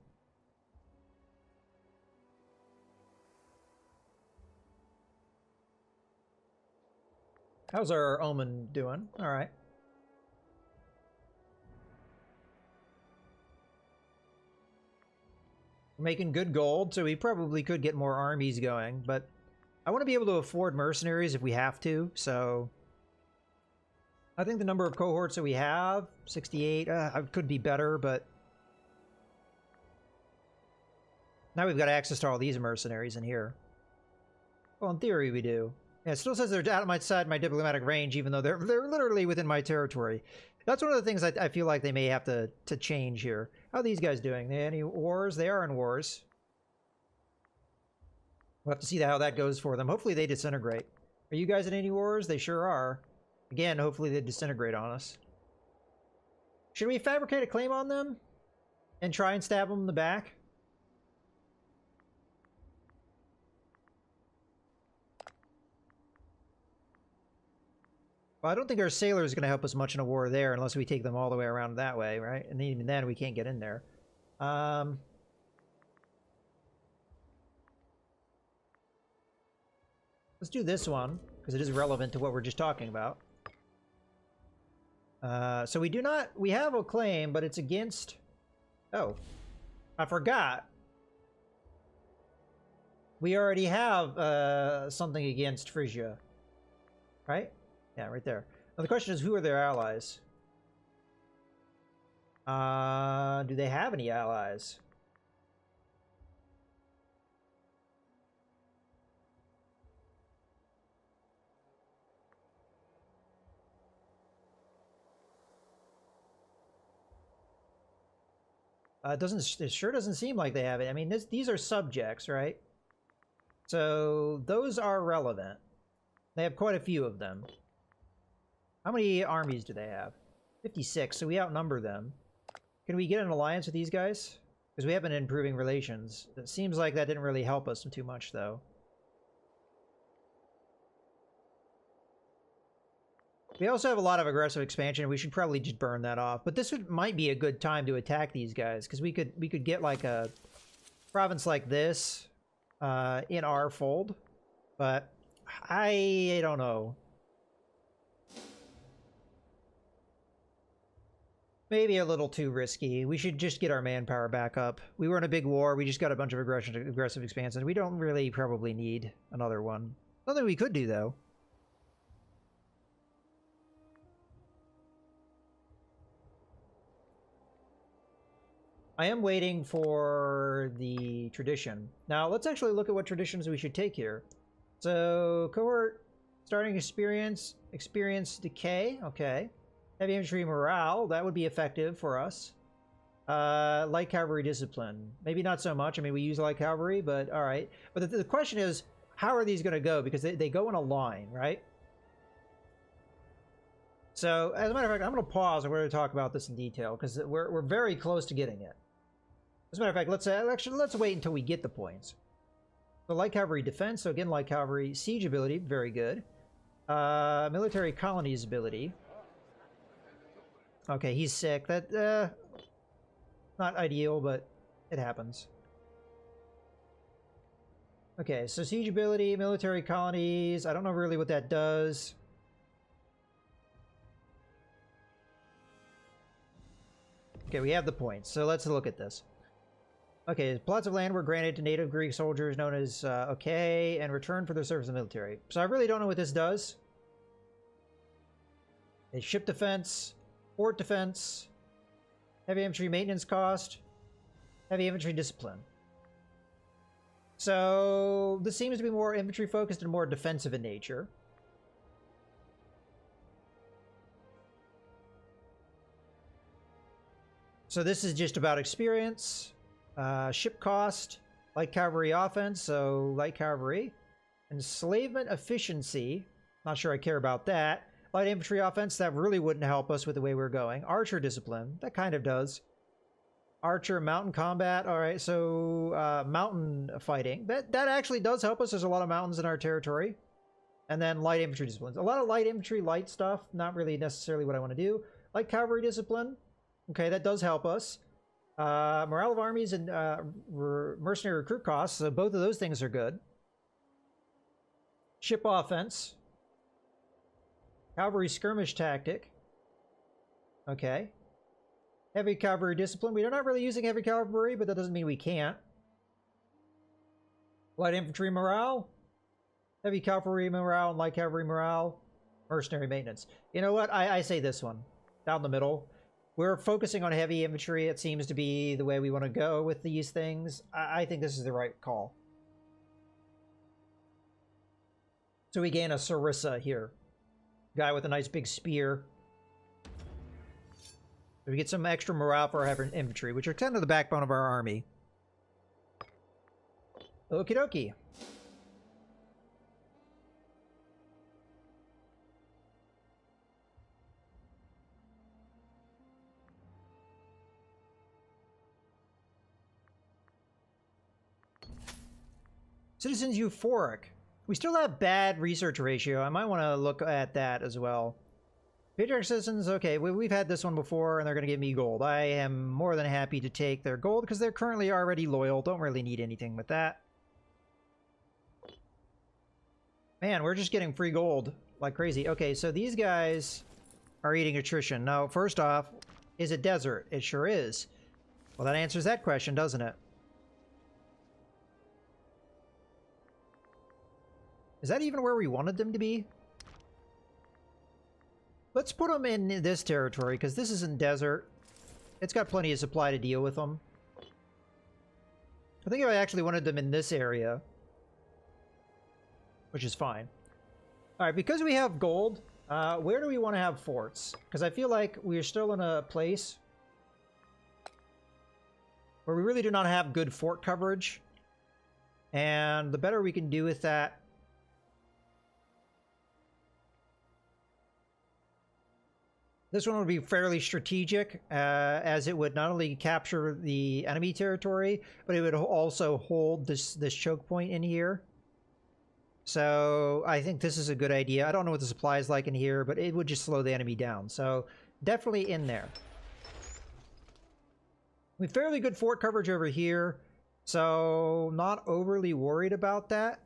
How's our Omen doing? All right. Making good gold, so we probably could get more armies going, but I want to be able to afford mercenaries if we have to, so I think the number of cohorts that we have, 68, could be better, but now we've got access to all these mercenaries in here. Well, in theory we do. Yeah, it still says they're outside my diplomatic range, even though they're literally within my territory. That's one of the things I feel like they may have to change here. How are these guys doing? They any wars? They are in wars. We'll have to see how that goes for them. Hopefully they disintegrate. Are you guys in any wars? They sure are. Again, hopefully they disintegrate on us. Should we fabricate a claim on them? And try and stab them in the back? Well, I don't think our sailor is going to help us much in a war there unless we take them all the way around that way, right? And even then, we can't get in there. Let's do this one, because it is relevant to what we're just talking about. So we have a claim, but it's against... Oh, I forgot. We already have something against Frisia, right? Yeah, right there. Now the question is, who are their allies? Do they have any allies? It sure doesn't seem like they have it. I mean, these are subjects, right? So those are relevant. They have quite a few of them. How many armies do they have? 56, so we outnumber them. Can we get an alliance with these guys? Because we have been improving relations. It seems like that didn't really help us too much, though. We also have a lot of aggressive expansion. We should probably just burn that off. But this might be a good time to attack these guys, because we could get like a province like this in our fold. But I don't know. Maybe a little too risky. We should just get our manpower back up. We were in a big war. We just got a bunch of aggressive expansions. We don't really probably need another one. Something we could do, though. I am waiting for the tradition. Now, let's actually look at what traditions we should take here. So, cohort, starting experience decay. Okay. Heavy infantry morale, that would be effective for us. Light cavalry discipline, maybe not so much. I mean, we use light cavalry, but all right. But the question is, how are these going to go? Because they go in a line, right? So, as a matter of fact, I'm going to pause and we're going to talk about this in detail because we're very close to getting it. As a matter of fact, let's wait until we get the points. So, light cavalry defense. So again, light cavalry siege ability, very good. Military colonies ability. Okay, he's sick. That not ideal, but it happens. Okay, so siege ability, military colonies. I don't know really what that does. Okay, we have the points, so let's look at this. Okay, plots of land were granted to native Greek soldiers known as, okay, and return for their service in the military. So I really don't know what this does. It's ship defense, fort defense, heavy infantry maintenance cost, heavy infantry discipline. So this seems to be more infantry focused and more defensive in nature. So this is just about experience, ship cost, light cavalry offense, so light cavalry, enslavement efficiency, not sure I care about that. Light infantry offense, that really wouldn't help us with the way we're going. Archer discipline, that kind of does. Archer, mountain combat, all right, so mountain fighting, that actually does help us. There's a lot of mountains in our territory. And then light infantry disciplines. A lot of light infantry, light stuff, not really necessarily what I want to do. Light cavalry discipline. Okay, that does help us. Morale of armies and mercenary recruit costs, so both of those things are good. Ship offense. Cavalry skirmish tactic. Okay. Heavy cavalry discipline. We are not really using heavy cavalry, but that doesn't mean we can't. Light infantry morale. Heavy cavalry morale and light cavalry morale. Mercenary maintenance. You know what? I say this one. Down the middle. We're focusing on heavy infantry. It seems to be the way we want to go with these things. I think this is the right call. So we gain a Sarissa here. Guy with a nice big spear. We get some extra morale for our infantry, which are kind of the backbone of our army. Okie dokie. Citizens euphoric. We still have bad research ratio. I might want to look at that as well. Patriarch citizens, okay, we've had this one before, and they're going to give me gold. I am more than happy to take their gold, because they're currently already loyal. Don't really need anything with that. Man, we're just getting free gold like crazy. Okay, so these guys are eating attrition. Now, first off, is it desert? It sure is. Well, that answers that question, doesn't it? Is that even where we wanted them to be? Let's put them in this territory, because this isn't desert. It's got plenty of supply to deal with them. I think I actually wanted them in this area. Which is fine. Alright, because we have gold, where do we want to have forts? Because I feel like we're still in a place where we really do not have good fort coverage. And the better we can do with that, this one would be fairly strategic, as it would not only capture the enemy territory, but it would also hold this choke point in here. So I think this is a good idea. I don't know what the supply is like in here, but it would just slow the enemy down. So definitely in there. We have fairly good fort coverage over here, so not overly worried about that.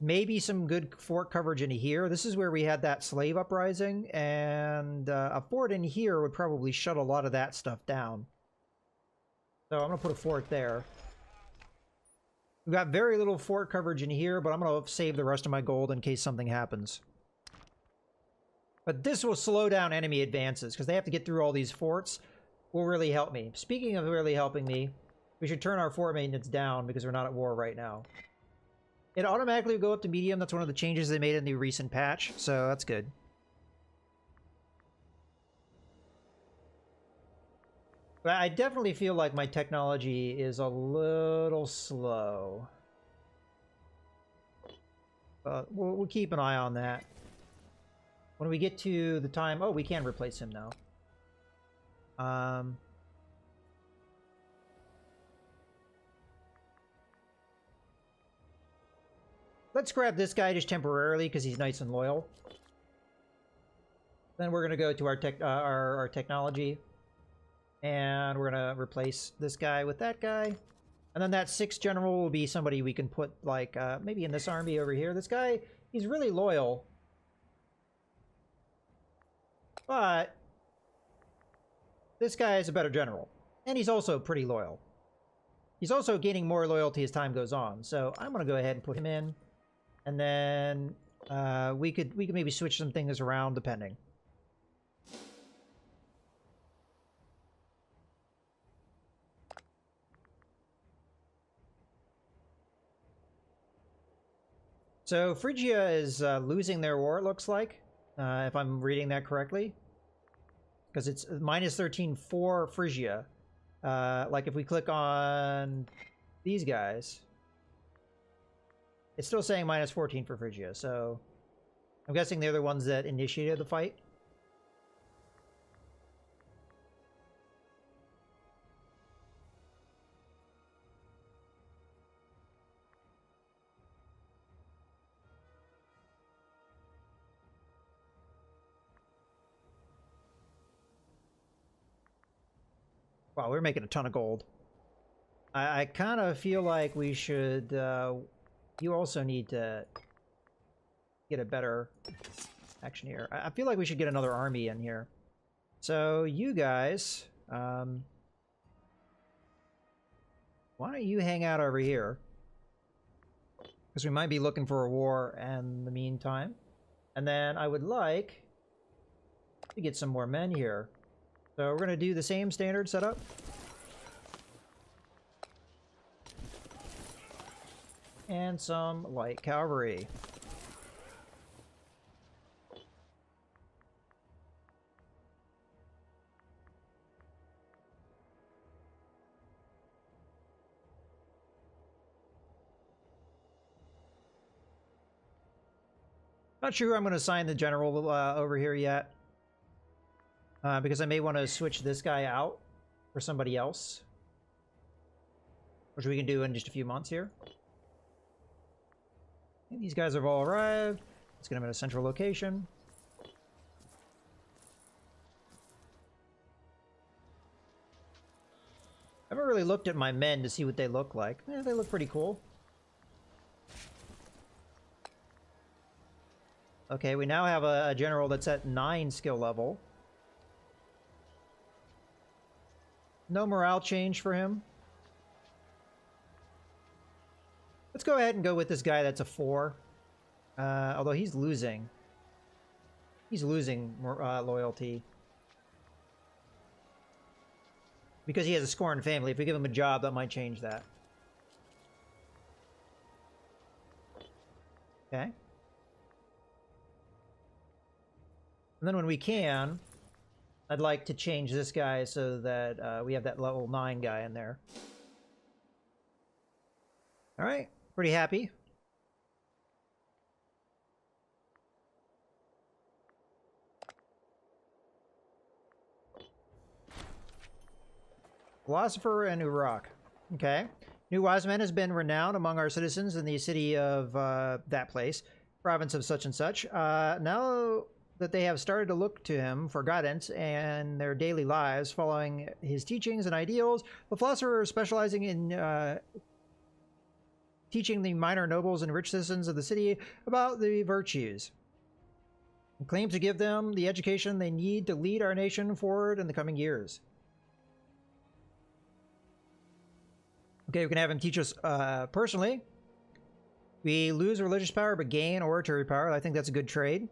Maybe some good fort coverage in here. This is where we had that slave uprising, and a fort in here would probably shut a lot of that stuff down. So I'm going to put a fort there. We've got very little fort coverage in here, but I'm going to save the rest of my gold in case something happens. But this will slow down enemy advances, because they have to get through all these forts. Will really help me. Speaking of really helping me, we should turn our fort maintenance down, because we're not at war right now. It automatically will go up to medium. That's one of the changes they made in the recent patch, so that's good. But I definitely feel like my technology is a little slow. we'll keep an eye on that. When we get to the time... Oh, we can replace him now. Let's grab this guy just temporarily because he's nice and loyal. Then we're going to go to our technology. And we're going to replace this guy with that guy. And then that 6th general will be somebody we can put, like, maybe in this army over here. This guy, he's really loyal. But this guy is a better general. And he's also pretty loyal. He's also gaining more loyalty as time goes on. So I'm going to go ahead and put him in. And then we could maybe switch some things around depending. So Phrygia is losing their war, it looks like, if I'm reading that correctly. Because it's minus 13 for Phrygia. Like if we click on these guys, it's still saying minus 14 for Phrygia. So I'm guessing they're the ones that initiated the fight. Wow, we're making a ton of gold. I kind of feel like we should... you also need to get a better action here. I feel like we should get another army in here. So, you guys... why don't you hang out over here? Because we might be looking for a war in the meantime. And then I would like to get some more men here. So we're going to do the same standard setup. And some light cavalry. Not sure who I'm going to assign the general over here yet. Because I may want to switch this guy out for somebody else. Which we can do in just a few months here. And these guys have all arrived. Let's get them at a central location. I haven't really looked at my men to see what they look like. They look pretty cool. Okay, we now have a general that's at 9 skill level. No morale change for him. Let's go ahead and go with this guy that's a 4. Although he's losing. He's losing loyalty. Because he has a scorned family. If we give him a job, that might change that. Okay. And then when we can... I'd like to change this guy so that we have that level 9 guy in there. Alright, pretty happy. Philosopher and Uruk. Okay. New wise man has been renowned among our citizens in the city of that place, province of such and such. Now that they have started to look to him for guidance in their daily lives, following his teachings and ideals, the philosopher is specializing in teaching the minor nobles and rich citizens of the city about the virtues, and claims to give them the education they need to lead our nation forward in the coming years. Okay, we can have him teach us personally. We lose religious power but gain oratory power. I think that's a good trade.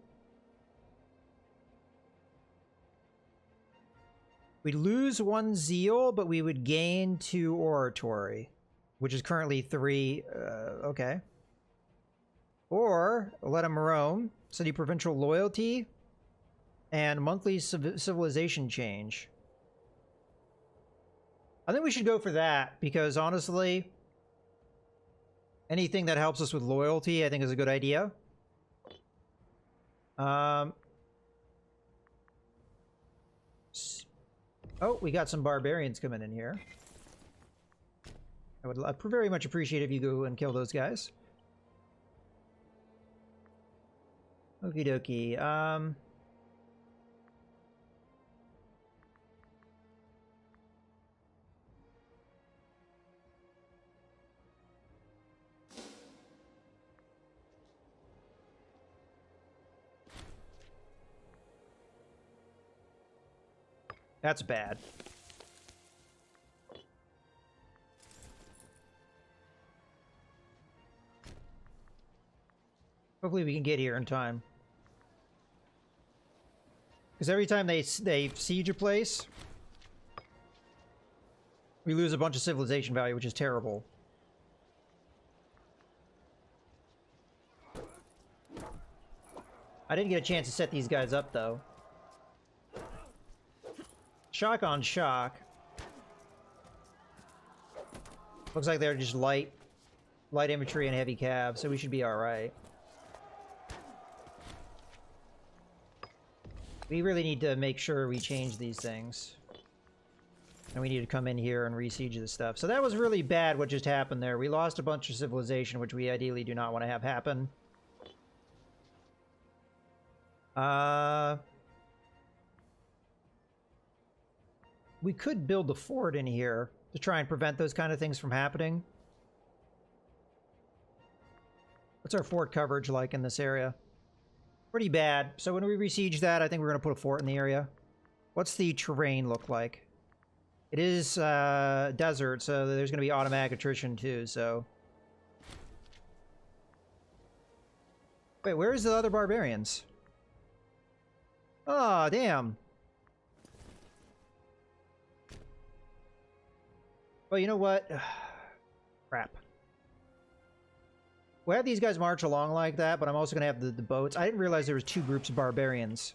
We'd lose 1 zeal, but we would gain 2 oratory, which is currently 3. Okay. Or let him roam, study provincial loyalty, and monthly civilization change. I think we should go for that, because honestly, anything that helps us with loyalty, I think is a good idea. Um. Oh, we got some barbarians coming in here. I'd very much appreciate if you go and kill those guys. Okie dokie. That's bad. Hopefully we can get here in time. Because every time they siege a place, we lose a bunch of civilization value, which is terrible. I didn't get a chance to set these guys up, though. Shock on shock. Looks like they're just light infantry and heavy cav, so we should be alright. We really need to make sure we change these things. And we need to come in here and re-siege this stuff. So that was really bad what just happened there. We lost a bunch of civilization, which we ideally do not want to have happen. We could build a fort in here to try and prevent those kind of things from happening. What's our fort coverage like in this area? Pretty bad. So when we besiege that, I think we're going to put a fort in the area. What's the terrain look like? It is desert, so there's going to be automatic attrition too, so... Wait, where's the other barbarians? Oh, damn. Well, you know what? Crap. We'll have these guys march along like that, but I'm also going to have the boats. I didn't realize there was two groups of barbarians.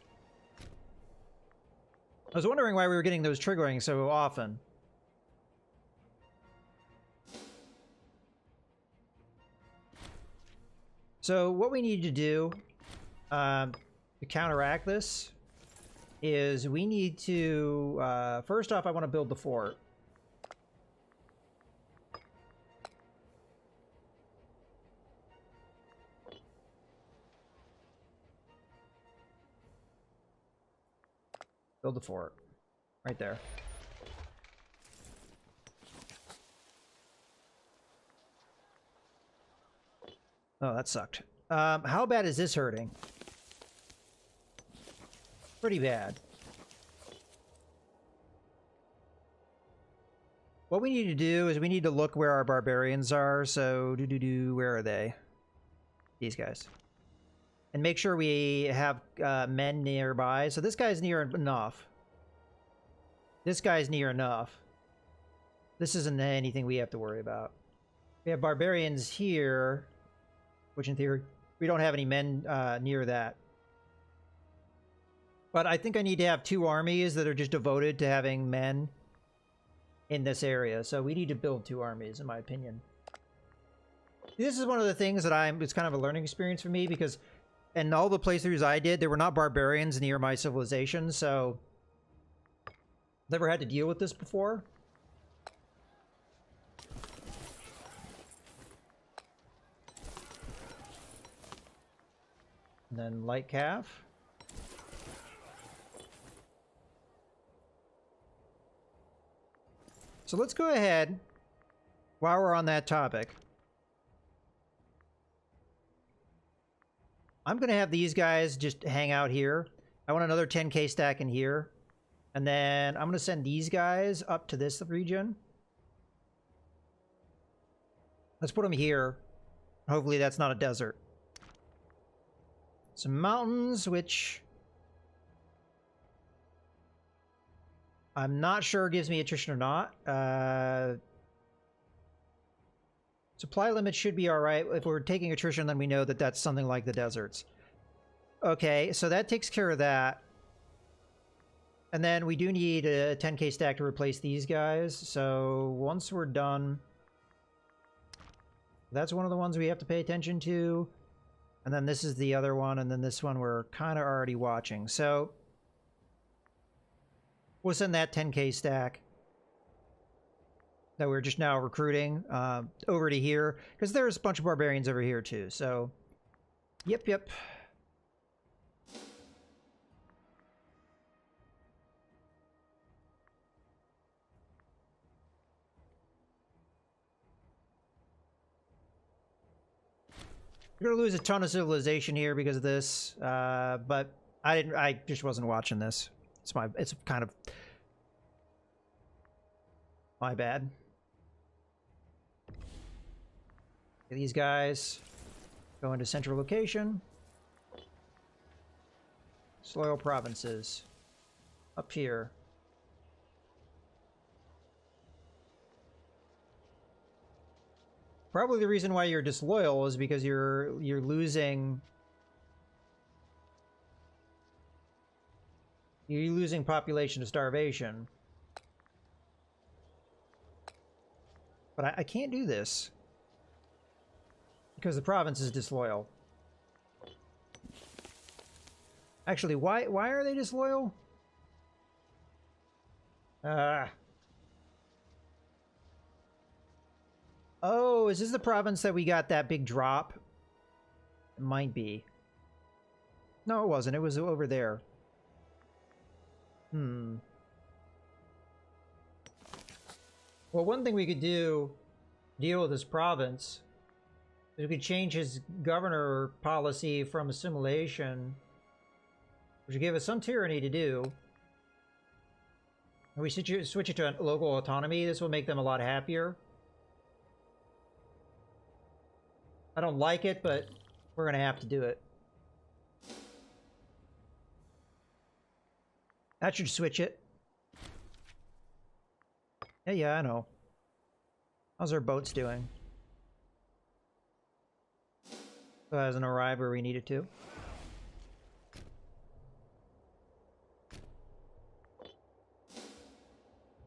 I was wondering why we were getting those triggering so often. So what we need to do to counteract this is we need to... first off, I want to build the fort. Build the fort. Right there. Oh, that sucked. How bad is this hurting? Pretty bad. What we need to do is we need to look where our barbarians are. So, where are they? These guys. And make sure we have men nearby. So this guy's near enough. This guy's near enough. This isn't anything we have to worry about. We have barbarians here, which in theory, we don't have any men near that. But I think I need to have two armies that are just devoted to having men in this area. So we need to build two armies, in my opinion. This is one of the things that it's kind of a learning experience for me, because in all the playthroughs I did, there were not barbarians near my civilization, so never had to deal with this before. And then light cav. So let's go ahead, while we're on that topic, I'm going to have these guys just hang out here. I want another 10k stack in here. And then I'm going to send these guys up to this region. Let's put them here. Hopefully that's not a desert. Some mountains, which I'm not sure gives me attrition or not. Supply limit should be alright. If we're taking attrition, then we know that that's something like the deserts. Okay, so that takes care of that. And then we do need a 10k stack to replace these guys. So once we're done... That's one of the ones we have to pay attention to. And then this is the other one, and then this one we're kind of already watching. So we'll send that 10K stack that we're just now recruiting over to here, because there's a bunch of barbarians over here too. So, yep. You're gonna lose a ton of civilization here because of this, but I just wasn't watching this. It's kind of my bad. These guys go into central location. Disloyal provinces. Up here. Probably the reason why you're disloyal is because you're losing population to starvation. But I can't do this because the province is disloyal. Actually, why are they disloyal? Oh, is this the province that we got that big drop? It might be. No, it wasn't. It was over there. Well, one thing we could deal with this province is we could change his governor policy from assimilation, which would give us some tyranny to do. And we switch it to local autonomy. This will make them a lot happier. I don't like it, but we're going to have to do it. That should switch it. Yeah, I know. How's our boats doing? So it hasn't arrived where we need it to.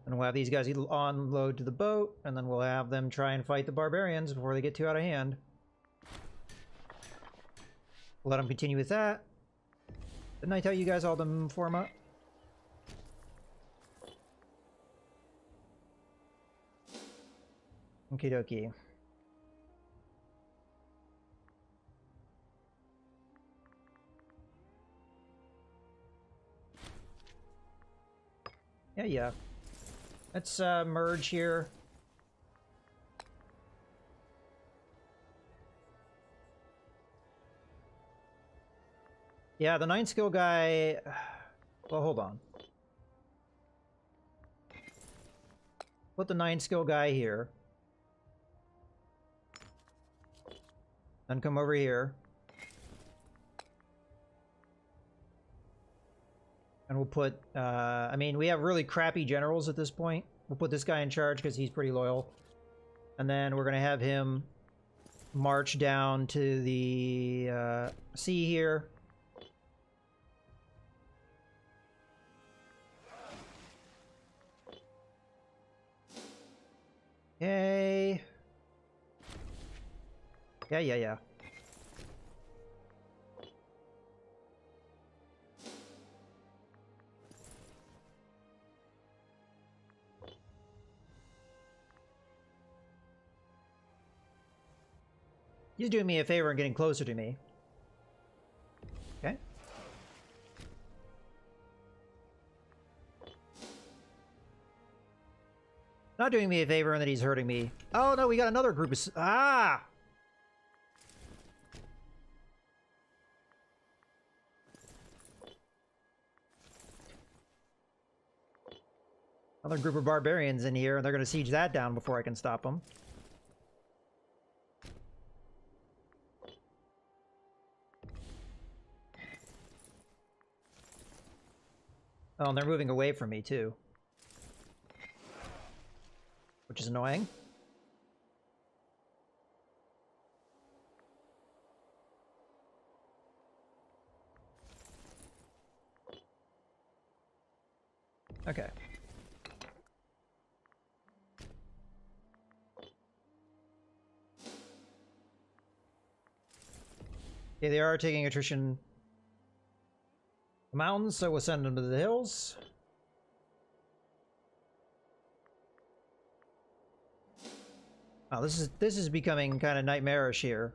And we'll have these guys unload to the boat, and then we'll have them try and fight the barbarians before they get too out of hand. We'll let them continue with that. Didn't I tell you guys all to form up? Okie dokie. Yeah. Let's merge here. Yeah, the 9 skill guy... Well, hold on. Put the 9 skill guy here. Then come over here. And we'll put... I mean, we have really crappy generals at this point. We'll put this guy in charge because he's pretty loyal. And then we're going to have him march down to the sea here. Okay. Yeah. He's doing me a favor and getting closer to me. Okay. Not doing me a favor and that he's hurting me. Oh no, we got another group of... Ah! Another group of barbarians in here, and they're going to siege that down before I can stop them. Oh, and they're moving away from me, too. Which is annoying. Okay. Okay, they are taking attrition mountains, so we'll send them to the hills. Oh, this is becoming kind of nightmarish here.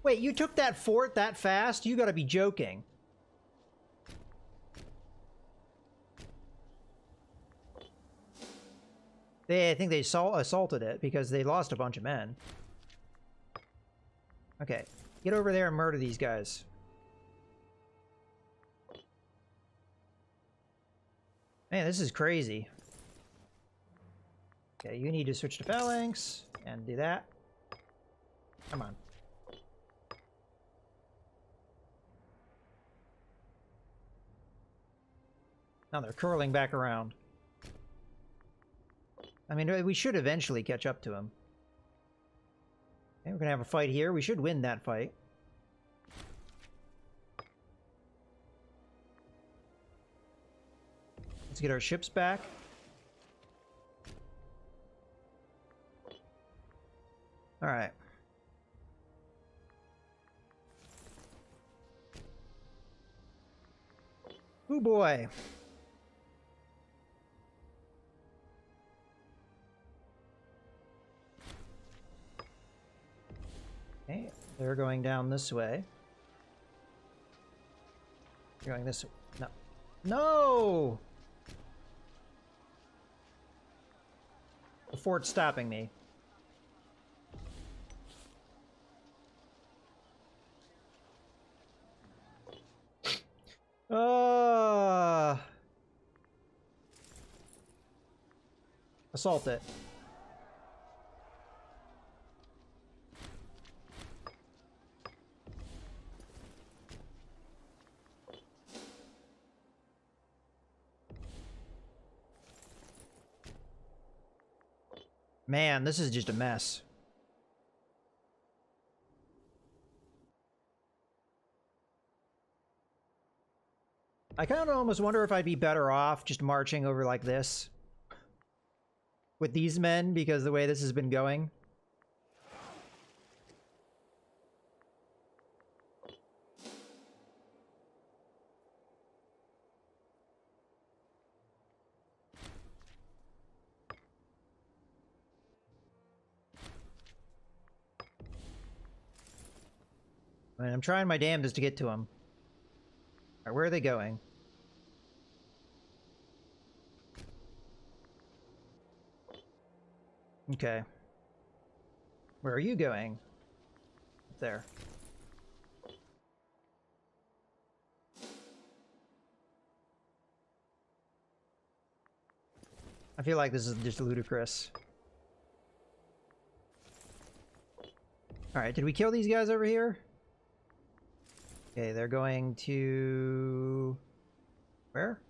Wait, you took that fort that fast? You gotta be joking. I think they assaulted it because they lost a bunch of men. Okay, get over there and murder these guys. Man, this is crazy. Okay, you need to switch to phalanx and do that. Come on. Now they're curling back around. I mean, we should eventually catch up to him. Okay, we're gonna have a fight here. We should win that fight. Let's get our ships back. All right. Oh boy. Okay, they're going down this way. You're going this way. No. No! The fort's stopping me. Assault it. Man, this is just a mess. I kind of almost wonder if I'd be better off just marching over like this with these men, because the way this has been going. I mean, I'm trying my damnedest to get to them. All right, where are they going? Okay. Where are you going? Up there. I feel like this is just ludicrous. Alright, did we kill these guys over here? Okay, they're going to... where?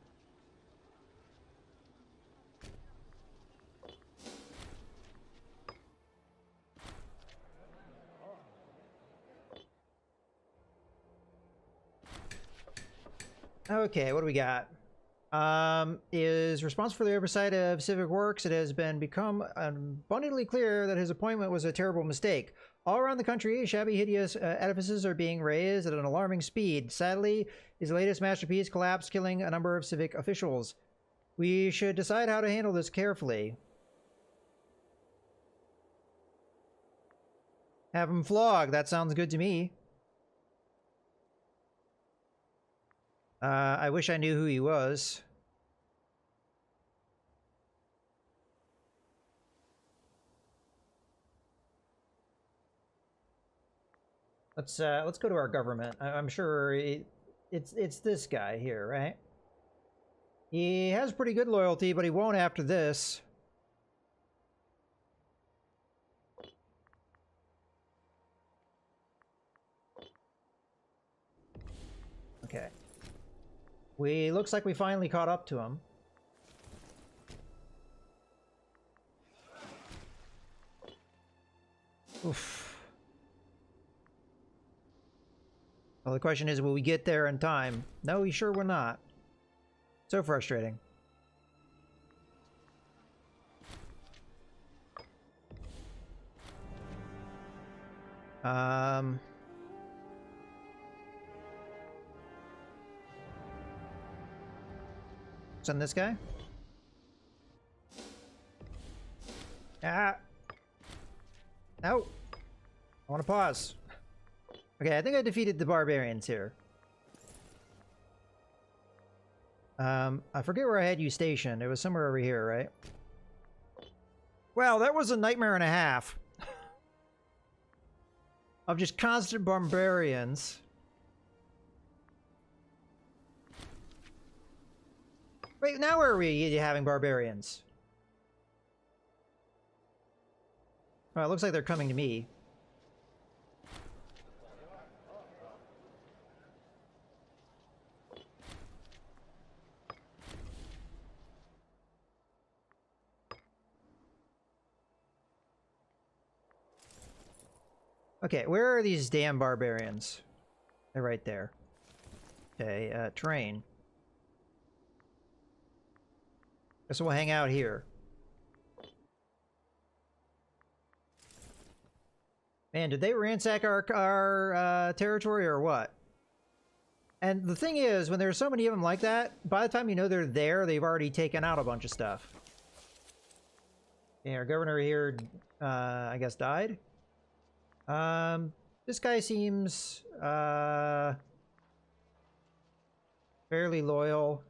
Okay, what do we got? Is responsible for the oversight of civic works. It has become abundantly clear that his appointment was a terrible mistake. All around the country, shabby, hideous edifices are being razed at an alarming speed. Sadly, his latest masterpiece collapsed, killing a number of civic officials. We should decide how to handle this carefully. Have him flogged. That sounds good to me. I wish I knew who he was. Let's go to our government. I'm sure it's this guy here, right? He has pretty good loyalty, but he won't after this. Okay. Looks like we finally caught up to him. Oof. Well, the question is, will we get there in time? No, we sure will not. So frustrating. Um... Send this guy. Ah! No! I want to pause. Okay, I think I defeated the barbarians here. I forget where I had you stationed. It was somewhere over here, right? Well, that was a nightmare and a half. Of just constant barbarians. Wait, now where are we having barbarians? Oh, it looks like they're coming to me. Okay, where are these damn barbarians? They're right there. Okay, terrain. Guess we'll hang out here. Man, did they ransack our territory or what? And the thing is, when there's so many of them like that, by the time you know they're there, they've already taken out a bunch of stuff. Yeah, our governor here, I guess, died. This guy seems, fairly loyal.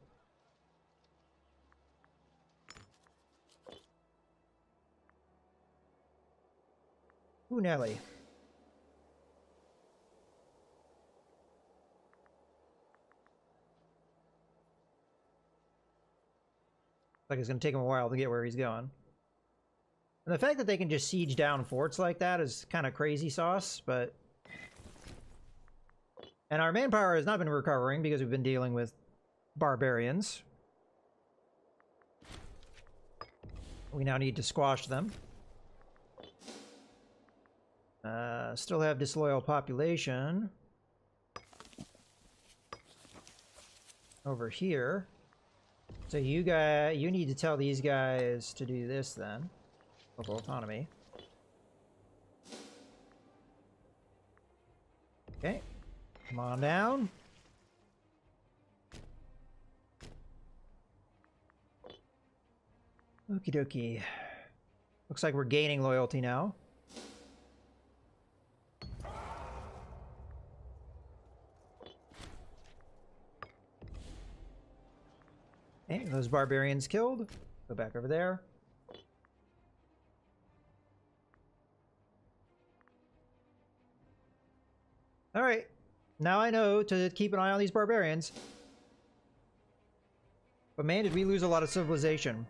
Ooh, Nelly. Like it's gonna take him a while to get where he's going. And the fact that they can just siege down forts like that is kind of crazy sauce, but... And our manpower has not been recovering because we've been dealing with barbarians. We now need to squash them. Still have disloyal population. Over here. So you need to tell these guys to do this then. Local autonomy. Okay. Come on down. Okie dokie. Looks like we're gaining loyalty now. Okay, those barbarians killed. Go back over there. Alright. Now I know to keep an eye on these barbarians. But man, did we lose a lot of civilization.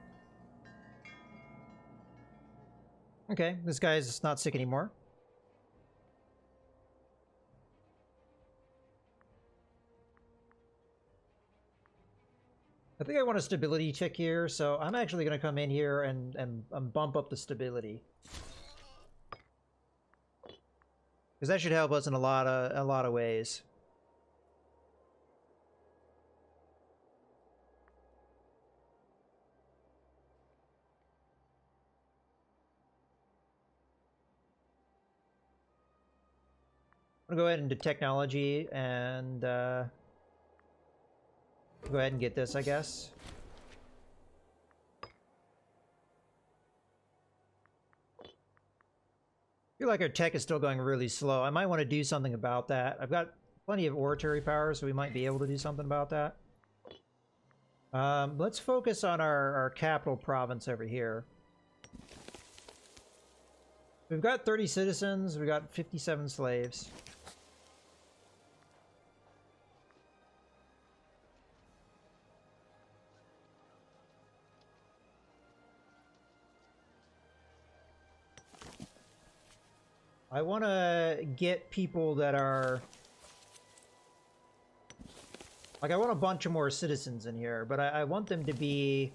Okay, this guy's not sick anymore. I think I want a stability check here, so I'm actually going to come in here and bump up the stability. Because that should help us in a lot of ways. I'm gonna go ahead and do technology and go ahead and get this, I guess. I feel like our tech is still going really slow. I might want to do something about that. I've got plenty of oratory power, so we might be able to do something about that. Let's focus on our capital province over here. We've got 30 citizens, we've got 57 slaves. I want to get people that are... Like, I want a bunch of more citizens in here, but I want them to be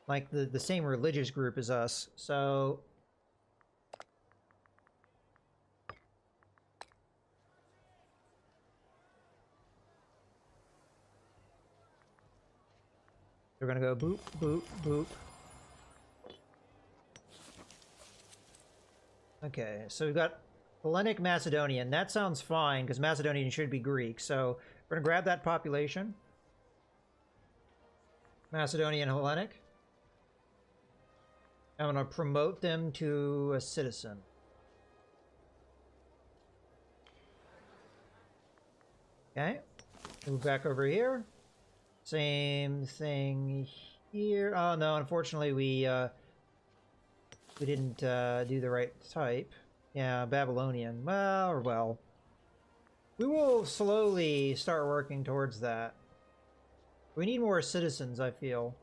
like the same religious group as us, so... We're gonna go boop, boop, boop. Okay, so we've got Hellenic Macedonian. That sounds fine, because Macedonian should be Greek. So we're going to grab that population. Macedonian Hellenic. I'm going to promote them to a citizen. Okay. Move back over here. Same thing here. Oh no, unfortunately we didn't do the right type. Yeah, Babylonian. Well. We will slowly start working towards that. We need more citizens, I feel.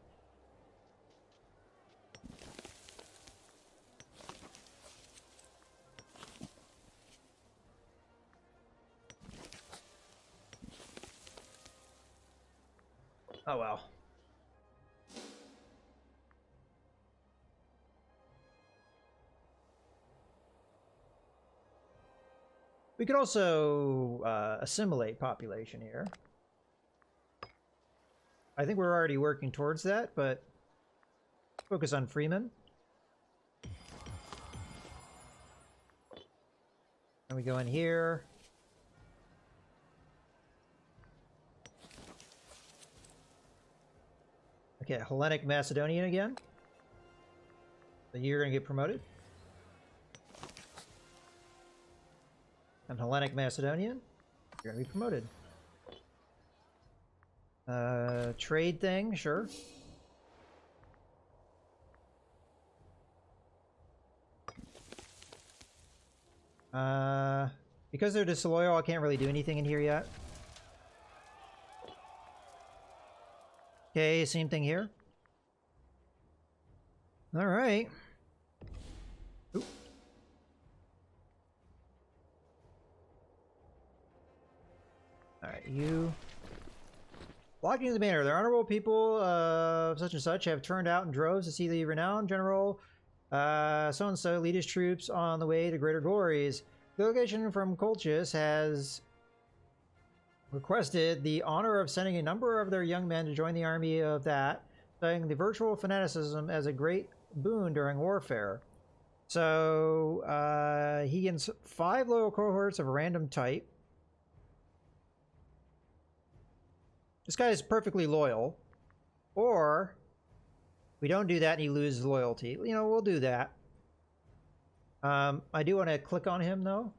Oh well. We could also assimilate population here. I think we're already working towards that, but focus on freemen. And we go in here. Okay, Hellenic Macedonian again. So you're going to get promoted. And Hellenic Macedonian, you're going to be promoted. Trade thing, sure. Because they're disloyal, I can't really do anything in here yet. Okay, same thing here. All right. Oop. All right, you. Blocking the banner. The honorable people of such and such have turned out in droves to see the renowned general so-and-so lead his troops on the way to greater glories. The delegation from Colchis has requested the honor of sending a number of their young men to join the army of that, citing the virtual fanaticism as a great boon during warfare. So he gets 5 loyal cohorts of a random type. This guy is perfectly loyal. Or we don't do that and he loses loyalty. You know, we'll do that. I do want to click on him though.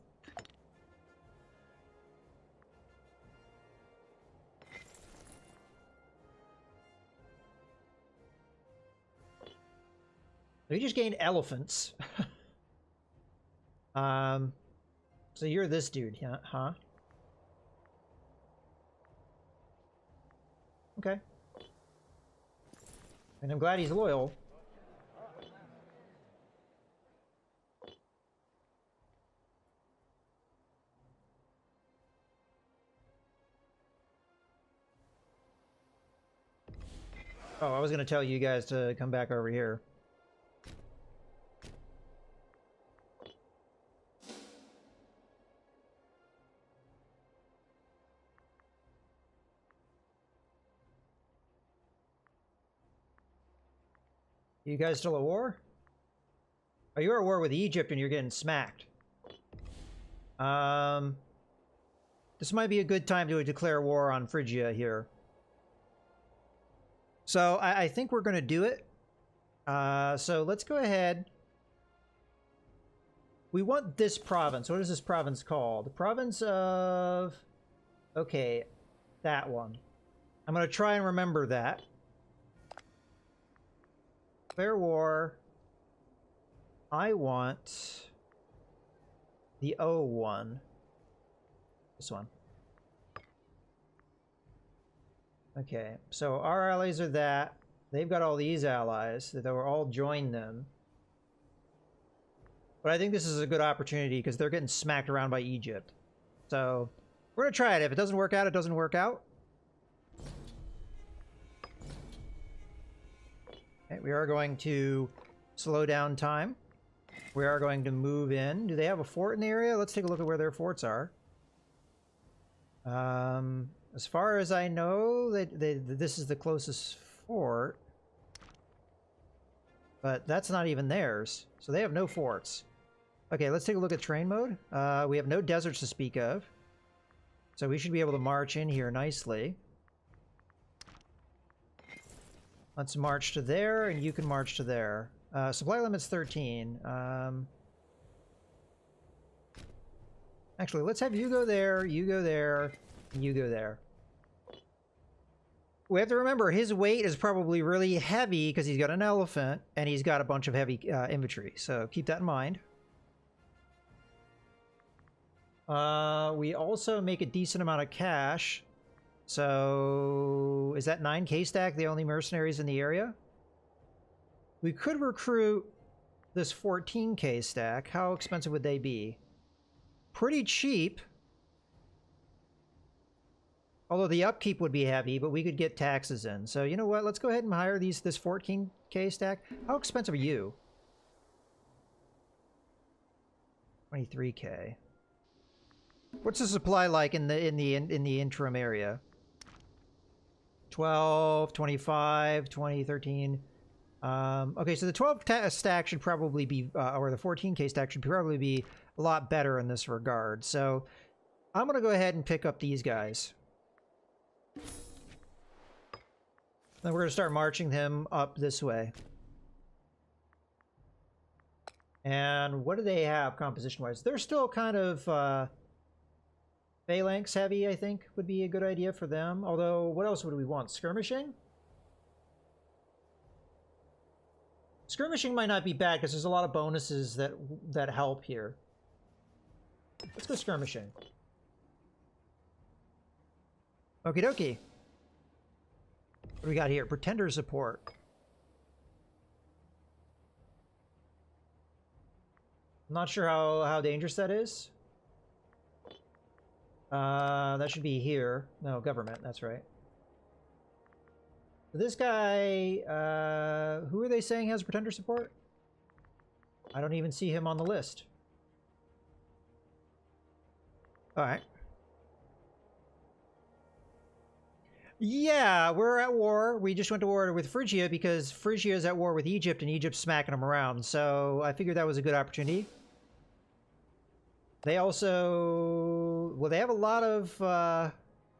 We just gained elephants. So you're this dude, huh? Okay. And I'm glad he's loyal. Oh, I was going to tell you guys to come back over here. You guys still at war? Oh, you're at war with Egypt and you're getting smacked. This might be a good time to declare war on Phrygia here. So I think we're going to do it. So let's go ahead. We want this province. What is this province called? The province of... Okay, that one. I'm going to try and remember that. Declare war. I want the O one. This one. Okay, so our allies are that. They've got all these allies that will all join them. But I think this is a good opportunity because they're getting smacked around by Egypt. So we're going to try it. If it doesn't work out, it doesn't work out. Okay, we are going to slow down time. We are going to move in. Do they have a fort in the area? Let's take a look at where their forts are. As far as I know, this is the closest fort. But that's not even theirs. So they have no forts. Okay, let's take a look at train mode. We have no deserts to speak of. So we should be able to march in here nicely. Let's march to there, and you can march to there. Supply limit's 13. Actually, let's have you go there, and you go there. We have to remember, his weight is probably really heavy because he's got an elephant, and he's got a bunch of heavy infantry. So keep that in mind. We also make a decent amount of cash. So is that 9k stack the only mercenaries in the area? We could recruit this 14k stack. How expensive would they be? Pretty cheap. Although the upkeep would be heavy, but we could get taxes in. So you know what? Let's go ahead and hire this 14k stack. How expensive are you? 23k. What's the supply like in the interim area? 12, 25, 20, 13. Okay, so the 12 stack should probably be, or the 14k stack should probably be a lot better in this regard. So I'm going to go ahead and pick up these guys. Then we're going to start marching them up this way. And what do they have composition-wise? They're still kind of phalanx heavy, I think, would be a good idea for them. Although, what else would we want? Skirmishing? Skirmishing might not be bad because there's a lot of bonuses that help here. Let's go skirmishing. Okie dokie. What do we got here? Pretender support. I'm not sure how dangerous that is. That should be here. No, government, that's right. This guy, who are they saying has pretender support? I don't even see him on the list. Alright. Yeah, we're at war. We just went to war with Phrygia because Phrygia is at war with Egypt and Egypt's smacking them around. So I figured that was a good opportunity. They also... Well, they have a lot of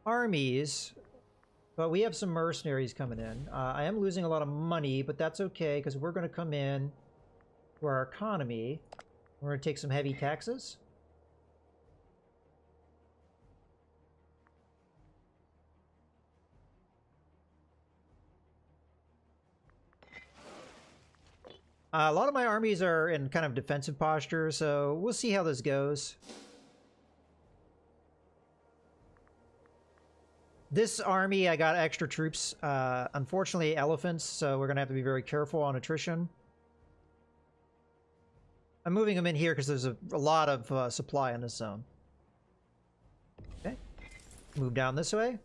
armies, but we have some mercenaries coming in. I am losing a lot of money, but that's okay because we're going to come in for our economy. We're going to take some heavy taxes. A lot of my armies are in kind of defensive posture, so we'll see how this goes. This army, I got extra troops. Unfortunately, elephants, so we're going to have to be very careful on attrition. I'm moving them in here because there's a lot of supply in this zone. Okay. Move down this way.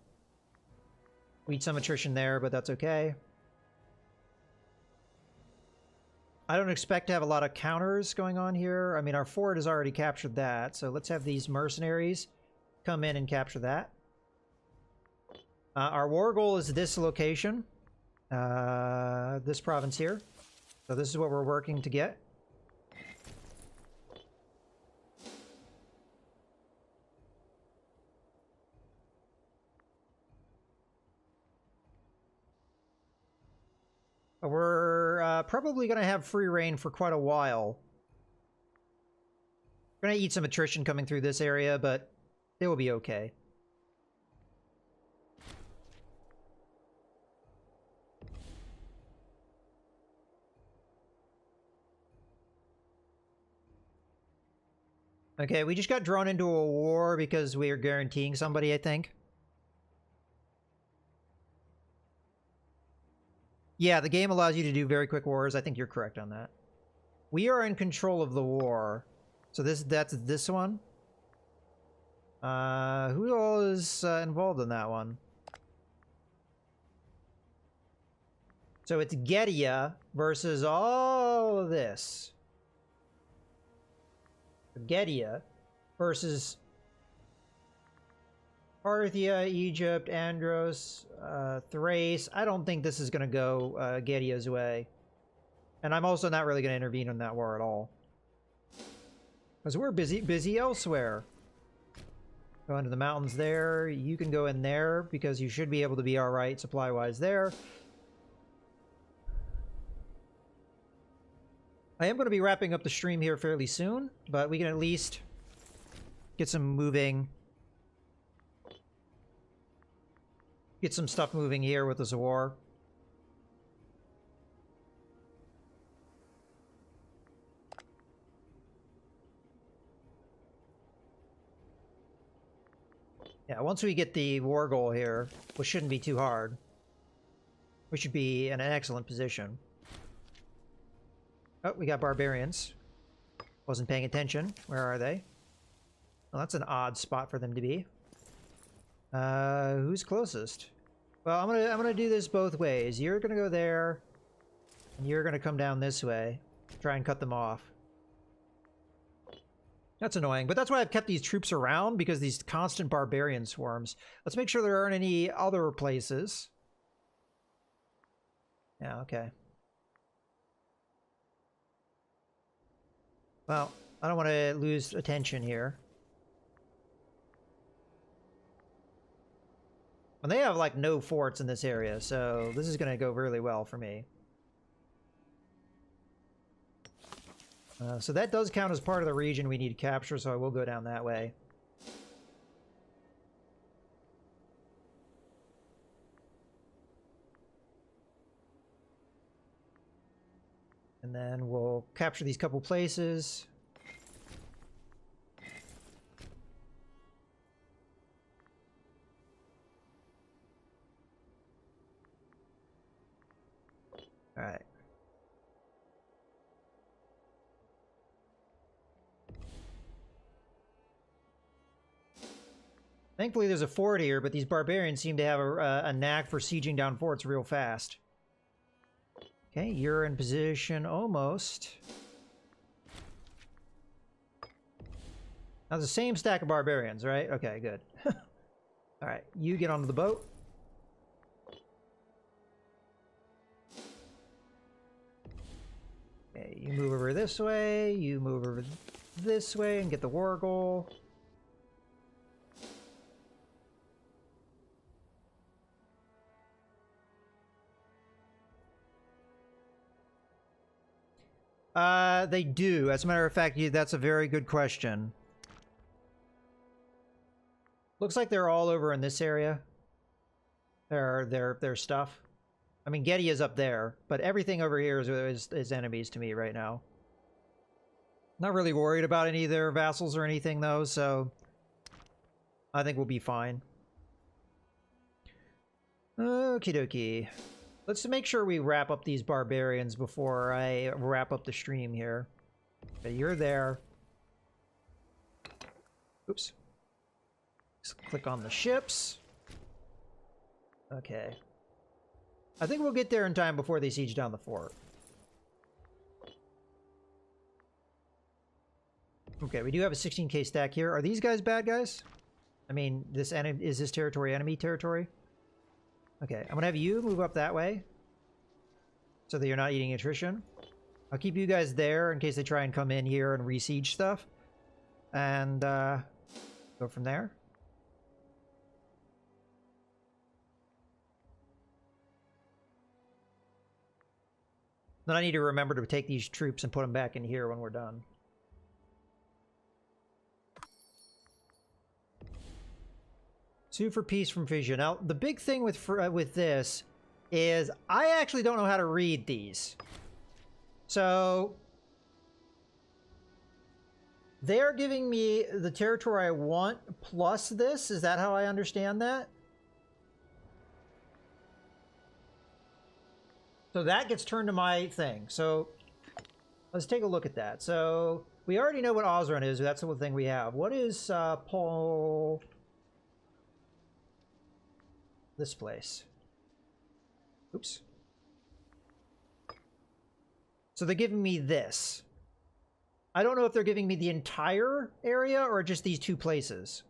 We need some attrition there, but that's okay. I don't expect to have a lot of counters going on here. I mean, our fort has already captured that, so let's have these mercenaries come in and capture that. Our war goal is this location, this province here. So this is what we're working to get. We're probably going to have free reign for quite a while. We're going to eat some attrition coming through this area, but it will be okay. Okay, we just got drawn into a war because we are guaranteeing somebody, I think. Yeah, the game allows you to do very quick wars. I think you're correct on that. We are in control of the war. So that's this one. Who all is involved in that one? So it's Getia versus all of this. Getia versus Parthia, Egypt, Andros, Thrace. I don't think this is going to go Getia's way. And I'm also not really going to intervene in that war at all. Because we're busy elsewhere. Go into the mountains there. You can go in there because you should be able to be alright supply-wise there. I am going to be wrapping up the stream here fairly soon, but we can at least get some moving. Get some stuff moving here with this war. Yeah, once we get the war goal here, which shouldn't be too hard, we should be in an excellent position. Oh, we got barbarians. Wasn't paying attention. Where are they? Well, that's an odd spot for them to be. Who's closest? Well, I'm gonna do this both ways. You're gonna go there, and you're gonna come down this way. Try and cut them off. That's annoying, but that's why I've kept these troops around, because these constant barbarian swarms. Let's make sure there aren't any other places. Yeah, okay. Well, I don't want to lose attention here. And they have, like, no forts in this area, so this is going to go really well for me. So that does count as part of the region we need to capture, so I will go down that way. And then we'll capture these couple places. All right. Thankfully, there's a fort here, but these barbarians seem to have a knack for sieging down forts real fast. Okay, you're in position almost. Now, the same stack of barbarians, right? Okay, good. All right, you get onto the boat. Okay, you move over this way, you move over this way and get the war goal. They do. As a matter of fact, that's a very good question. Looks like they're all over in this area. Their stuff. I mean, Getty is up there, but everything over here is enemies to me right now. Not really worried about any of their vassals or anything, though, so I think we'll be fine. Okie dokie. Let's make sure we wrap up these barbarians before I wrap up the stream here. Okay, you're there. Oops. Just click on the ships. Okay. I think we'll get there in time before they siege down the fort. Okay, we do have a 16k stack here. Are these guys bad guys? I mean, is this territory enemy territory? Okay, I'm gonna have you move up that way so that you're not eating attrition. I'll keep you guys there in case they try and come in here and re-siege stuff. And go from there. Then I need to remember to take these troops and put them back in here when we're done. Sue for peace from Fission. Now, the big thing with this is I actually don't know how to read these. So they're giving me the territory I want plus this. Is that how I understand that? So that gets turned to my thing. So let's take a look at that. So we already know what Osran is. That's the one thing we have. What is Paul? This place. Oops. So they're giving me this. I don't know if they're giving me the entire area or just these two places.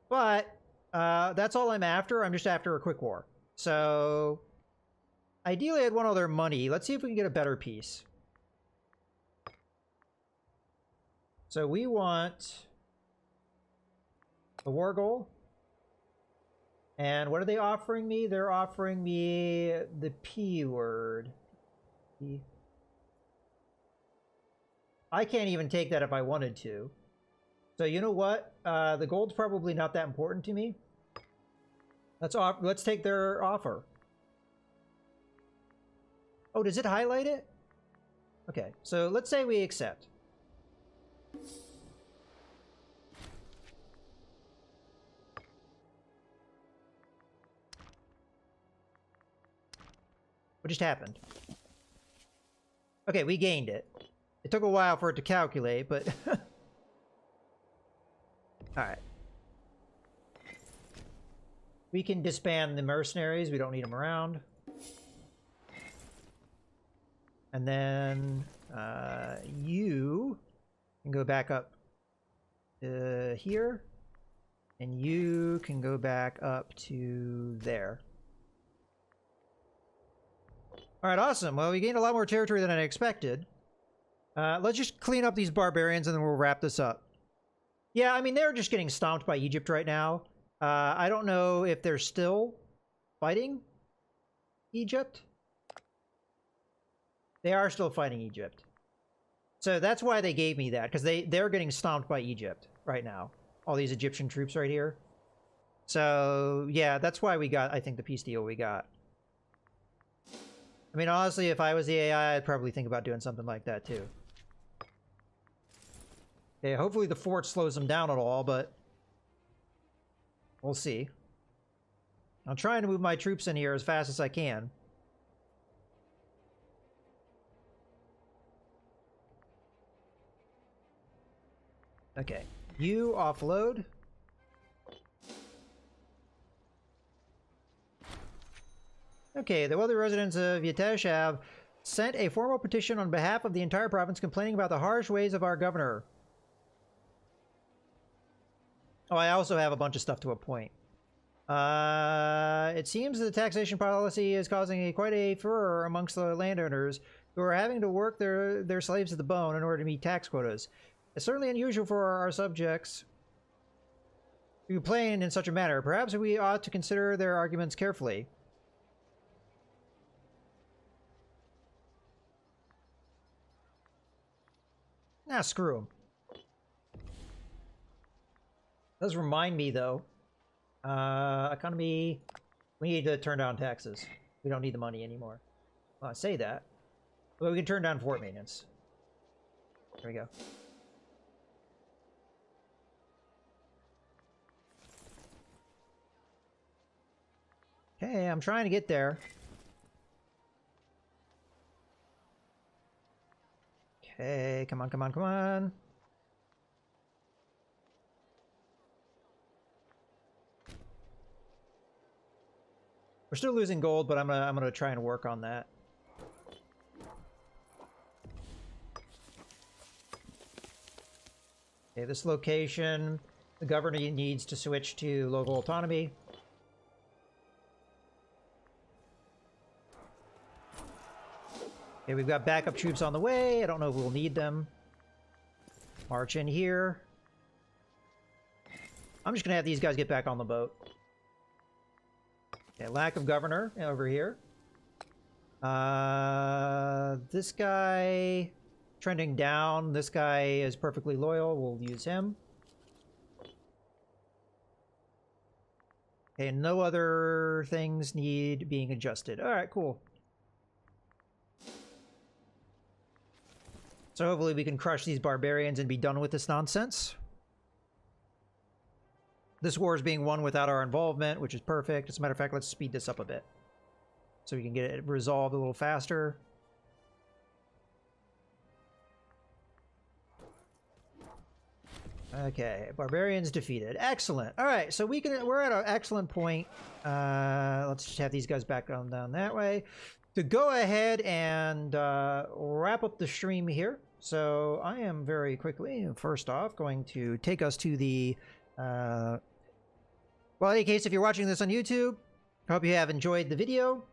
But that's all I'm after. I'm just after a quick war. So ideally I'd want all their money. Let's see if we can get a better piece. So we want the war goal. And what are they offering me? They're offering me the P word. I can't even take that if I wanted to. So you know what? The gold's probably not that important to me. Let's take their offer. Oh, does it highlight it? Okay, so let's say we accept. What just happened? Okay, we gained it. It took a while for it to calculate, but... Alright. We can disband the mercenaries. We don't need them around. And then you can go back up here. And you can go back up to there. Alright, awesome. Well, we gained a lot more territory than I expected. Let's just clean up these barbarians and then we'll wrap this up. Yeah, I mean, they're just getting stomped by Egypt right now. I don't know if they're still fighting Egypt. They are still fighting Egypt. So that's why they gave me that, because they're getting stomped by Egypt right now. All these Egyptian troops right here. So, yeah, that's why we got, I think, the peace deal we got. I mean, honestly, if I was the AI, I'd probably think about doing something like that, too. Okay, hopefully the fort slows them down at all, but... we'll see. I'm trying to move my troops in here as fast as I can. Okay, you offload. Okay, the wealthy residents of Yatesh have sent a formal petition on behalf of the entire province complaining about the harsh ways of our governor. Oh, I also have a bunch of stuff to appoint. It seems the taxation policy is causing quite a furor amongst the landowners who are having to work their slaves to the bone in order to meet tax quotas. It's certainly unusual for our subjects to complain in such a manner. Perhaps we ought to consider their arguments carefully. Nah, screw them. Does remind me, though. Economy. We need to turn down taxes. We don't need the money anymore. Well, I say that. But we can turn down fort maintenance. There we go. Okay, I'm trying to get there. Okay, come on, come on, come on. We're still losing gold, but I'm gonna try and work on that. Okay, this location, the governor needs to switch to local autonomy. Okay, we've got backup troops on the way. I don't know if we'll need them. March in here. I'm just gonna have these guys get back on the boat. Okay, lack of governor over here. This guy trending down. This guy is perfectly loyal. We'll use him. Okay, no other things need being adjusted. All right, cool. So hopefully we can crush these barbarians and be done with this nonsense. This war is being won without our involvement, which is perfect. As a matter of fact, let's speed this up a bit so we can get it resolved a little faster. Okay, barbarians defeated. Excellent. All right, so we're at an excellent point. Let's just have these guys back down that way. To go ahead and wrap up the stream here. So I am very quickly, first off, going to take us to the... well, in any case, if you're watching this on YouTube, I hope you have enjoyed the video.